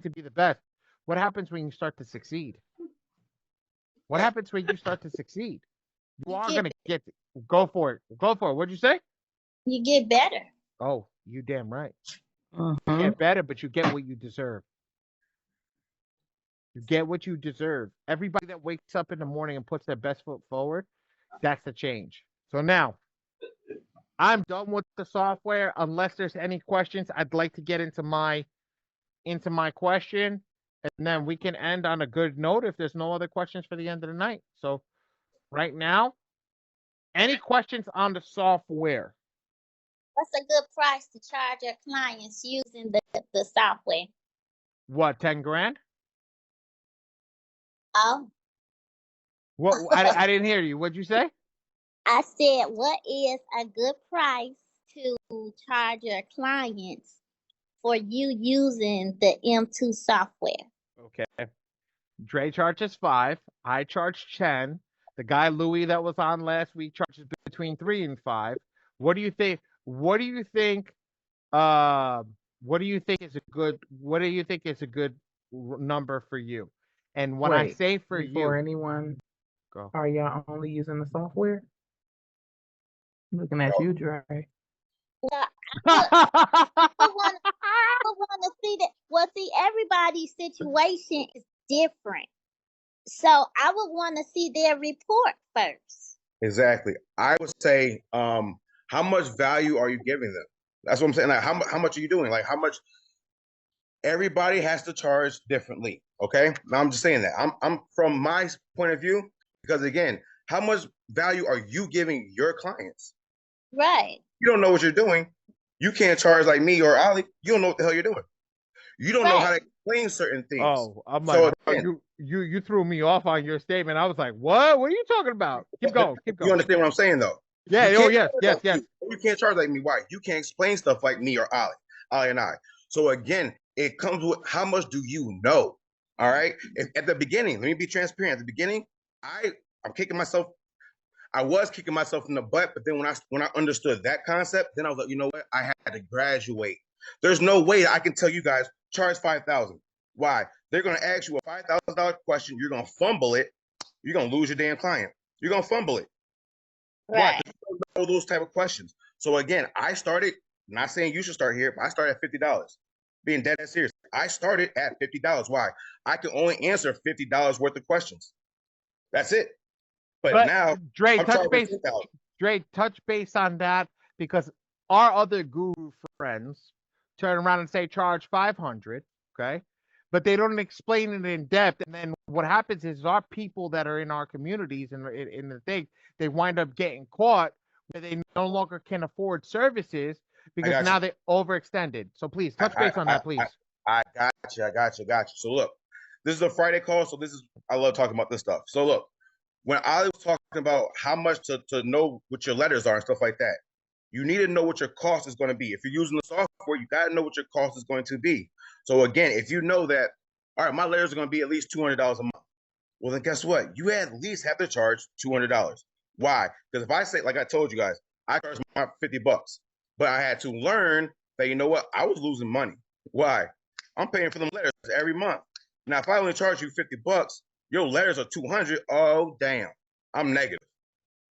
to be the best, what happens when you start to succeed? What happens when you start to succeed? You are going to go for it. Go for it. What'd you say? You get better. Oh, you damn right. You get better, but you get what you deserve. You get what you deserve. Everybody that wakes up in the morning and puts their best foot forward, that's the change. So now, I'm done with the software. Unless there's any questions, I'd like to get into my question, and then we can end on a good note if there's no other questions for the end of the night. So right now, any questions on the software? What's a good price to charge your clients using the software? What, 10 grand? Oh. What? I didn't hear you. What'd you say? I said, what is a good price to charge your clients for you using the M2 software? Okay. Dre charges 5. I charge 10. The guy Louis that was on last week charges between 3 and 5. What do you think? What do you think? What do you think is a good? What do you think is a good number for you? And when I say for before you, anyone, go. Are y'all only using the software? I'm looking at you, Dre. Well, I want to see that. Well, see, everybody's situation is different. So I would want to see their report first. Exactly. I would say, how much value are you giving them? That's what I'm saying. Like, how much are you doing? Like, how much? Everybody has to charge differently. Okay. Now I'm just saying that. I'm from my point of view, because again, how much value are you giving your clients? Right. You don't know what you're doing. You can't charge like me or Ali. You don't know what the hell you're doing. You don't know how to explain certain things. Oh, I'm like, you threw me off on your statement. I was like, what? What are you talking about? Keep going. Keep going. You understand what I'm saying, though? Yeah. Oh, yes. You can't charge like me. Why? You can't explain stuff like me or Ali and I. So again, it comes with how much do you know? All right. At the beginning, let me be transparent. At the beginning, I'm kicking myself. I was kicking myself in the butt, but then when I understood that concept, then I was like, you know what? I had to graduate. There's no way I can tell you guys charge $5,000. Why? They're gonna ask you a $5,000 question. You're gonna fumble it. You're gonna lose your damn client. You're gonna fumble it. Right. Why? You don't know those type of questions. So again, I started. Not saying you should start here, but I started at $50. Being dead serious. I started at $50. Why? I can only answer $50 worth of questions. That's it. But now, Dre, touch base on that, because our other guru friends turn around and say charge 500, okay? But they don't explain it in depth. And then what happens is our people that are in our communities and in the thing, they wind up getting caught where they no longer can afford services because now they overextended. So please touch base on that, please. I got you. So look, this is a Friday call. So I love talking about this stuff. So look, when I was talking about how much to know what your letters are and stuff like that, you need to know what your cost is going to be. If you're using the software, you got to know what your cost is going to be. So again, if you know that, all right, my letters are going to be at least $200 a month. Well, then guess what? You at least have to charge $200. Why? Because if I say, like I told you guys, I charged my $50, but I had to learn that, you know what? I was losing money. Why? I'm paying for them letters every month. Now, if I only charge you $50, your letters are $200. Oh, damn. I'm negative.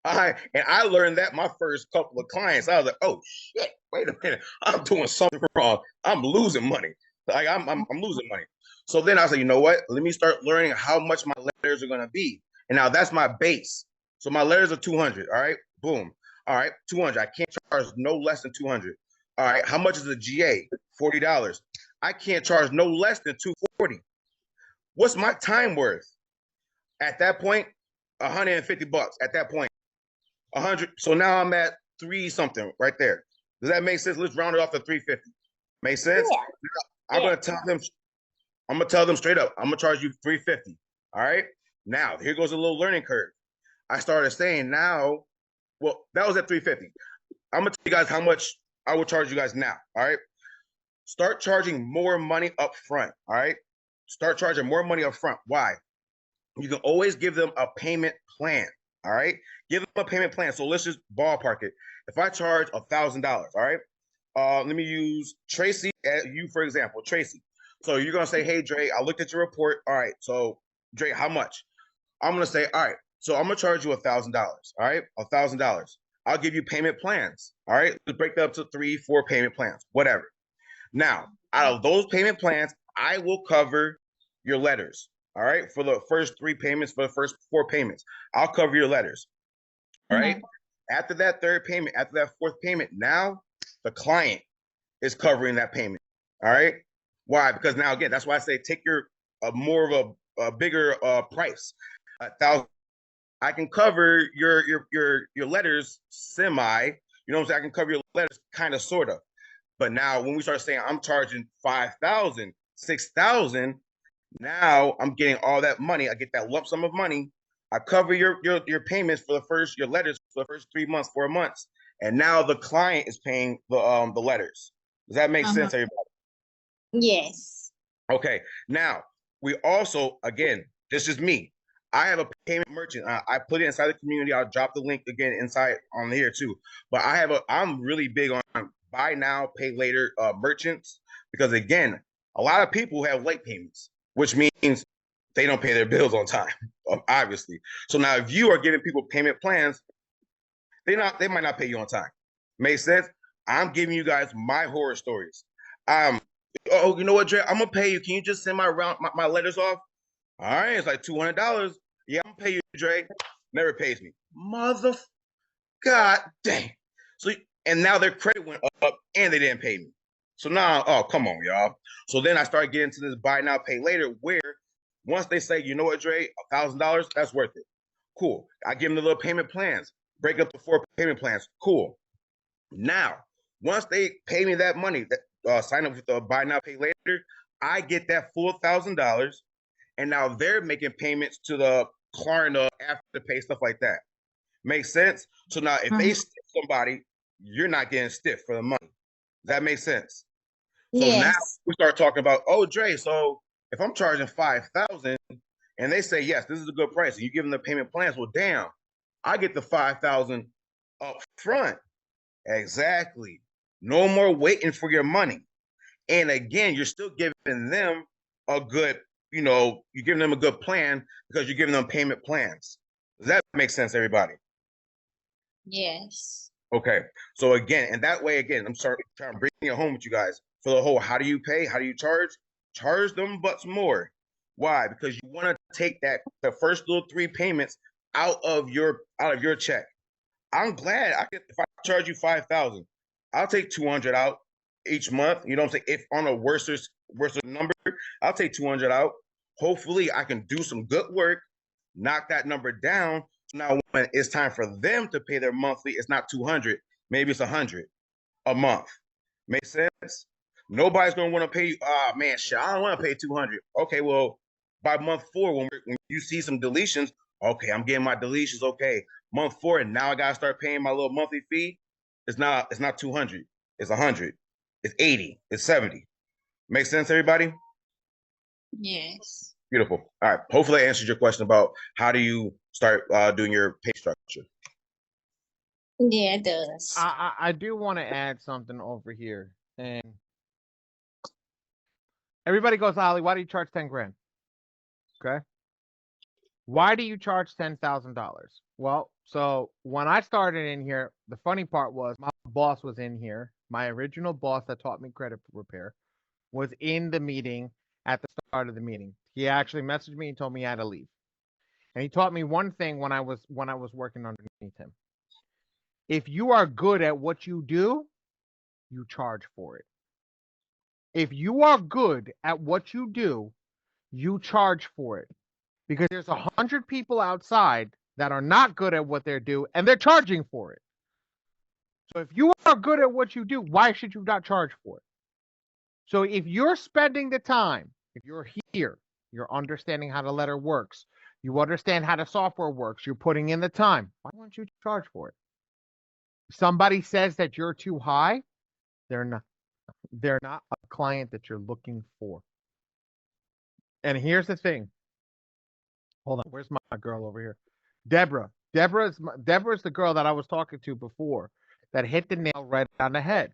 And I learned that my first couple of clients. I was like, oh shit, wait a minute. I'm doing something wrong. I'm losing money. Like I'm losing money. So then I was like, you know what? Let me start learning how much my letters are gonna be. And now that's my base. So my letters are 200. All right. Boom. All right, 200. I can't charge no less than 200. All right. How much is a GA? $40. I can't charge no less than $240. What's my time worth? At that point, $150. At that point, 100. So now I'm at 3 something right there. Does that make sense? Let's round it off to 350. Make sense? Yeah. I'm gonna tell them straight up. I'm gonna charge you 350. All right. Now here goes a little learning curve. I started saying now, well, that was at 350. I'm gonna tell you guys how much I will charge you guys now. All right. Start charging more money up front. All right. Start charging more money up front. Why? You can always give them a payment plan. All right. Give them a payment plan. So let's just ballpark it. If I charge $1,000, all right. Let me use Tracy as you, for example, Tracy. So you're going to say, hey, Dre, I looked at your report. All right. So Dre, how much? I'm going to say, all right. So I'm going to charge you $1,000. All right. $1,000. I'll give you payment plans. All right. Let's break that up to 3, 4 payment plans, whatever. Now, out of those payment plans, I will cover your letters. All right, for the first 3 payments, for the first 4 payments, I'll cover your letters. All right. After that 3rd payment, after that 4th payment, now the client is covering that payment. All right. Why? Because now again, that's why I say take your more of a bigger price. 1,000. I can cover your letters semi. You know what I'm saying? I can cover your letters kind of sort of. But now when we start saying I'm charging 5,000, 6,000, now I'm getting all that money. I get that lump sum of money. I cover your payments for your letters for the first 3 months, 4 months, and now the client is paying the letters. Does that make sense, everybody? Yes. Okay. Now we also, again, this is me. I have a payment merchant. I put it inside the community. I'll drop the link again inside on here too. But I'm really big on buy now, pay later merchants, because again, a lot of people have late payments, which means they don't pay their bills on time, obviously. So now if you are giving people payment plans, they might not pay you on time. Make sense? I'm giving you guys my horror stories. Oh, you know what, Dre? I'm gonna pay you. Can you just send my letters off? All right, it's like $200. Yeah, I'm gonna pay you, Dre. Never pays me. God dang. So and now their credit went up and they didn't pay me. So now, oh, come on, y'all. So then I started getting to this buy now, pay later, where once they say, you know what, Dre, $1,000, that's worth it. Cool. I give them the little payment plans, break up the 4 payment plans. Cool. Now, once they pay me that money, that sign up with the buy now, pay later, I get that full $1,000, and now they're making payments to the Klarna Afterpay, stuff like that. Makes sense? So now if they stiff somebody, you're not getting stiff for the money. Does that make sense? So now we start talking about, oh, Dre, so if I'm charging 5,000 and they say, yes, this is a good price, and you give them the payment plans, well, damn, I get the 5,000 up front. Exactly. No more waiting for your money. And again, you're still giving them a good, you're giving them a good plan because you're giving them payment plans. Does that make sense, everybody? Yes. Okay. So again, and that way, again, I'm trying to bring it home with you guys for the whole, how do you pay? How do you charge? Charge them butts more. Why? Because you want to take the first little 3 payments out of your check. I'm glad if I charge you 5,000, I'll take 200 out each month. You know what I'm saying? If on a worse number, I'll take 200 out. Hopefully I can do some good work, knock that number down. Now when it's time for them to pay their monthly, it's not 200, maybe it's 100 a month. Make sense? Nobody's gonna want to pay you. Ah, man, shit, I don't want to pay 200. Okay, well, by month 4, when you see some deletions, okay, I'm getting my deletions. Okay, month 4, and now I gotta start paying my little monthly fee. It's not 200. It's 100. It's 80. It's 70. Make sense, everybody? Yes. Beautiful. All right. Hopefully, I answered your question about how do you start doing your pay structure. Yeah, it does. I do want to add something over here, and everybody goes, Ali, why do you charge 10 grand? Okay. Why do you charge $10,000? Well, so when I started in here, the funny part was my boss was in here. My original boss that taught me credit repair was in the meeting at the start of the meeting. He actually messaged me and told me I had to leave. And he taught me one thing when I was working underneath him. If you are good at what you do, you charge for it. If you are good at what you do, you charge for it. Because there's 100 people outside that are not good at what they do, and they're charging for it. So if you are good at what you do, why should you not charge for it? So if you're spending the time, if you're here, you're understanding how the letter works, you understand how the software works, you're putting in the time, why won't you charge for it? If somebody says that you're too high, they're not a client that you're looking for. And here's the thing. Hold on, where's my girl over here? Deborah. Deborah's the girl that I was talking to before that hit the nail right on the head.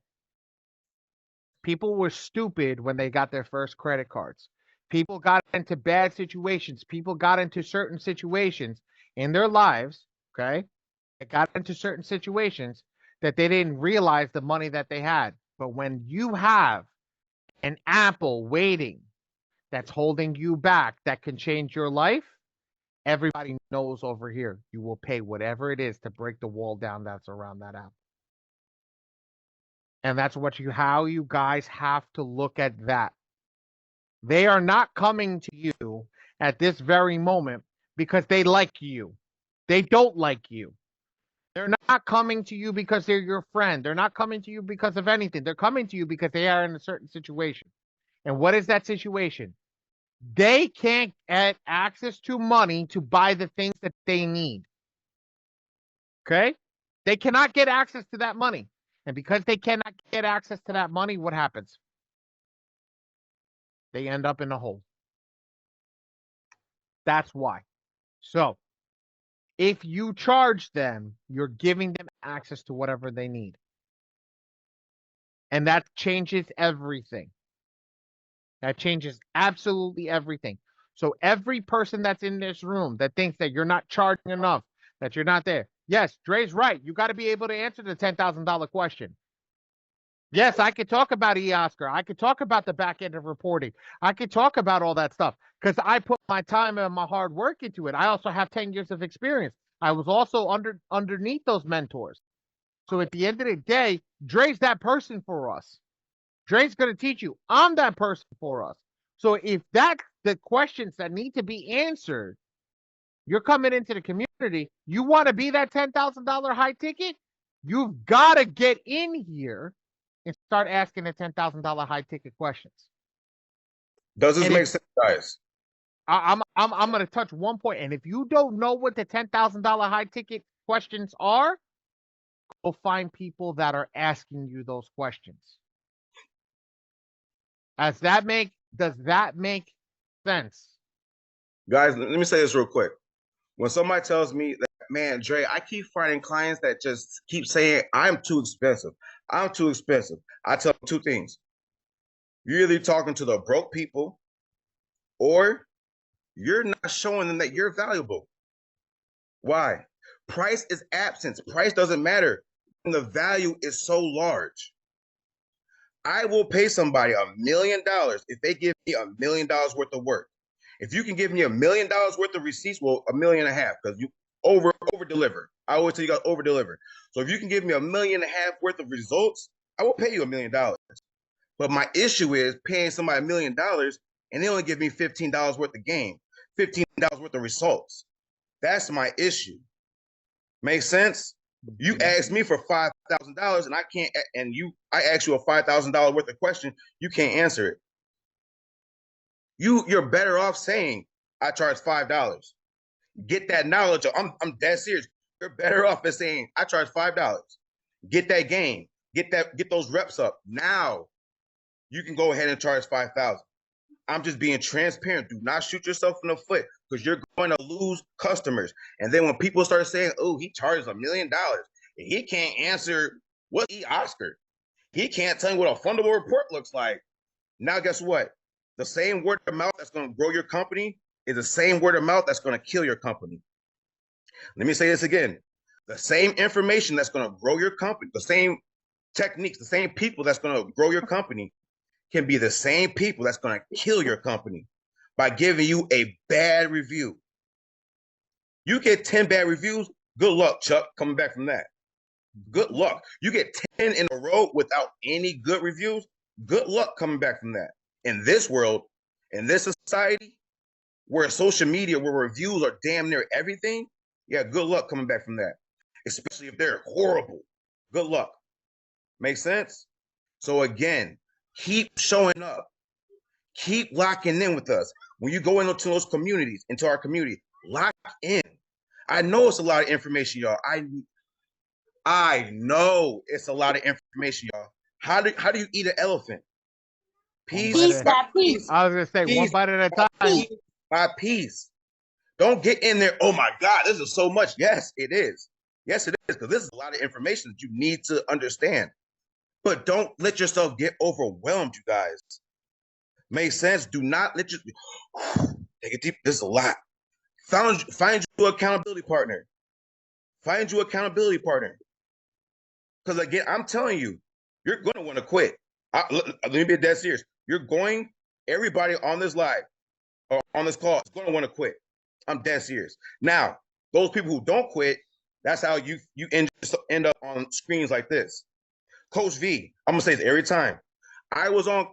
People were stupid when they got their first credit cards. People got into bad situations. People got into certain situations in their lives, okay? They got into certain situations that they didn't realize the money that they had. But when you have an Apple waiting that's holding you back that can change your life, everybody knows over here you will pay whatever it is to break the wall down that's around that app. And that's how you guys have to look at that. They are not coming to you at this very moment because they like you. They don't like you. They're not coming to you because they're your friend. They're not coming to you because of anything. They're coming to you because they are in a certain situation. And what is that situation? They can't get access to money to buy the things that they need. Okay? They cannot get access to that money. And because they cannot get access to that money, what happens? They end up in a hole. That's why. So, if you charge them, you're giving them access to whatever they need. And that changes everything. That changes absolutely everything. So every person that's in this room that thinks that you're not charging enough, that you're not there. Yes, Dre's right. You got to be able to answer the $10,000 question. Yes, I could talk about eOscar. I could talk about the back end of reporting. I could talk about all that stuff because I put my time and my hard work into it. I also have 10 years of experience. I was also underneath those mentors. So at the end of the day, Dre's that person for us. Dre's going to teach you. I'm that person for us. So if that's the questions that need to be answered, you're coming into the community, you want to be that $10,000 high ticket, you've got to get in here and start asking the $10,000 high ticket questions. Does this make sense, guys? I'm going to touch one point. And if you don't know what the $10,000 high ticket questions are, go find people that are asking you those questions. Does that make sense? Guys, let me say this real quick. When somebody tells me that, man, Dre, I keep finding clients that just keep saying, I'm too expensive. I'm too expensive. I tell them two things. You're either talking to the broke people or you're not showing them that you're valuable. Why? Price is absence. Price doesn't matter when the value is so large. I will pay somebody $1 million if they give me $1 million worth of work. If you can give me $1 million worth of receipts, well, $1.5 million because you over deliver. I always tell you guys over deliver. So if you can give me $1.5 million worth of results, I will pay you $1 million. But my issue is paying somebody $1 million and they only give me $15 worth of gain, $15 worth of results. That's my issue. Make sense? You asked me for $5,000 and I can't, and I asked you a $5,000 worth of question, you can't answer it. You're better off saying I charge $5. Get that knowledge. I'm dead serious. You're better off as saying I charge $5. Get that gain. Get those reps up. Now you can go ahead and charge $5,000. I'm just being transparent. Do not shoot yourself in the foot because you're going to lose customers. And then when people start saying, oh, he charges $1 million, and he can't answer what eOscar. He can't tell you what a fundable report looks like. Now, guess what? The same word of mouth that's going to grow your company is the same word of mouth that's going to kill your company. Let me say this again. The same information that's going to grow your company, the same techniques, the same people that's going to grow your company can be the same people that's going to kill your company by giving you a bad review. You get 10 bad reviews, good luck, Chuck, coming back from that. Good luck. You get 10 in a row without any good reviews, good luck coming back from that. In this world, in this society, where social media, where reviews are damn near everything, yeah, good luck coming back from that. Especially if they're horrible. Good luck. Make sense? So again, keep showing up. Keep locking in with us. When you go into those communities, into our community, lock in. I know it's a lot of information, y'all. I know it's a lot of information, y'all. How do you eat an elephant? Piece by piece. I was gonna say one bite at a time. Piece by piece. Don't get in there. Oh my God, this is so much. Yes, it is. Yes, it is, because this is a lot of information that you need to understand. But don't let yourself get overwhelmed, you guys. Make sense? Do not let you take it deep. This is a lot. Find you an accountability partner. Find you an accountability partner. Because again, I'm telling you, you're going to want to quit. Let me be dead serious. You're going everybody on this live or on this call is going to want to quit. I'm dead serious. Now, those people who don't quit, that's how you end up on screens like this. Coach V, I'm gonna say this every time. I was on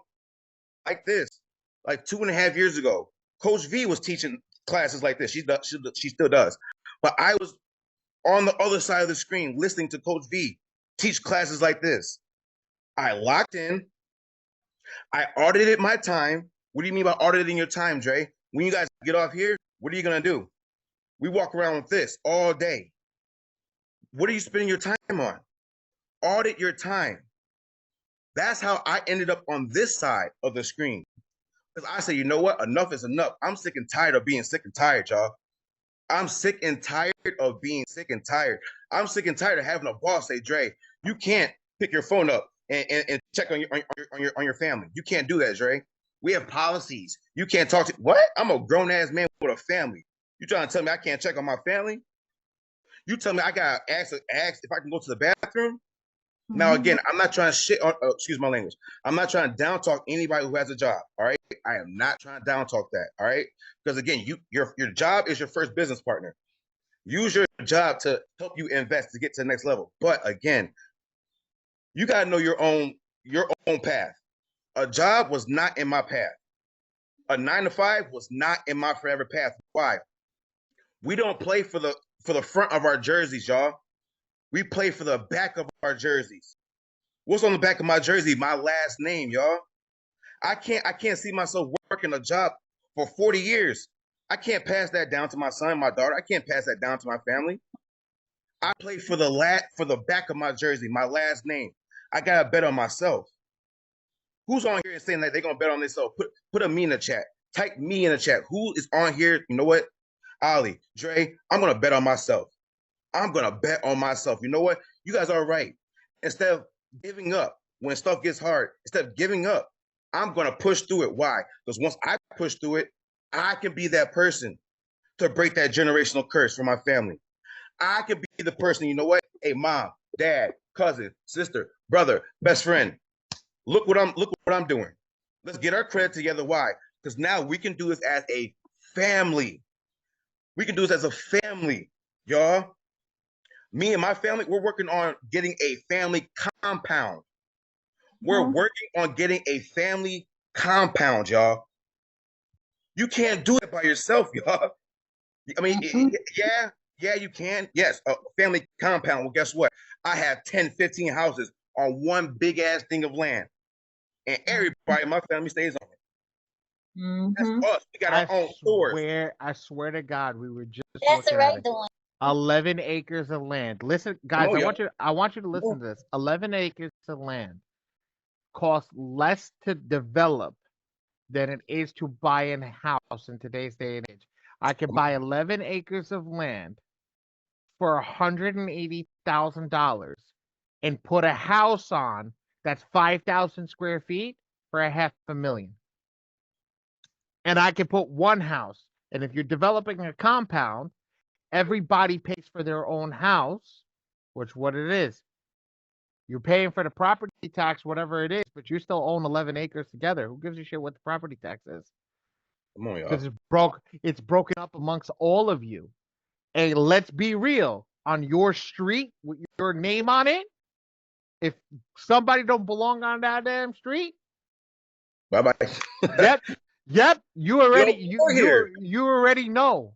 like this, like 2.5 years ago. Coach V was teaching classes like this. She still does. But I was on the other side of the screen listening to Coach V teach classes like this. I locked in. I audited my time. What do you mean by auditing your time, Dre? When you guys get off here, what are you gonna do? We walk around with this all day. What are you spending your time on? Audit your time. That's how I ended up on this side of the screen. Because I say, you know what? Enough is enough. I'm sick and tired of being sick and tired, y'all. I'm sick and tired of being sick and tired. I'm sick and tired of having a boss say, Dre, you can't pick your phone up and check on your family. You can't do that, Dre. We have policies. You can't talk to what? I'm a grown-ass man with a family. You trying to tell me I can't check on my family? You tell me I gotta ask if I can go to the bathroom? Now, again, I'm not trying to shit on, excuse my language. I'm not trying to down talk anybody who has a job, all right? I am not trying to down talk that, all right? Because again, your job is your first business partner. Use your job to help you invest to get to the next level. But again, you gotta know your own path. A job was not in my path. A 9-to-5 was not in my forever path. Why? We don't play for the front of our jerseys, y'all. We play for the back of our jerseys. What's on the back of my jersey? My last name, y'all. I can't see myself working a job for 40 years. I can't pass that down to my son, my daughter. I can't pass that down to my family. I play for the back of my jersey, my last name. I gotta bet on myself. Who's on here and saying that they're gonna bet on themselves? Put a me in the chat. Type me in the chat. Who is on here? You know what? Ali, Dre, I'm gonna bet on myself. I'm gonna bet on myself. You know what? You guys are right. Instead of giving up when stuff gets hard, instead of giving up, I'm gonna push through it. Why? Because once I push through it, I can be that person to break that generational curse for my family. I can be the person, you know what? Hey, mom, dad, cousin, sister, brother, best friend. Look what I'm doing. Let's get our credit together. Why? Because now we can do this as a family. We can do this as a family, y'all. Me and my family, we're working on getting a family compound. We're working on getting a family compound, y'all. You can't do it by yourself, y'all. I mean, yeah, you can. Yes, a family compound. Well, guess what? I have 10, 15 houses on one big ass thing of land. And everybody in my family stays on it. That's us. We got our own stores. I swear to God, we were just That's looking right at it. doing. 11 acres of land. Listen, guys, I want you to listen to this. 11 acres of land costs less to develop than it is to buy a house in today's day and age. I can buy 11 acres of land for $180,000 and put a house on that's 5,000 square feet for $500,000. And I can put one house. And if you're developing a compound, everybody pays for their own house, which what it is. You're paying for the property tax, whatever it is, but you still own 11 acres together. Who gives a shit what the property tax is? Come on, y'all. Because it's broken up amongst all of you. And let's be real, on your street with your name on it, if somebody don't belong on that damn street, bye-bye. Yep. You already know.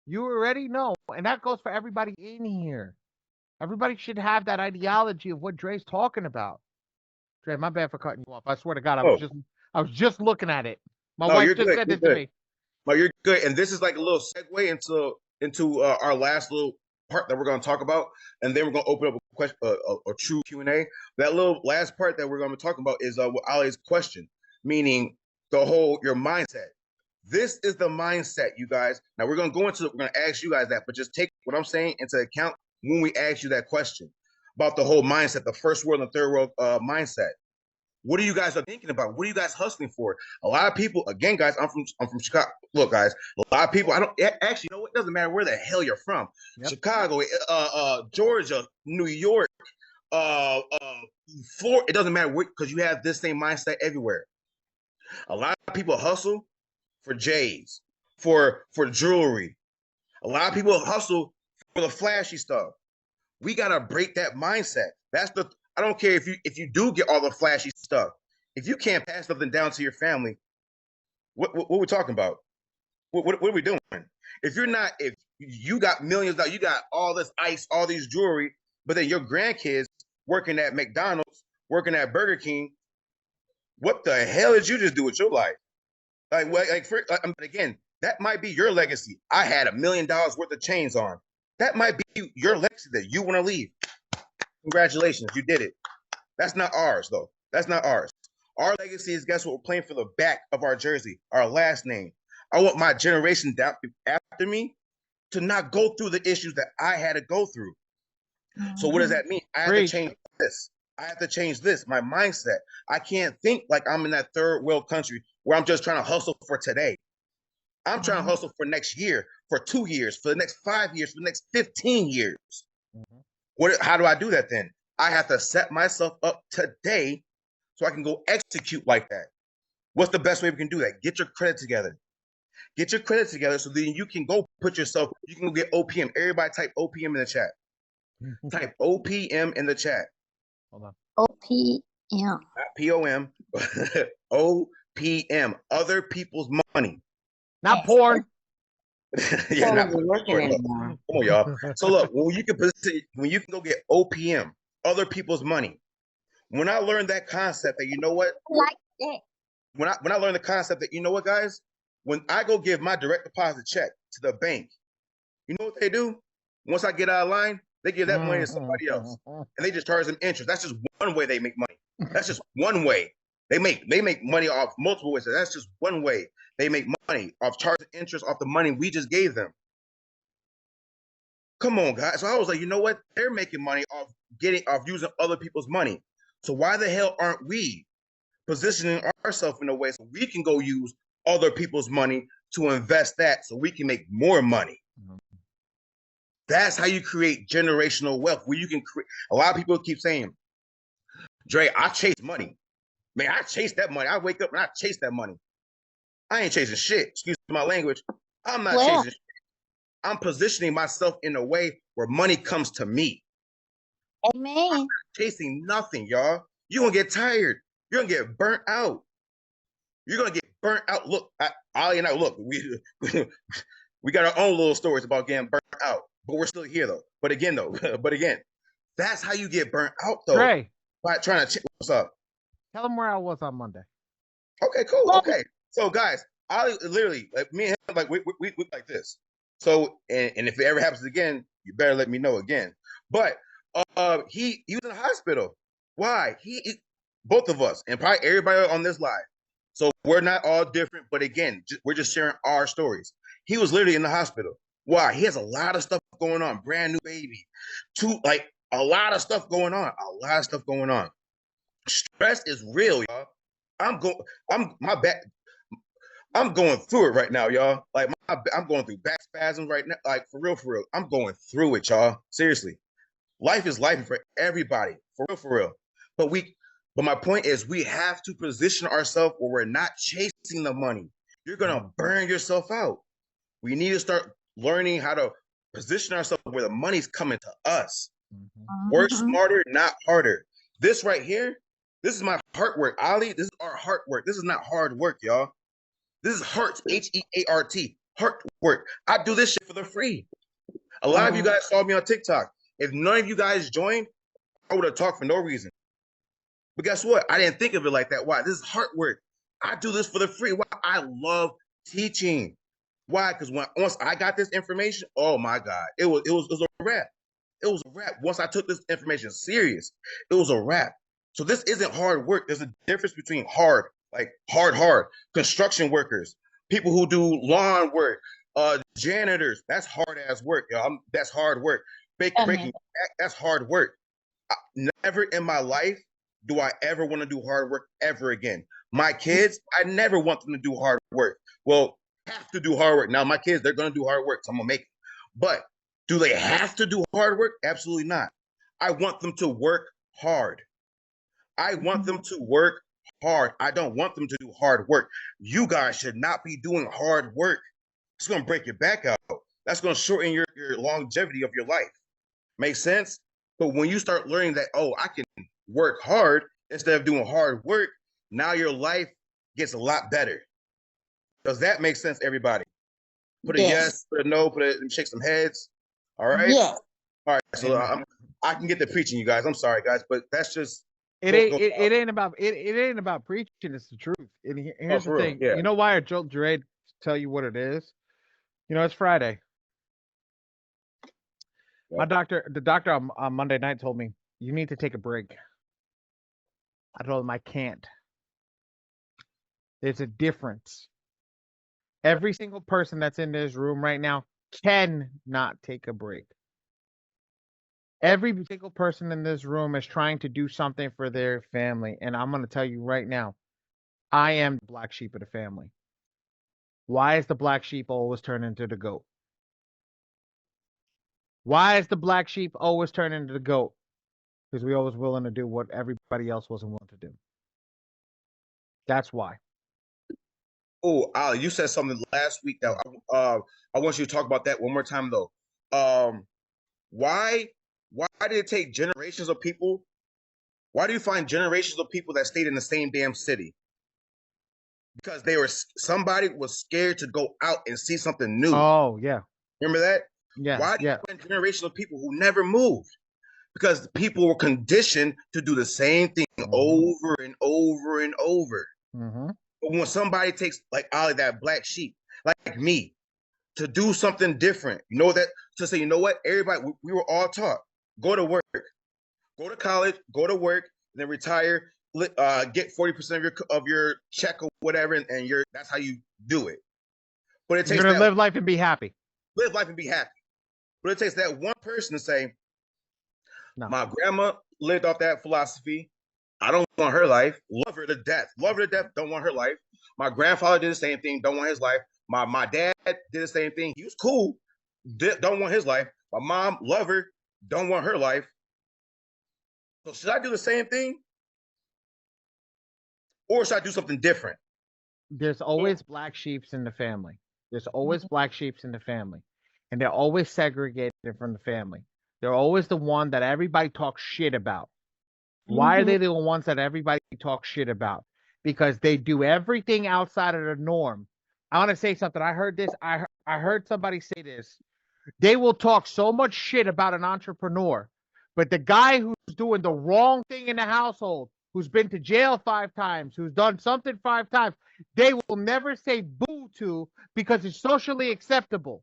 You already know. And that goes for everybody in here. Everybody should have that ideology of what Dre's talking about. Dre, my bad for cutting you off. I swear to God, I was just looking at it. My wife just said it to me. No, you're good. And this is like a little segue into our last little part that we're going to talk about, and then we're going to open up a question, a true Q&A. That little last part that we're going to talk about is Ali's question, meaning your mindset. This is the mindset, you guys. Now we're going to ask you guys that, but just take what I'm saying into account when we ask you that question about the whole mindset, the first world and third world mindset. What are you guys thinking about? What are you guys hustling for? A lot of people, again, guys, I'm from Chicago. Look, guys, a lot of people, actually, you know what? It doesn't matter where the hell you're from. Yep. Chicago, Georgia, New York, Florida. It doesn't matter because you have this same mindset everywhere. A lot of people hustle for J's, for jewelry. A lot of people hustle for the flashy stuff. We gotta break that mindset. That's the I don't care if you do get all the flashy stuff. If you can't pass something down to your family, what are we talking about? What are we doing? If you got millions, you got all this ice, all these jewelry, but then your grandkids working at McDonald's, working at Burger King, what the hell did you just do with your life? Again, that might be your legacy. I had $1 million worth of chains on. That might be your legacy that you want to leave. Congratulations, you did it. That's not ours, though. That's not ours. Our legacy is, guess what? We're playing for the back of our jersey, our last name. I want my generation after me to not go through the issues that I had to go through. So what does that mean? I have to change this. I have to change this, my mindset. I can't think like I'm in that third world country where I'm just trying to hustle for today. I'm trying to hustle for next year, for 2 years, for the next 5 years, for the next 15 years. How do I do that then? I have to set myself up today so I can go execute like that. What's the best way we can do that? Get your credit together. Get your credit together so then you can go put yourself, you can go get OPM. Everybody type OPM in the chat. Type OPM in the chat. Hold on. OPM. Not POM. OPM. Other people's money. Not porn. Yeah, not working anymore. Come on, y'all. So look, when you can go get OPM, other people's money. When I learned that concept, that you know what? I like that. When I learned the concept that you know what, guys, when I go give my direct deposit check to the bank, you know what they do? Once I get out of line, they give that money to somebody else, and they just charge them interest. That's just one way they make money. That's just one way. They make money off multiple ways. So that's just one way they make money, off charging interest off the money we just gave them. Come on, guys. So I was like, you know what? They're making money off using other people's money. So why the hell aren't we positioning ourselves in a way so we can go use other people's money to invest that so we can make more money? That's how you create generational wealth, where you can create. A lot of people keep saying, Dre, I chase money. Man, I chase that money. I wake up and I chase that money. I ain't chasing shit. Excuse my language. I'm not chasing shit. I'm positioning myself in a way where money comes to me. Amen. I'm not chasing nothing, y'all. You're going to get tired. You're going to get burnt out. You're going to get burnt out. Look, Ali and I, look, we got our own little stories about getting burnt out, but we're still here, though. But again, that's how you get burnt out, though. Ray. By trying to, what's up? Tell them where I was on Monday. Okay, cool. Okay. So, guys, Ali literally, like me and him, like we like this. So, and if it ever happens again, you better let me know again. But he was in the hospital. Why? Both of us, and probably everybody on this live. So we're not all different, but again, we're just sharing our stories. He was literally in the hospital. Why? He has a lot of stuff going on. Brand new baby. A lot of stuff going on. A lot of stuff going on. Stress is real, y'all. I'm going through it right now, y'all. Like I'm going through back spasms right now. Like for real. I'm going through it, y'all. Seriously. Life is life for everybody. For real. But my point is we have to position ourselves where we're not chasing the money. You're gonna burn yourself out. We need to start learning how to position ourselves where the money's coming to us. Work smarter, not harder. This right here, this is my heart work. Ali, this is our heart work. This is not hard work, y'all. This is heart, H-E-A-R-T, heart work. I do this shit for the free. A lot of you guys saw me on TikTok. If none of you guys joined, I would have talked for no reason. But guess what? I didn't think of it like that. Why? This is heart work. I do this for the free. Why? I love teaching. Why? Because once I got this information, oh my God, it was a wrap. It was a wrap. Once I took this information serious, it was a wrap. So this isn't hard work. There's a difference between hard, like hard, construction workers, people who do lawn work, janitors. That's hard ass work, y'all. That's hard work. Baking, that's hard work. Never in my life do I ever want to do hard work ever again. My kids, I never want them to do hard work. Well, have to do hard work. Now my kids, they're going to do hard work, so I'm going to make it. But do they have to do hard work? Absolutely not. I want them to work hard. I want them to work hard. I don't want them to do hard work. You guys should not be doing hard work. It's going to break your back out. That's going to shorten your longevity of your life. Make sense? But when you start learning that, oh, I can work hard instead of doing hard work, now your life gets a lot better. Does that make sense, everybody? Put a yes, put a no, shake some heads. All right? Yeah. All right. So I can get to preaching, you guys. I'm sorry, guys, but that's just it ain't about preaching. It's the truth. And here's the thing. Yeah. You know why I told Dre to tell you what it is? You know, it's Friday. Yeah. The doctor on Monday night told me, you need to take a break. I told him I can't. There's a difference. Every single person that's in this room right now cannot take a break. Every single person in this room is trying to do something for their family. And I'm going to tell you right now, I am the black sheep of the family. Why is the black sheep always turn into the goat? Why is the black sheep always turn into the goat? Because we always willing to do what everybody else wasn't willing to do. That's why. Oh, Ali, you said something last week that I want you to talk about that one more time though. Why did it take generations of people? Why do you find generations of people that stayed in the same damn city? Because somebody was scared to go out and see something new. Oh, yeah. Remember that? Yeah. Why do you find generations of people who never moved? Because people were conditioned to do the same thing over and over and over. But when somebody takes, like Ali, that black sheep, like me, to do something different, you know, that to say, you know what, everybody, we were all taught, go to work, go to college, go to work, then retire, get 40% of your check or whatever, and that's how you do it. But it takes you're gonna live life and be happy. Live life and be happy. But it takes that one person to say, no. My grandma lived off that philosophy. I don't want her life. Love her to death. Love her to death. Don't want her life. My grandfather did the same thing. Don't want his life. My dad did the same thing. He was cool. Don't want his life. My mom, love her. Don't want her life. So should I do the same thing? Or should I do something different? There's always black sheeps in the family. There's always black sheeps in the family. And they're always segregated from the family. They're always the one that everybody talks shit about. Why are they the ones that everybody talks shit about? Because they do everything outside of the norm. I want to say something. I heard this. I heard somebody say this. They will talk so much shit about an entrepreneur, but the guy who's doing the wrong thing in the household, who's been to jail 5 times, who's done something 5 times, they will never say boo to because it's socially acceptable.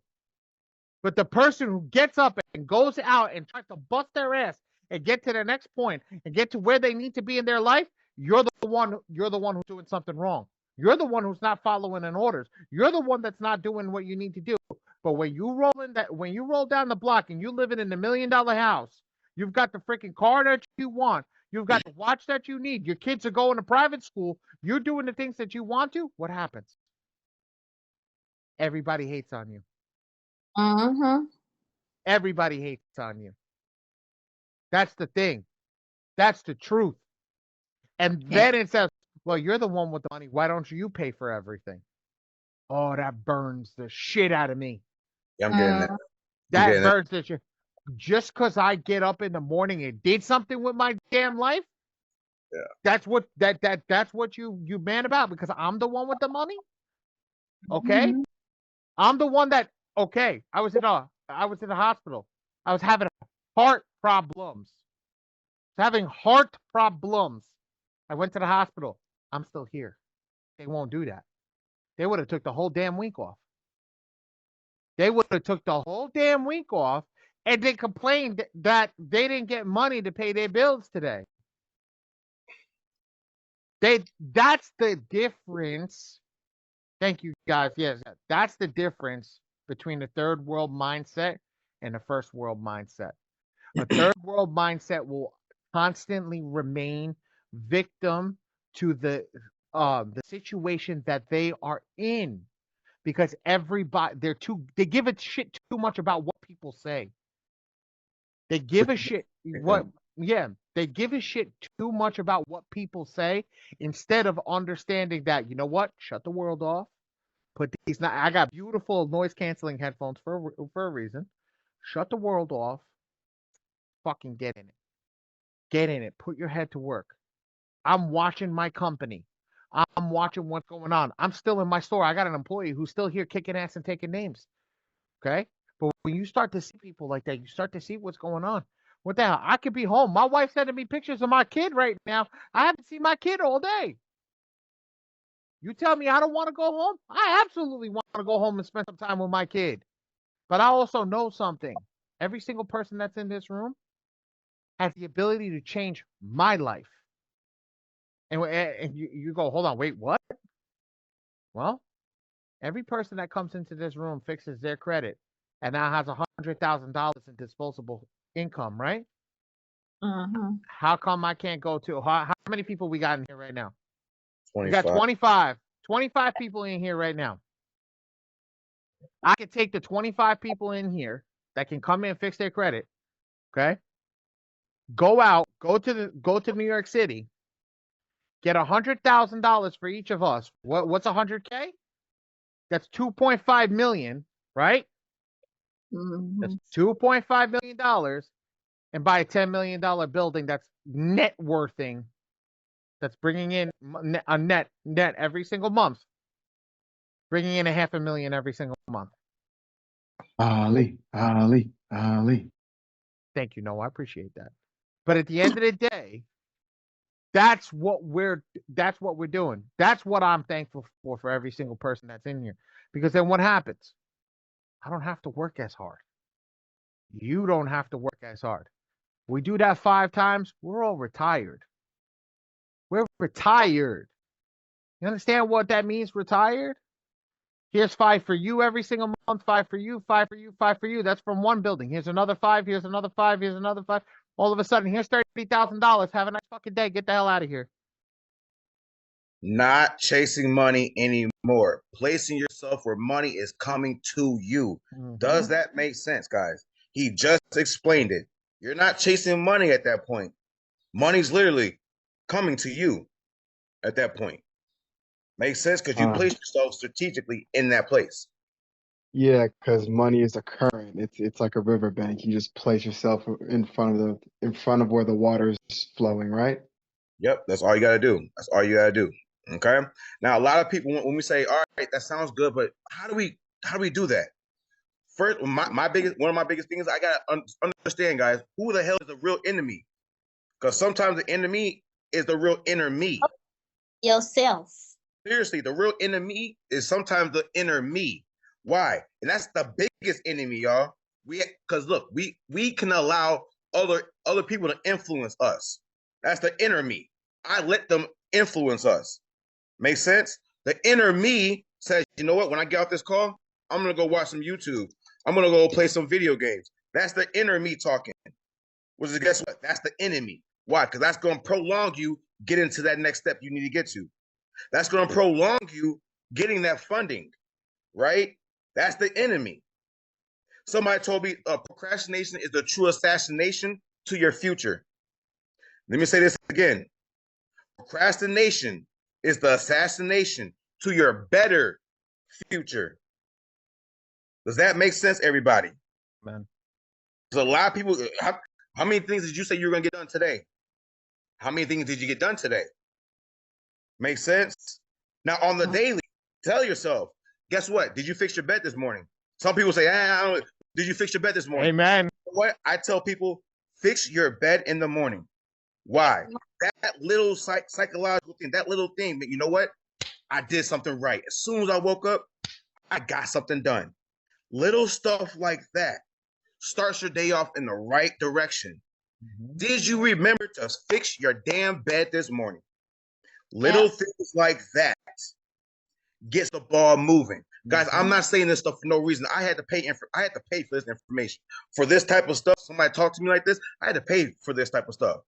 But the person who gets up and goes out and tries to bust their ass and get to the next point and get to where they need to be in their life, you're the one who's doing something wrong. You're the one who's not following in orders. You're the one that's not doing what you need to do. But when you roll down the block and you living in the $1 million house, you've got the freaking car that you want, you've got the watch that you need, your kids are going to private school, you're doing the things that you want to, what happens? Everybody hates on you. Everybody hates on you. That's the thing. That's the truth. And then it says, well, you're the one with the money. Why don't you pay for everything? Oh, that burns the shit out of me. Yeah, I'm getting that. That burns the shit. Just because I get up in the morning and did something with my damn life? Yeah. That's what that's what you mad about because I'm the one with the money? Okay? I'm the one that I was in the hospital. I was having heart problems. I was having heart problems. I went to the hospital. I'm still here. They won't do that. They would have took the whole damn week off. They would have took the whole damn week off and they complained that they didn't get money to pay their bills today. That's the difference. Thank you guys. Yes, that's the difference between the third world mindset and the first world mindset. A third world mindset will constantly remain victim to the situation that they are in because everybody they give a shit too much about what people say. They give a shit They give a shit too much about what people say instead of understanding that, you know what? Shut the world off. Put these. I got beautiful noise canceling headphones for a reason. Shut the world off. Fucking get in it. Get in it. Put your head to work. I'm watching my company. I'm watching what's going on. I'm still in my store. I got an employee who's still here kicking ass and taking names. Okay? But when you start to see people like that, you start to see what's going on. What the hell? I could be home. My wife's sending me pictures of my kid right now. I haven't seen my kid all day. You tell me I don't want to go home? I absolutely want to go home and spend some time with my kid. But I also know something. Every single person that's in this room has the ability to change my life. And you go, hold on, wait, what? Well, every person that comes into this room fixes their credit and now has $100,000 in disposable income, right? How come I can't go to? How many people we got in here right now? 25. We got 25 people in here right now. I could take the 25 people in here that can come in and fix their credit. Okay. Go out, go to New York City, get $100,000 for each of us. What's 100K? That's 2.5 million, right? That's $2.5 million, and buy a $10 million building that's net worthing, that's bringing in a net every single month, bringing in $500,000 every single month. Ali. Thank you, Noah. I appreciate that. But at the end of the day, that's what we're doing. That's what I'm thankful for every single person that's in here. Because then what happens? I don't have to work as hard. You don't have to work as hard. We do that 5 times, we're all retired. We're retired. You understand what that means, retired? Here's 5 for you every single month, 5 for you, 5 for you, 5 for you. That's from one building. Here's another 5, here's another 5, here's another 5. All of a sudden, here's $30,000. Have a nice fucking day. Get the hell out of here. Not chasing money anymore. Placing yourself where money is coming to you. Does that make sense, guys? He just explained it. You're not chasing money at that point. Money's literally coming to you at that point. Makes sense because you place yourself strategically in that place. Yeah, because money is a current. It's like a riverbank. You just place yourself in front of where the water is flowing, right? Yep, that's all you gotta do. That's all you gotta do. Okay. Now, a lot of people, when we say, "All right, that sounds good," but how do we do that? First, one of my biggest things, I gotta understand, guys, who the hell is the real enemy? Because sometimes the enemy is the real inner me. Yourself. Seriously, the real enemy is sometimes the inner me. Why? And that's the biggest enemy, y'all. Because look, we can allow other people to influence us. That's the inner me. I let them influence us. Make sense? The inner me says, you know what? When I get off this call, I'm gonna go watch some YouTube. I'm gonna go play some video games. That's the inner me talking. Which is, guess what? That's the enemy. Why? Because that's gonna prolong you getting to that next step you need to get to. That's gonna prolong you getting that funding, right? That's the enemy. Somebody told me procrastination is the true assassination to your future. Let me say this again. Procrastination is the assassination to your better future. Does that make sense, everybody? Man. There's a lot of people. How many things did you say you were going to get done today? How many things did you get done today? Make sense? Now, on the daily, tell yourself, guess what? Did you fix your bed this morning? Some people say, did you fix your bed this morning? Amen. What? I tell people, fix your bed in the morning. Why? That little psychological thing, that little thing, that you know what? I did something right. As soon as I woke up, I got something done. Little stuff like that starts your day off in the right direction. Did you remember to fix your damn bed this morning? Little things like that gets the ball moving. Guys, I'm not saying this stuff for no reason. I had to pay for this information. For this type of stuff, somebody talked to me like this, I had to pay for this type of stuff.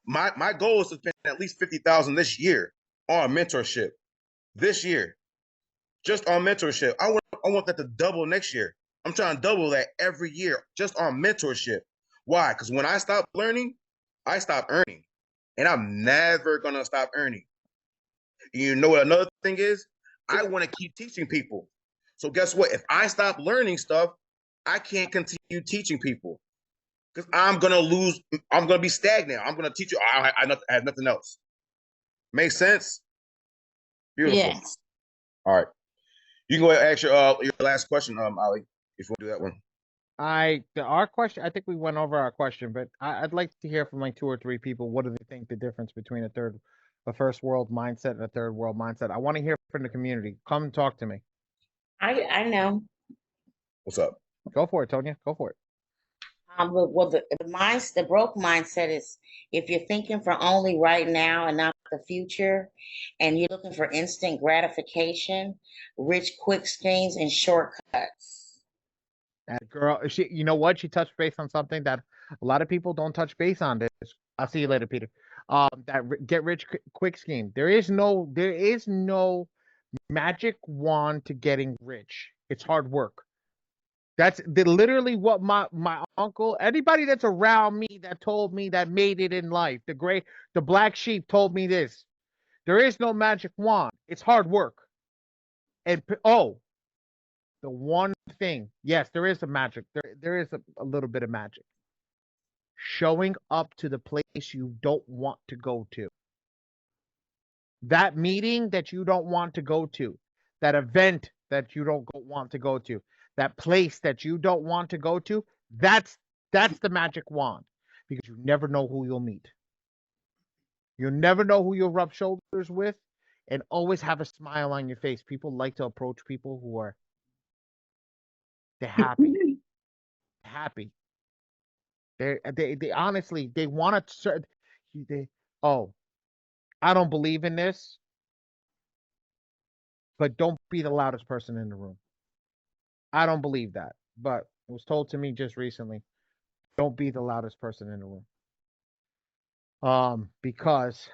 My goal is to spend at least $50,000 this year on mentorship. This year, just on mentorship. I want that to double next year. I'm trying to double that every year just on mentorship. Why? Because when I stop learning, I stopped earning, and I'm never gonna stop earning. You know what another thing is? I want to keep teaching people. So guess what? If I stop learning stuff, I can't continue teaching people because I'm gonna lose. I'm gonna be stagnant. I'm gonna teach you. I have nothing else. Makes sense? Beautiful. Yes. All right. You can go ahead and ask your last question, Ali, if you want to do that one. Our question, I think we went over our question, but I'd like to hear from like 2 or 3 people. What do they think the difference between a first world mindset and a third world mindset? I want to hear from the community. Come talk to me. I know. What's up? Go for it, Tonya. Go for it. Well, the broke mindset is if you're thinking for only right now and not the future, and you're looking for instant gratification, rich quick schemes, and shortcuts. That girl, you know what? She touched base on something that a lot of people don't touch base on. This. I'll see you later, Peter. That get rich quick scheme. There is no magic wand to getting rich. It's hard work. That's literally what my uncle, anybody that's around me that told me that made it in life, the black sheep told me this. There is no magic wand. It's hard work. And the one thing, yes, there is a magic. There is a little bit of magic. Showing up to the place you don't want to go to. That meeting that you don't want to go to. That event that you don't want to go to. That place that you don't want to go to, that's the magic wand, because you never know who you'll meet. You never know who you'll rub shoulders with, and always have a smile on your face. People like to approach people who are they're happy. Happy. They honestly, they want to I don't believe in this, but don't be the loudest person in the room. I don't believe that, but it was told to me just recently. Don't be the loudest person in the room. Because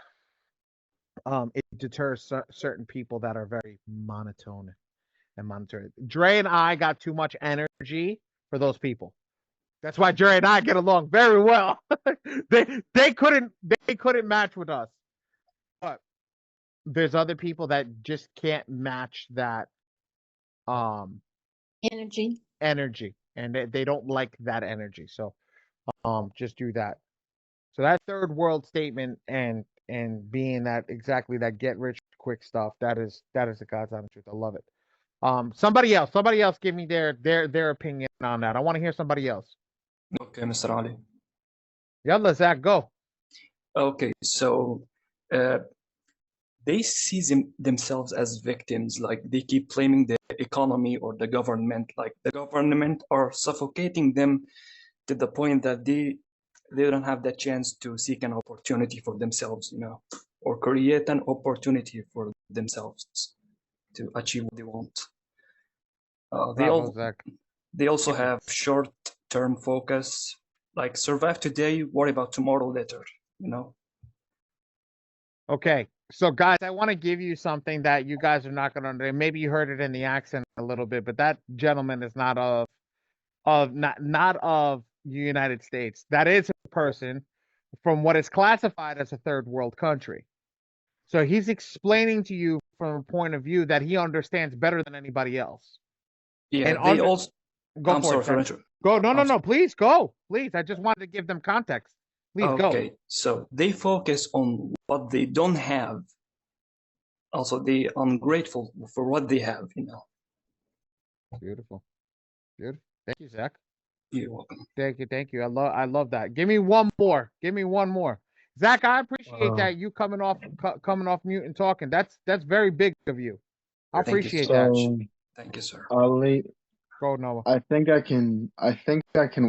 it deters certain people that are very monotone and monotone. Dre and I got too much energy for those people. That's why Dre and I get along very well. they couldn't match with us. But there's other people that just can't match that energy, and they don't like that energy. So just do that. So that third world statement and being that exactly that get rich quick stuff, that is the God's honest truth. I love it. Somebody else give me their opinion on that. I want to hear somebody else. Okay, Mr. Ali. Yalla, Zach, go. Okay, so they see themselves as victims, like they keep blaming the economy or the government, like the government are suffocating them to the point that they don't have the chance to seek an opportunity for themselves, or create an opportunity for themselves to achieve what they want. They also have short-term focus, like survive today, worry about tomorrow later, Okay, so guys, I want to give you something that you guys are not going to understand. Maybe you heard it in the accent a little bit, but that gentleman is not of the United States. That is a person from what is classified as a third world country. So he's explaining to you from a point of view that he understands better than anybody else. Yeah, and they also go for it. Go. No. Please go. Please. I just wanted to give them context. Please go. Okay, so they focus on what they don't have. Also, they are ungrateful for what they have, Beautiful. Good. Thank you, Zach. You're welcome. Thank you. I love that. Give me one more. Zach, I appreciate that you coming off mute and talking. That's very big of you. I appreciate that. Thank you, sir. Ali, go, Noah. I think I can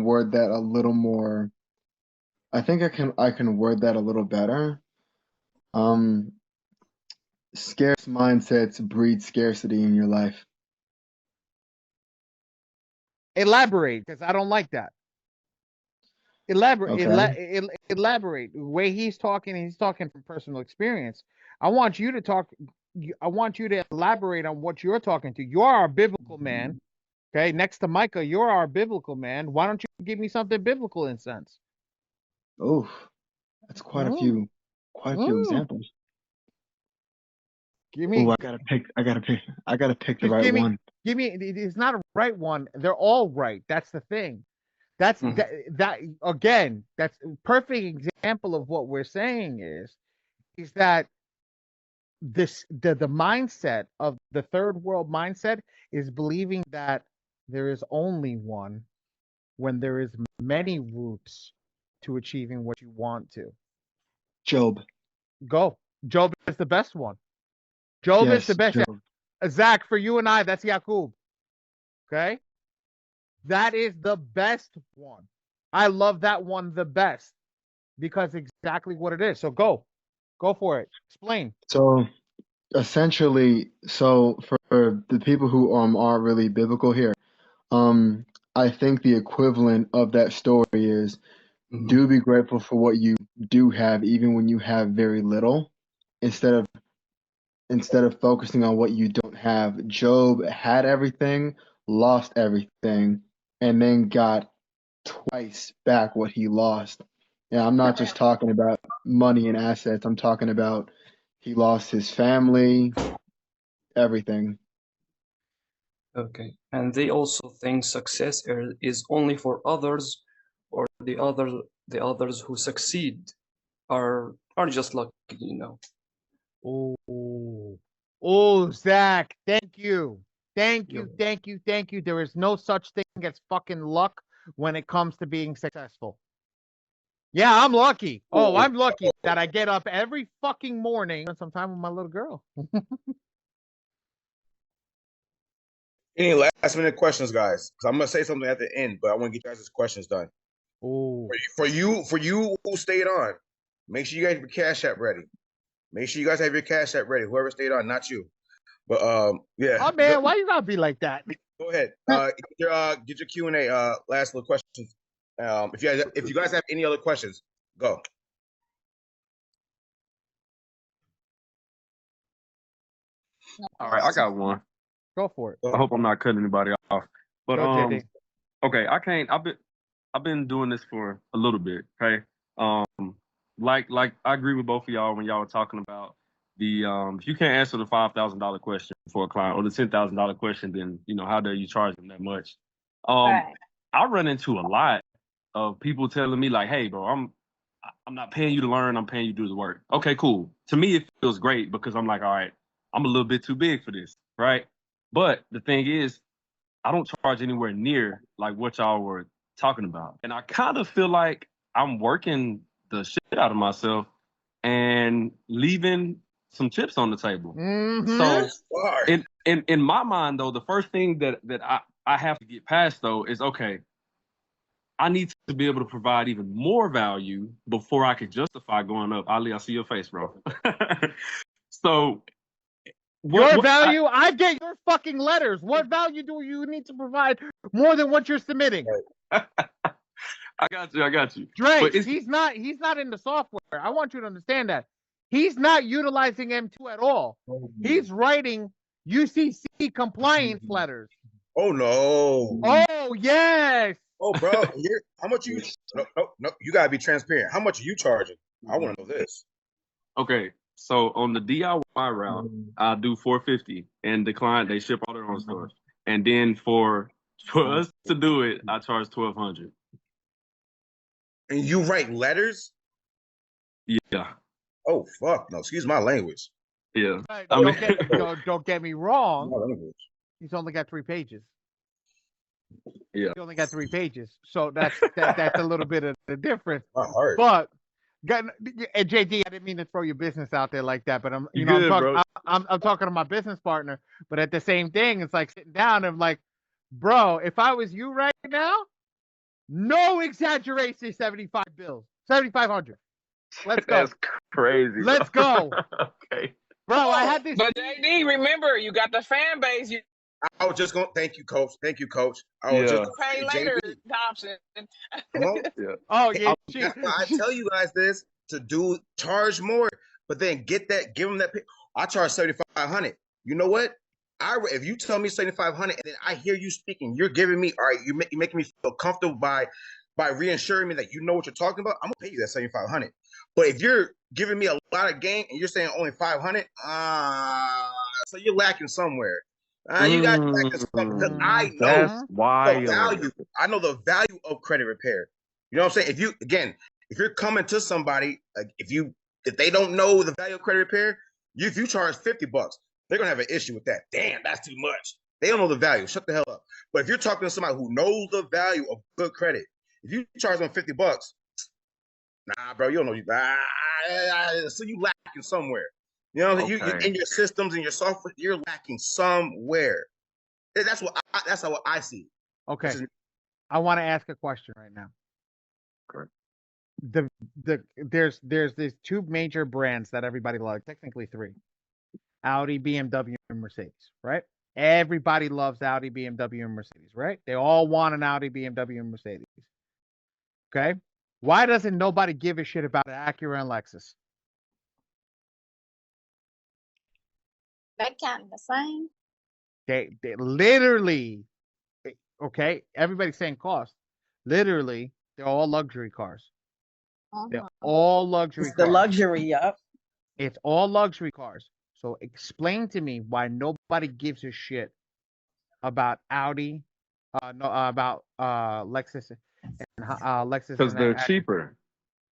word that a little more. I think I can word that a little better. Scarce mindsets breed scarcity in your life. Elaborate, because I don't like that. Elaborate. Okay. Elaborate. The way he's talking from personal experience. I want you to talk. I want you to elaborate on what you're talking to. You're our biblical man. Okay, next to Micah, you're our biblical man. Why don't you give me something biblical in sense? Oof. That's quite a few examples. Give me. Oh, I gotta pick the right one. Give me. It's not a right one. They're all right. That's the thing. That's that again. That's a perfect example of what we're saying is that the mindset of the third world mindset is believing that there is only one when there is many routes to achieving what you want to. Job. Go. Job is the best one. Job is the best. Job. Zach, for you and I, that's Yakub. Okay? That is the best one. I love that one the best because exactly what it is. So go for it. Explain. So essentially, for the people who aren't really biblical here, I think the equivalent of that story is do be grateful for what you do have, even when you have very little, instead of focusing on what you don't have. Job had everything, lost everything, and then got twice back what he lost. And I'm not just talking about money and assets. I'm talking about he lost his family, everything. Okay. And they also think success is only for others, or the others who succeed are just lucky, you know. Oh, Zach, thank you. Thank you. There is no such thing as fucking luck when it comes to being successful. Yeah, I'm lucky. Oh, I'm lucky that I get up every fucking morning and spend some time with my little girl. Any last minute questions, guys? Because I'm gonna say something at the end, but I want to get you guys' questions done. Oh, for you who stayed on, make sure you guys have your Cash App ready. Make sure you guys have your Cash App ready. Whoever stayed on, not you. But yeah. Oh man, why you gotta be like that? Go ahead. Get your Q&A. Last little questions. If you guys have any other questions, go. All right, I got one. Go for it. I hope I'm not cutting anybody off. But okay, I've been doing this for a little bit. Okay, like I agree with both of y'all when y'all were talking about the if you can't answer the $5,000 question for a client or the $10,000 question, then how dare you charge them that much? Right. I run into a lot of people telling me like, hey, bro, I'm not paying you to learn, I'm paying you to do the work. Okay, cool. To me, it feels great because I'm like, all right, I'm a little bit too big for this, right? But the thing is, I don't charge anywhere near like what y'all were talking about. And I kind of feel like I'm working the shit out of myself and leaving some chips on the table. So in my mind, though, the first thing that I have to get past, though, is, okay, I need to be able to provide even more value before I can justify going up. Ali, I see your face, bro. So your value, I get your fucking letters. What value do you need to provide more than what you're submitting? I got you. Drake, he's not in the software. I want you to understand that. He's not utilizing M2 at all. He's writing UCC compliance letters. Oh no. Oh yes. Oh bro, how much you? No, you gotta be transparent. How much are you charging? I want to know this. Okay, so on the DIY route, I do $450, and the client, they ship all their own stuff. And then for us to do it, I charge $1,200. And you write letters? Yeah. Oh fuck no! Excuse my language. Yeah. Don't get me wrong. He's only got 3 pages. Yeah. He only got 3 pages, so that's a little bit of the difference. But and JD, I didn't mean to throw your business out there like that, but I'm talking to my business partner. But at the same thing, it's like sitting down and I'm like, bro, if I was you right now, no exaggeration, 75 bills, 7,500. Let's go. That's crazy. Let's go. Okay. Bro, I had this. But JD, remember, you got the fan base. I was just going. Thank you, coach. I was just pay later, Thompson. Come on. Yeah. Oh yeah. I tell you guys this to charge more, but then give them that. I charge 7,500. You know what? If you tell me 7,500 and then I hear you speaking, you're giving me, all right, you're making me feel comfortable by by reinsuring me that you know what you're talking about, I'm gonna pay you that $7,500. But if you're giving me a lot of gain and you're saying only $500, so you're lacking somewhere. You got to lack something because I know That's the wild. value. I know the value of credit repair. You know what I'm saying? If you're coming to somebody, like if they don't know the value of credit repair, if you charge $50, they're gonna have an issue with that. Damn, that's too much. They don't know the value. Shut the hell up. But if you're talking to somebody who knows the value of good credit, if you charge them $50, nah, bro, you don't know. So you lacking somewhere. You know, you in your systems and your software, you're lacking somewhere. That's how I see it. Okay. I want to ask a question right now. Correct. There's these two major brands that everybody loves, technically three. Audi, BMW, and Mercedes, right? Everybody loves Audi, BMW, and Mercedes, right? They all want an Audi, BMW, and Mercedes. Okay? Why doesn't nobody give a shit about Acura and Lexus? They kind of the same. They literally, okay, everybody's saying cost. Literally, they're all luxury cars. They're all luxury It's cars. the luxury, yep. It's all luxury cars. So explain to me why nobody gives a shit about Audi, about Lexus and Lexus. Because they're cheaper.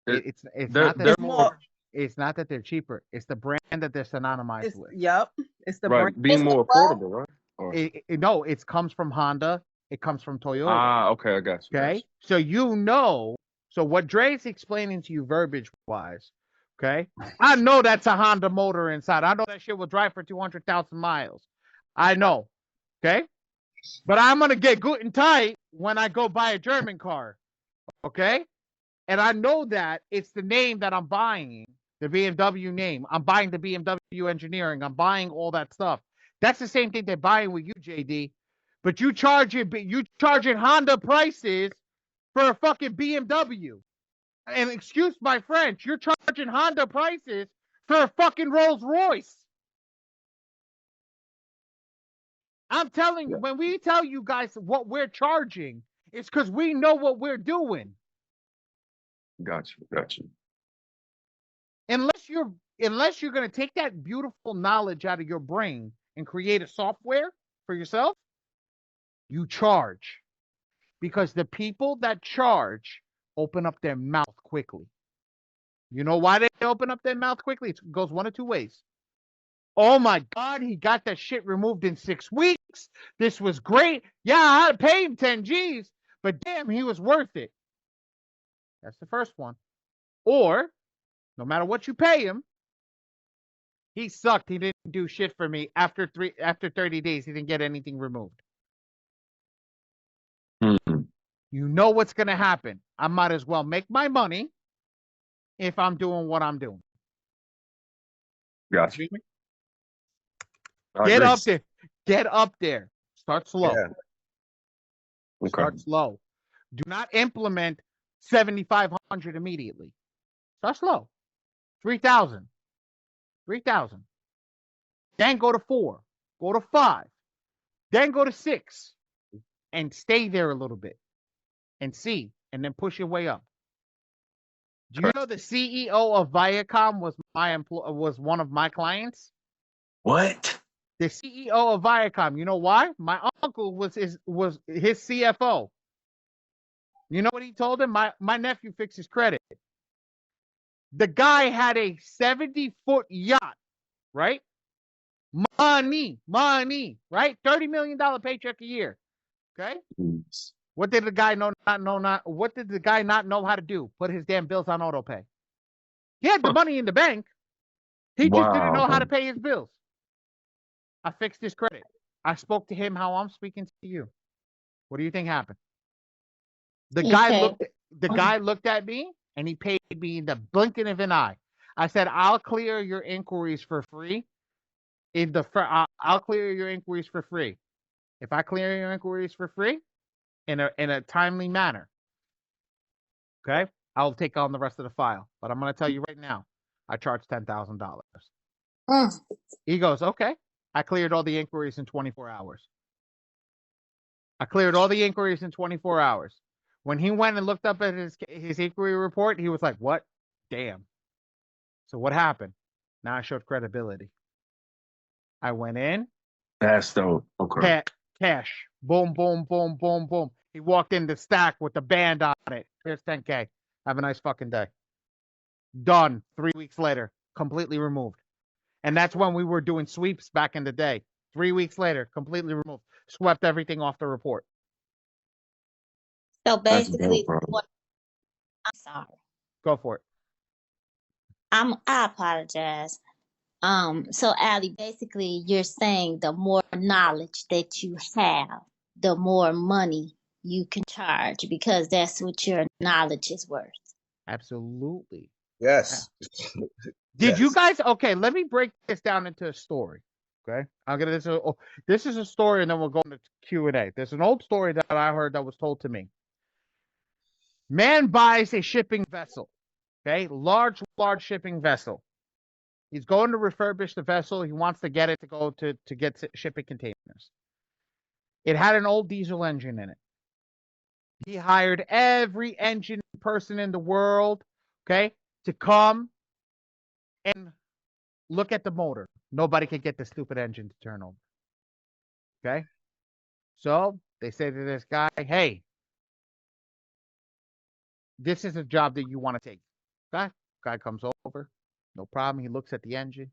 It's not that it's not that they're cheaper. It's the brand that they're synonymized with. Yep. It's the right. brand. Being more affordable, right? Or... No, it comes from Honda. It comes from Toyota. Okay, I got you. Okay, so so what Dre's explaining to you verbiage-wise, okay? I know that's a Honda motor inside. I know that shit will drive for 200,000 miles. I know, okay? But I'm going to get good and tight when I go buy a German car, okay? And I know that it's the name that I'm buying, the BMW name. I'm buying the BMW engineering. I'm buying all that stuff. That's the same thing they're buying with you, JD. But you charging Honda prices for a fucking BMW. And excuse my French, you're charging Honda prices for a fucking Rolls Royce. I'm telling you, when we tell you guys what we're charging, it's because we know what we're doing. Got you. Unless you're going to take that beautiful knowledge out of your brain and create a software for yourself, you charge. Because the people that charge open up their mouth quickly. You know why they open up their mouth quickly? It goes one of two ways. Oh my God, he got that shit removed in 6 weeks. This was great. Yeah, I had to pay him 10 G's, but damn, he was worth it. That's the first one. Or, no matter what you pay him, he sucked. He didn't do shit for me. After 30 days, he didn't get anything removed. You know what's going to happen. I might as well make my money if I'm doing what I'm doing. Gotcha. Get up there. Get up there. Start slow. Yeah. Okay. Start slow. Do not implement 7,500 immediately. Start slow. 3,000. 3,000. Then go to 4. Go to 5. Then go to 6. And stay there a little bit. And see. And then push your way up. Do you know the CEO of Viacom was one of my clients? What? The CEO of Viacom. You know why? My uncle was his CFO. You know what he told him? My nephew fixed his credit. The guy had a 70-foot yacht, right? Money, right? $30 million paycheck a year. Okay? What did the guy what did the guy not know how to do? Put his damn bills on auto pay. He had the money in the bank. He just didn't know how to pay his bills. I fixed his credit. I spoke to him how I'm speaking to you. What do you think happened? The guy looked at me and he paid me in the blinking of an eye. I said, I'll clear your inquiries for free. I'll clear your inquiries for free. If I clear your inquiries for free in a timely manner, okay, I'll take on the rest of the file. But I'm going to tell you right now, I charge $10,000. He goes, okay. I cleared all the inquiries in 24 hours. I cleared all the inquiries in 24 hours. When he went and looked up at his inquiry report, he was like, "What? Damn." So what happened? Now I showed credibility. I went in. That's dope. Okay. Cash. Boom, boom, boom, boom, boom. He walked in the stack with the band on it. Here's 10K. Have a nice fucking day. Done. 3 weeks later, completely removed. And that's when we were doing sweeps back in the day. 3 weeks later, completely removed. Swept everything off the report. So basically, I'm sorry. Go for it. I apologize. So Ali, basically you're saying the more knowledge that you have, the more money you can charge because that's what your knowledge is worth. Absolutely. Yes. Did you guys? Okay, let me break this down into a story. Okay, I'll get this. This is a story, and then we'll go into Q&A. There's an old story that I heard that was told to me. Man buys a shipping vessel. Okay, large shipping vessel. He's going to refurbish the vessel. He wants to get it to go to get shipping containers. It had an old diesel engine in it. He hired every engine person in the world, okay, to come and look at the motor. Nobody could get the stupid engine to turn over. Okay? So they say to this guy, hey, this is a job that you want to take. Okay? Guy comes over. No problem. He looks at the engine.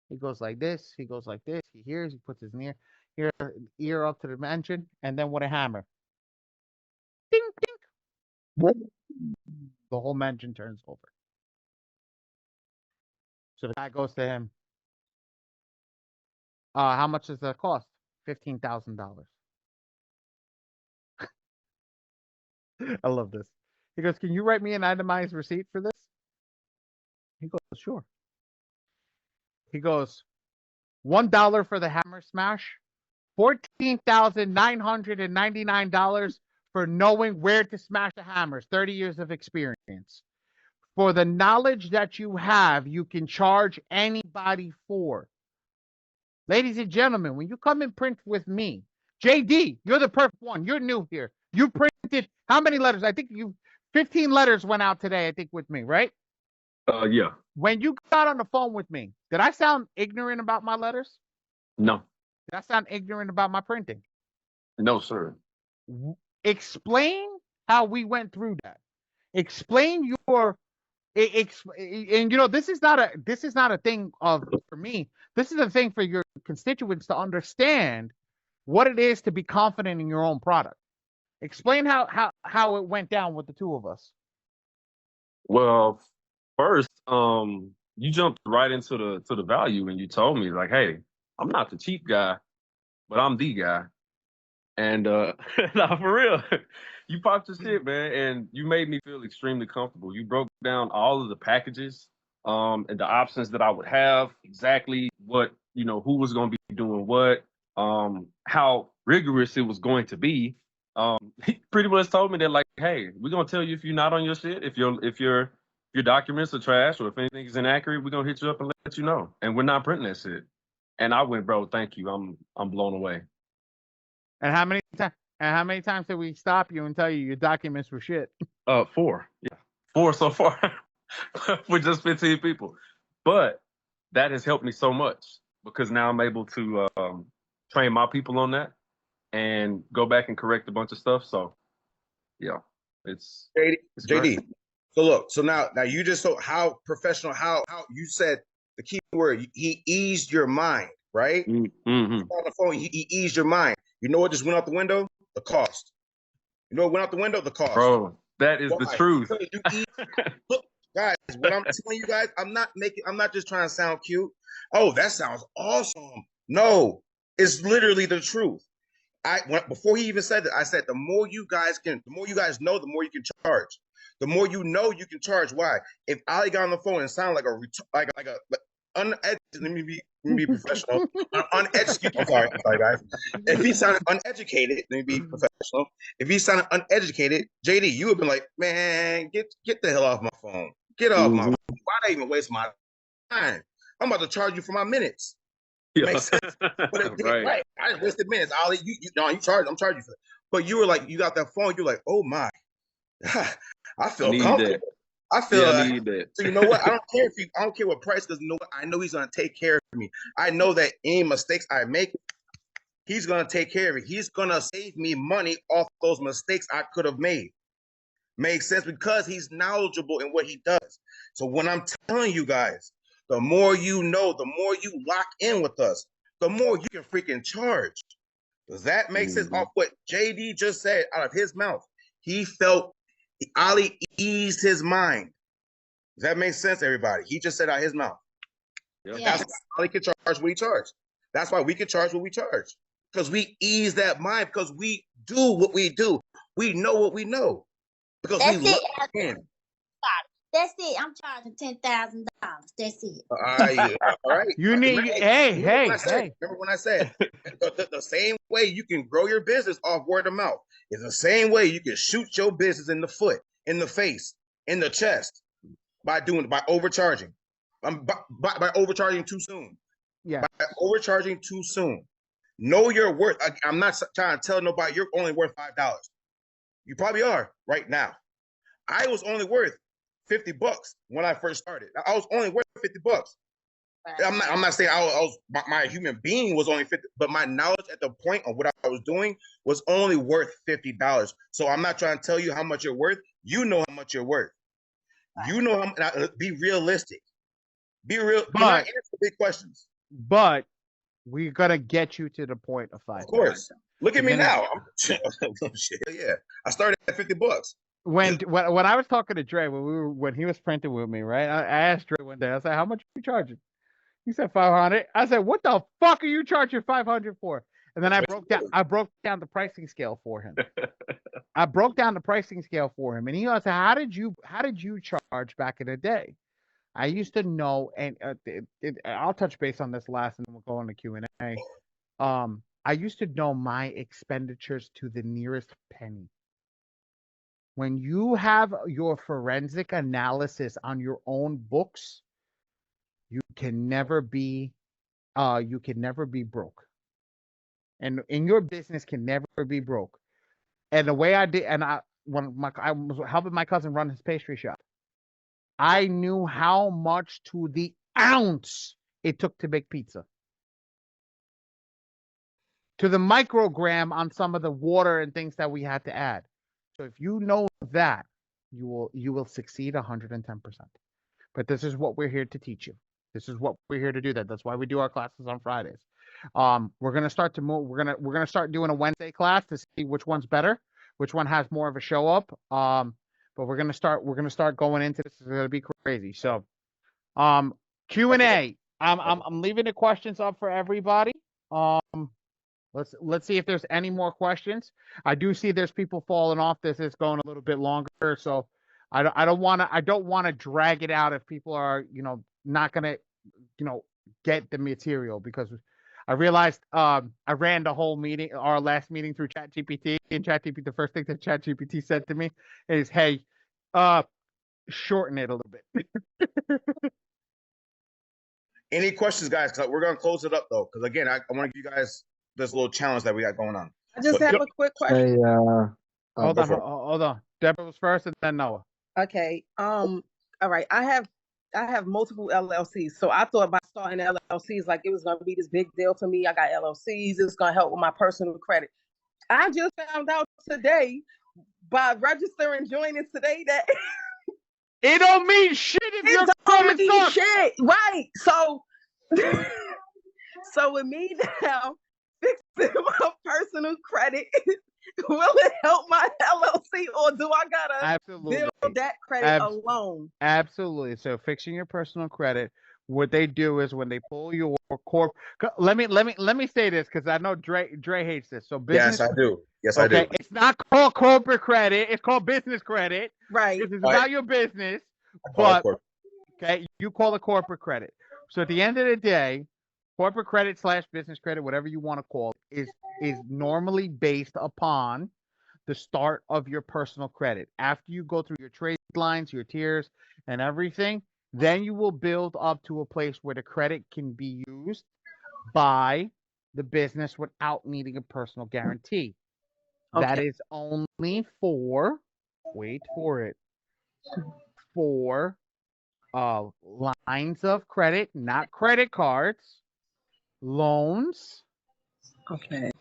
He goes like this. He goes like this. He hears. He puts his ear up to the engine. And then with a hammer. Ding, ding. The whole engine turns over. So the guy goes to him. How much does that cost? $15,000. I love this. He goes, can you write me an itemized receipt for this? He goes, sure. He goes, $1 for the hammer smash, $14,999 for knowing where to smash the hammers, 30 years of experience. For the knowledge that you have, you can charge anybody for. Ladies and gentlemen, when you come and print with me, JD, you're the perfect one. You're new here. You printed how many letters? I think 15 letters went out today, I think, with me, right? Yeah. When you got on the phone with me, did I sound ignorant about my letters? No. Did I sound ignorant about my printing? No, sir. Explain how we went through that. Explain your and you know, this is not a thing for me. This is a thing for your constituents to understand what it is to be confident in your own product. Explain how it went down with the two of us. Well, first, you jumped right into the value and you told me like, hey, I'm not the cheap guy, but I'm the guy. And nah, for real, you popped your shit, man, and you made me feel extremely comfortable. You broke down all of the packages, and the options that I would have, exactly what, who was going to be doing what, how rigorous it was going to be. He pretty much told me that, like, hey, we're gonna tell you if you're not on your shit, if your documents are trash, or if anything is inaccurate, we're gonna hit you up and let you know, and we're not printing that shit. And I went, bro, thank you, I'm blown away. And how many times did we stop you and tell you your documents were shit? 4. Yeah. 4 so far with just 15 people. But that has helped me so much because now I'm able to train my people on that and go back and correct a bunch of stuff. So yeah, it's JD. So look, so now you just so how professional, how you said the key word, he eased your mind, right? Mm-hmm. On the phone, he eased your mind. You know what just went out the window? The cost. You know what went out the window? The cost. Bro, that is the truth. Look, guys, what I'm telling you guys, I'm not just trying to sound cute. Oh, that sounds awesome. No, it's literally the truth. Before he even said that, I said the more you guys know, the more you can charge. The more you know, you can charge. Why? If Ali got on the phone and sounded like a uneducated, let me be professional. Uneducated. I'm sorry, guys. If he sounded uneducated, let me be professional. If he sounded uneducated, JD, you would have been like, man, get the hell off my phone. Get off my phone. Why did I even waste my time? I'm about to charge you for my minutes. Yeah. Makes sense. But right. I just wasted minutes. Ali, you charge. I'm charging you for that. But you were like, you got that phone. You're like, oh my, I feel need comfortable. that. I feel Yeah, I need that. so you know what? I don't care what price, because you know what? I know he's gonna take care of me. I know that any mistakes I make, he's gonna take care of it. He's gonna save me money off those mistakes I could have made. Makes sense because he's knowledgeable in what he does. So when I'm telling you guys, the more you know, the more you lock in with us, the more you can freaking charge. Does that make sense off what JD just said out of his mouth? He felt Ali eased his mind. Does that make sense, everybody? He just said out his mouth. Yep. That's why Ali can charge what he charged. That's why we can charge what we charge. Because we ease that mind, because we do what we do. We know what we know. Because That's we it. look in. That's it. I'm charging $10,000. That's it. All right. You need, Remember when I said the same way you can grow your business off word of mouth is the same way you can shoot your business in the foot, in the face, in the chest by overcharging. By overcharging too soon. Yeah. By overcharging too soon. Know your worth. I'm not trying to tell nobody you're only worth $5. You probably are right now. I was only worth $50 when I first started. I was only worth $50. I'm not saying I was my human being was only 50, but my knowledge at the point of what I was doing was only worth $50. So I'm not trying to tell you how much you're worth. You know how much you're worth. You know how. Be realistic. Be real. Do not answer big questions. But we're gonna get you to the point of 5. Of course. Look at me now. Yeah, I started at $50. When I was talking to Dre when he was printing with me, right? I asked Dre one day. I said, "How much are you charging?" He said 500. I said, "What the fuck are you charging 500 for?" And then I broke down the pricing scale for him. I broke down the pricing scale for him, and he asked, "How did you charge back in the day?" I used to know, and I'll touch base on this last, and then we'll go on to Q&A. I used to know my expenditures to the nearest penny. When you have your forensic analysis on your own books, you can never be broke. And in your business can never be broke. And the way I did, and I was helping my cousin run his pastry shop, I knew how much to the ounce it took to make pizza. To the microgram on some of the water and things that we had to add. So if you know that, you will succeed 110%. But this is what we're here to teach you. This is what we're here to do. That's why we do our classes on Fridays. We're gonna start to move. We're gonna start doing a Wednesday class to see which one's better, which one has more of a show up. But we're gonna start going into this. It's gonna be crazy. So, Q&A. I'm leaving the questions up for everybody. Let's see if there's any more questions. I do see there's people falling off. This is going a little bit longer, so I don't want to drag it out if people are not gonna get the material, because I realized I ran the whole meeting, our last meeting, through ChatGPT, and ChatGPT, the first thing that ChatGPT said to me is, "Hey, shorten it a little bit." Any questions, guys? We're gonna close it up though, because again, I want to give you guys this little challenge that we got going on. I just have a quick question. Hold on. Deborah was first, and then Noah. Okay. All right. I have multiple LLCs, so I thought by starting LLCs, like it was gonna be this big deal for me. I got LLCs. It's gonna help with my personal credit. I just found out today by registering joining today that it don't mean shit if your credit sucks. Shit, right? So, so with me now fixing my personal credit, will it help my LLC, or do I gotta build that credit alone? Absolutely. So fixing your personal credit, what they do is when they pull your corp. Let me say this, because I know Dre hates this. So business. Yes, I do. Yes, I do. It's not called corporate credit. It's called business credit. Right. This is about your business. But okay, you call it corporate credit. So at the end of the day, corporate credit / business credit, whatever you want to call it, is normally based upon the start of your personal credit. After you go through your trade lines, your tiers, and everything, then you will build up to a place where the credit can be used by the business without needing a personal guarantee. Okay. That is only for wait for it, for lines of credit, not credit cards, loans, Okay.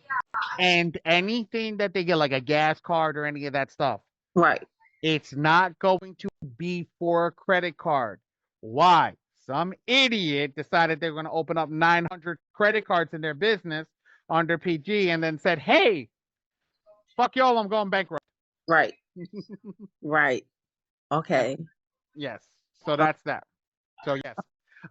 and anything that they get, like a gas card or any of that stuff. Right. It's not going to be for a credit card. Why? Some idiot decided they're going to open up 900 credit cards in their business under PG and then said, hey, fuck y'all, I'm going bankrupt. Right. Right. Okay. Yes. So that's that. So yes,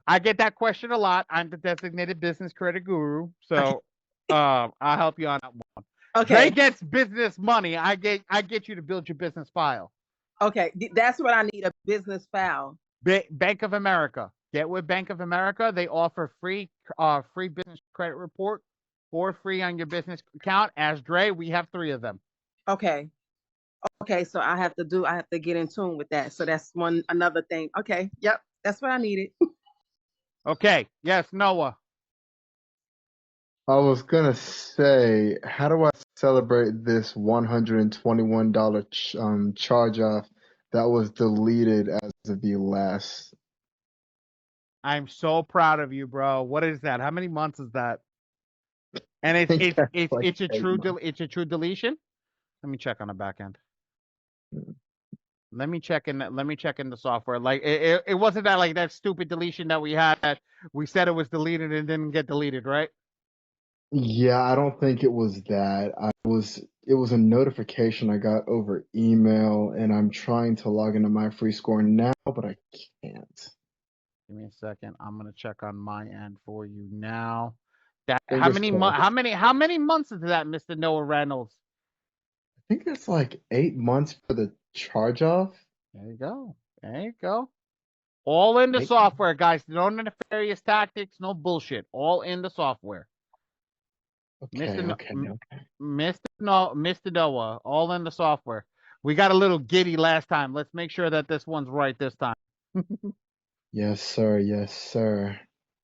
I get that question a lot. I'm the designated business credit guru. So I'll help you on that one. Okay. Dre gets business money. I get you to build your business file. Okay. That's what I need, a business file. Bank of America. Get with Bank of America. They offer free business credit report for free on your business account. As Dre, we have 3 of them. Okay. Okay. So I have to get in tune with that. So that's another thing. Okay. Yep. That's what I needed. Okay. Yes, Noah. I was gonna say, how do I celebrate this $121 charge off that was deleted as of the last? I'm so proud of you, bro. What is that? How many months is that? And I think that's like it's a 8 true months. it's a true deletion. Let me check on the back end. Let me check in the software. Like it wasn't that like that stupid deletion that we had. We said it was deleted and didn't get deleted, right? Yeah, I don't think it was that. It was a notification I got over email, and I'm trying to log into my free score now, but I can't. Give me a second. I'm gonna check on my end for you now. That how Fingers many crossed. how many months is that, Mr. Noah Reynolds? I think it's like 8 months for the charge off. There you go. There you go. All in the software, guys. No nefarious tactics, no bullshit. All in the software. Okay, Mr. Noah, all in the software. We got a little giddy last time. Let's make sure that this one's right this time. Yes, sir. Yes, sir.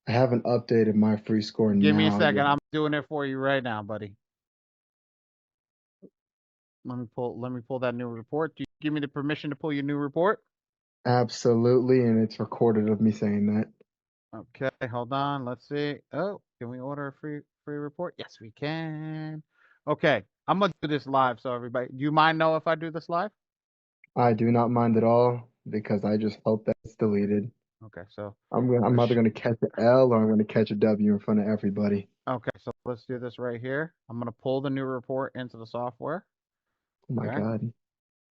I haven't updated my free score Give me a now second. yet. I'm doing it for you right now, buddy. Let me pull that new report. Do you give me the permission to pull your new report? Absolutely, and it's recorded of me saying that. Okay, hold on. Let's see. Oh, can we order a free report? Yes, we can. Okay, I'm gonna do this live. So everybody, do you mind know if I do this live? I do not mind at all because I just hope that it's deleted. Okay, so I'm either gonna catch an L or I'm gonna catch a W in front of everybody. okay, so let's do this right here. I'm gonna pull the new report into the software. Oh my God.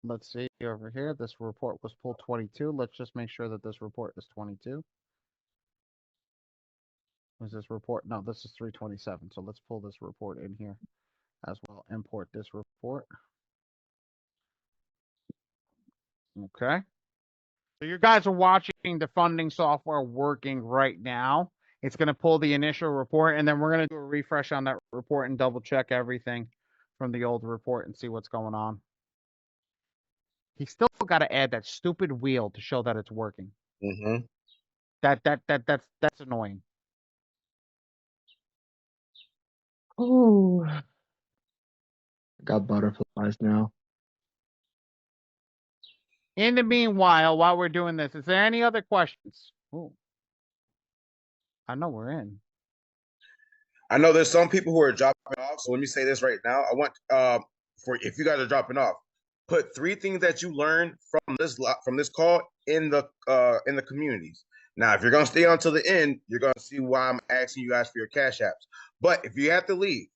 Let's see over here. This report was pulled 22. Let's just make sure that this report is 22. Was this report? No, this is 327. So let's pull this report in here as well. Import this report. Okay. So you guys are watching the funding software working right now. It's going to pull the initial report, and then we're going to do a refresh on that report and double check everything from the old report and see what's going on. He's still got to add that stupid wheel to show that it's working. Mm-hmm. That's annoying. Oh, got butterflies now. In the meanwhile, while we're doing this, is there any other questions? Ooh. I know we're in. I know there's some people who are dropping off. So let me say this right now. I want for if you guys are dropping off, put 3 things that you learned from this call in the communities. Now, if you're gonna stay until the end, you're gonna see why I'm asking you guys for your cash apps. But if you have to leave,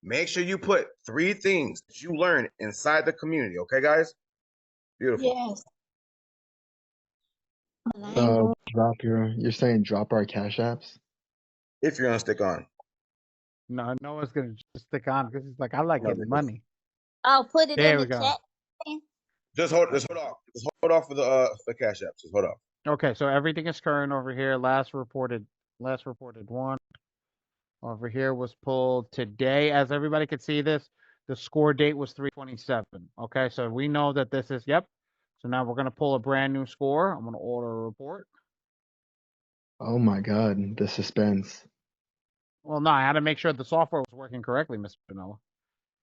make sure you put 3 things that you learned inside the community. Okay, guys? Beautiful. Yes. You're saying drop our cash apps? If you're gonna stick on. No, no one's gonna just stick on because he's like, I like getting money. Oh, put it There in we the go. chat. Just hold off. Just hold off for the cash apps. Just hold off. Okay, so everything is current over here. Last reported one over here was pulled today. As everybody could see this, the score date was 327. Okay, so we know that this is, yep. So now we're gonna pull a brand new score. I'm gonna order a report. Oh my God, the suspense. Well, no, I had to make sure the software was working correctly, Mr. Panola.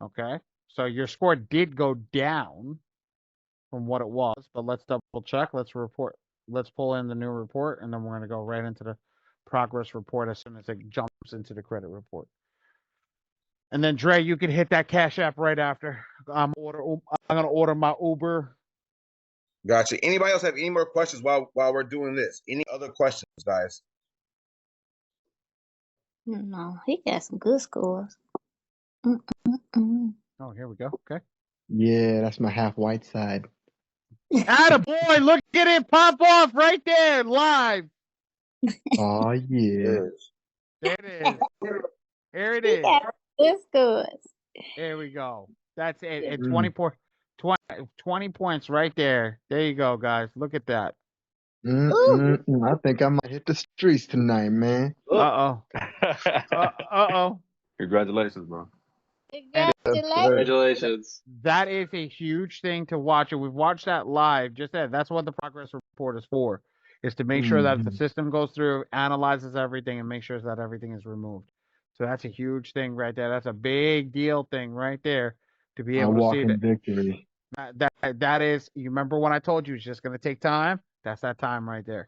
Okay, so your score did go down. from what it was, but let's double check. Let's pull in the new report, and then we're going to go right into the progress report as soon as it jumps into the credit report. And then Dre, you can hit that Cash App right after. I'm gonna order my Uber. Gotcha. Anybody else have any more questions while we're doing this? Any other questions, guys? No, he got some good scores. Oh, here we go. Okay. Yeah, that's my half white side. Attaboy, look at it pop off right there, live. Oh yeah. There it is. Here it is. Good scores. There we go. That's it. And Mm. 20 points right there. There you go, guys. Look at that. I think I might hit the streets tonight, man. Uh-oh. Uh-oh. Congratulations, bro. Congratulations. That is a huge thing to watch, and we've watched that live. Just that's what the progress report is for, is to make sure that the system goes through, analyzes everything, and make sure that everything is removed. So that's a huge thing right there. That's a big deal thing right there to be able to see that. Victory. That is. You remember when I told you it's just going to take time? That's that time right there.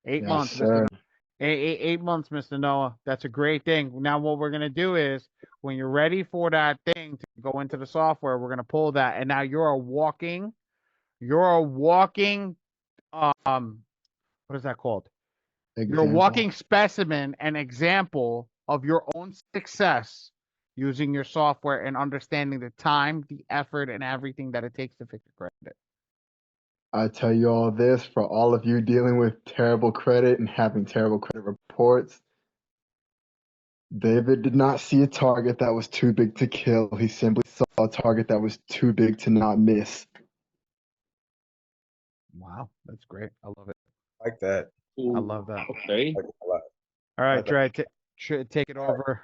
8 Yes, months, sir. Mr. 8 months, Mr. Noah. That's a great thing. Now what we're going to do is, when you're ready for that thing to go into the software, we're going to pull that, and now you're a walking what is that called? You're a walking specimen and example of your own success using your software and understanding the time, the effort, and everything that it takes to fix your credit. I tell you all this, for all of you dealing with terrible credit and having terrible credit reports, David did not see a target that was too big to kill. He simply saw a target that was too big to not miss. Wow, that's great. I love it. Like that. I love that. Okay. All right, Dre, take it over.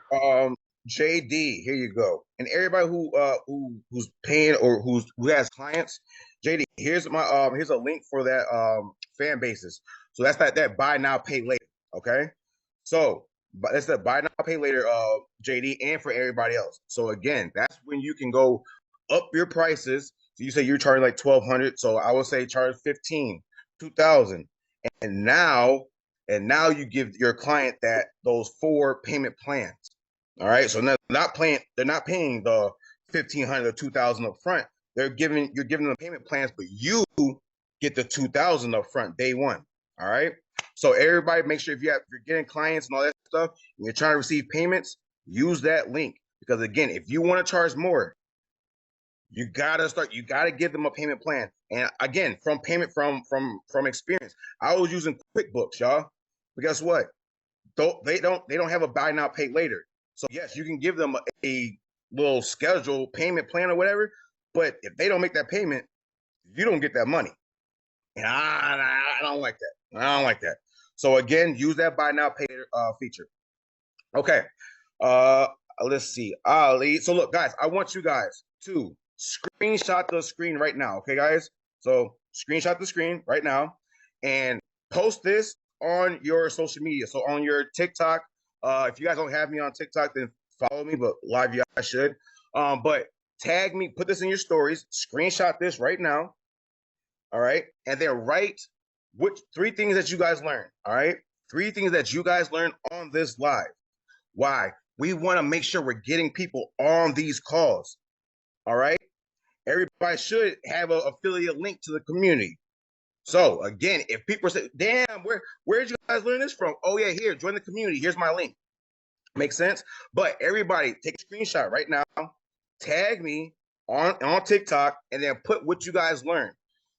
JD, here you go. And everybody who's paying or who has clients, JD, here's a link for that fan bases. So that's that buy now, pay later. Okay. So that's that buy now, pay later, JD, and for everybody else. So again, that's when you can go up your prices. So you say you're charging like $1,200. So I would say charge $1,500, $2,000. And now you give your client those 4 payment plans. All right. So they're not paying the $1,500 or $2,000 up front. You're giving them payment plans, but you get the $2,000 up front day one. All right. So everybody, make sure if you're getting clients and all that stuff, and you're trying to receive payments, use that link, because again, if you want to charge more, you gotta give them a payment plan. And again, from experience, I was using QuickBooks, y'all. But guess what? They don't have a buy now, pay later. So yes, you can give them a little schedule payment plan or whatever, but if they don't make that payment, you don't get that money. And I don't like that. I don't like that. So again, use that buy now, pay later feature. Okay. Let's see. Ali. So look, guys, I want you guys to screenshot the screen right now. Okay, guys? So screenshot the screen right now and post this on your social media. So on your TikTok, if you guys don't have me on TikTok, then follow me, but live you guys should. But tag me, put this in your stories, screenshot this right now. All right. And then write which 3 things that you guys learned. All right. 3 things that you guys learned on this live. Why? We want to make sure we're getting people on these calls. All right. Everybody should have an affiliate link to the community. So again, if people say, damn, where did you guys learn this from? Oh yeah, here, join the community. Here's my link. Makes sense? But everybody take a screenshot right now, tag me on TikTok, and then put what you guys learned.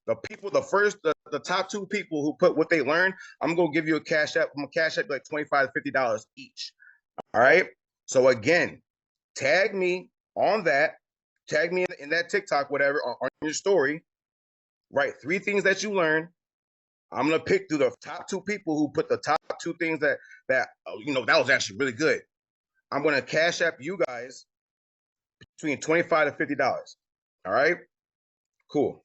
The top 2 people who put what they learned, I'm gonna give you a cash app. I'm gonna cash app like $25 to $50 each. All right. So again, tag me on that. Tag me in that TikTok, whatever, on your story. Write 3 things that you learned. I'm gonna pick through the top 2 people who put the top 2 things that that was actually really good. I'm gonna cash app you guys between $25 to $50. All right, cool.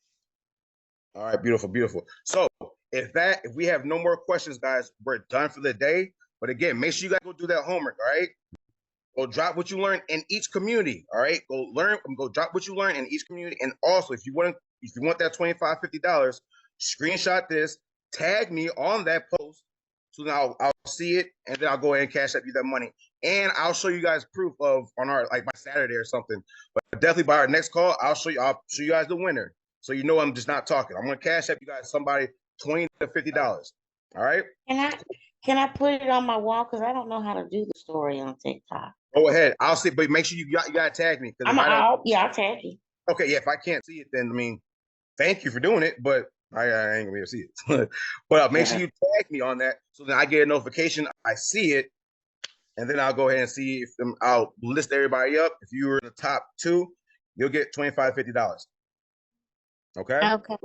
All right, beautiful, beautiful. So if we have no more questions, guys, we're done for the day. But again, make sure you guys go do that homework. All right. Go drop what you learned in each community. All right. Go drop what you learned in each community. And also, if you want to if you want that $25, $50, screenshot this, tag me on that post, so then I'll see it, and then I'll go ahead and cash up you that money. And I'll show you guys proof of on our by Saturday or something. But definitely by our next call, I'll show you guys the winner. So you know I'm just not talking. I'm gonna cash up you guys somebody $20 to $50. All right. Can I put it on my wall? Because I don't know how to do the story on TikTok. Go ahead. I'll see, but make sure you gotta tag me. I'll tag you. Okay, yeah. If I can't see it, then I mean, thank you for doing it, but I ain't gonna be able to see it. But make sure you tag me on that, so then I get a notification. I see it, and then I'll go ahead and see if I'll list everybody up. If you were in the top 2, you'll get $25, $50. Okay. Okay.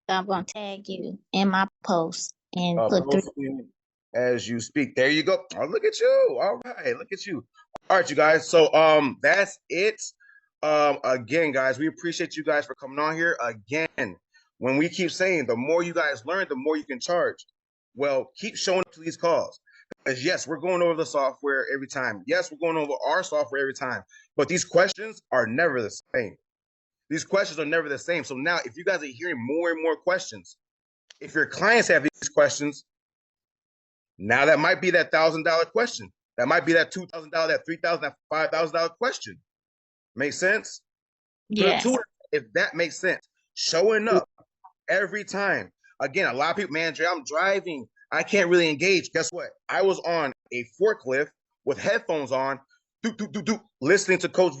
So I'm gonna tag you in my post and put as you speak. There you go. Oh, look at you. All right, look at you. All right, you guys. So that's it. Again, guys, we appreciate you guys for coming on here. Again, when we keep saying the more you guys learn, the more you can charge. Well, keep showing up to these calls. Because yes, we're going over the software every time. Yes, we're going over our software every time. But these questions are never the same. These questions are never the same. So now if you guys are hearing more and more questions, if your clients have these questions, now that might be that $1,000 question. That might be that $2,000, that $3,000, that $5,000 question. Make sense? Yeah. If that makes sense. Showing up every time. Again, a lot of people, man, Jay, I'm driving. I can't really engage. Guess what? I was on a forklift with headphones on, listening to Coach V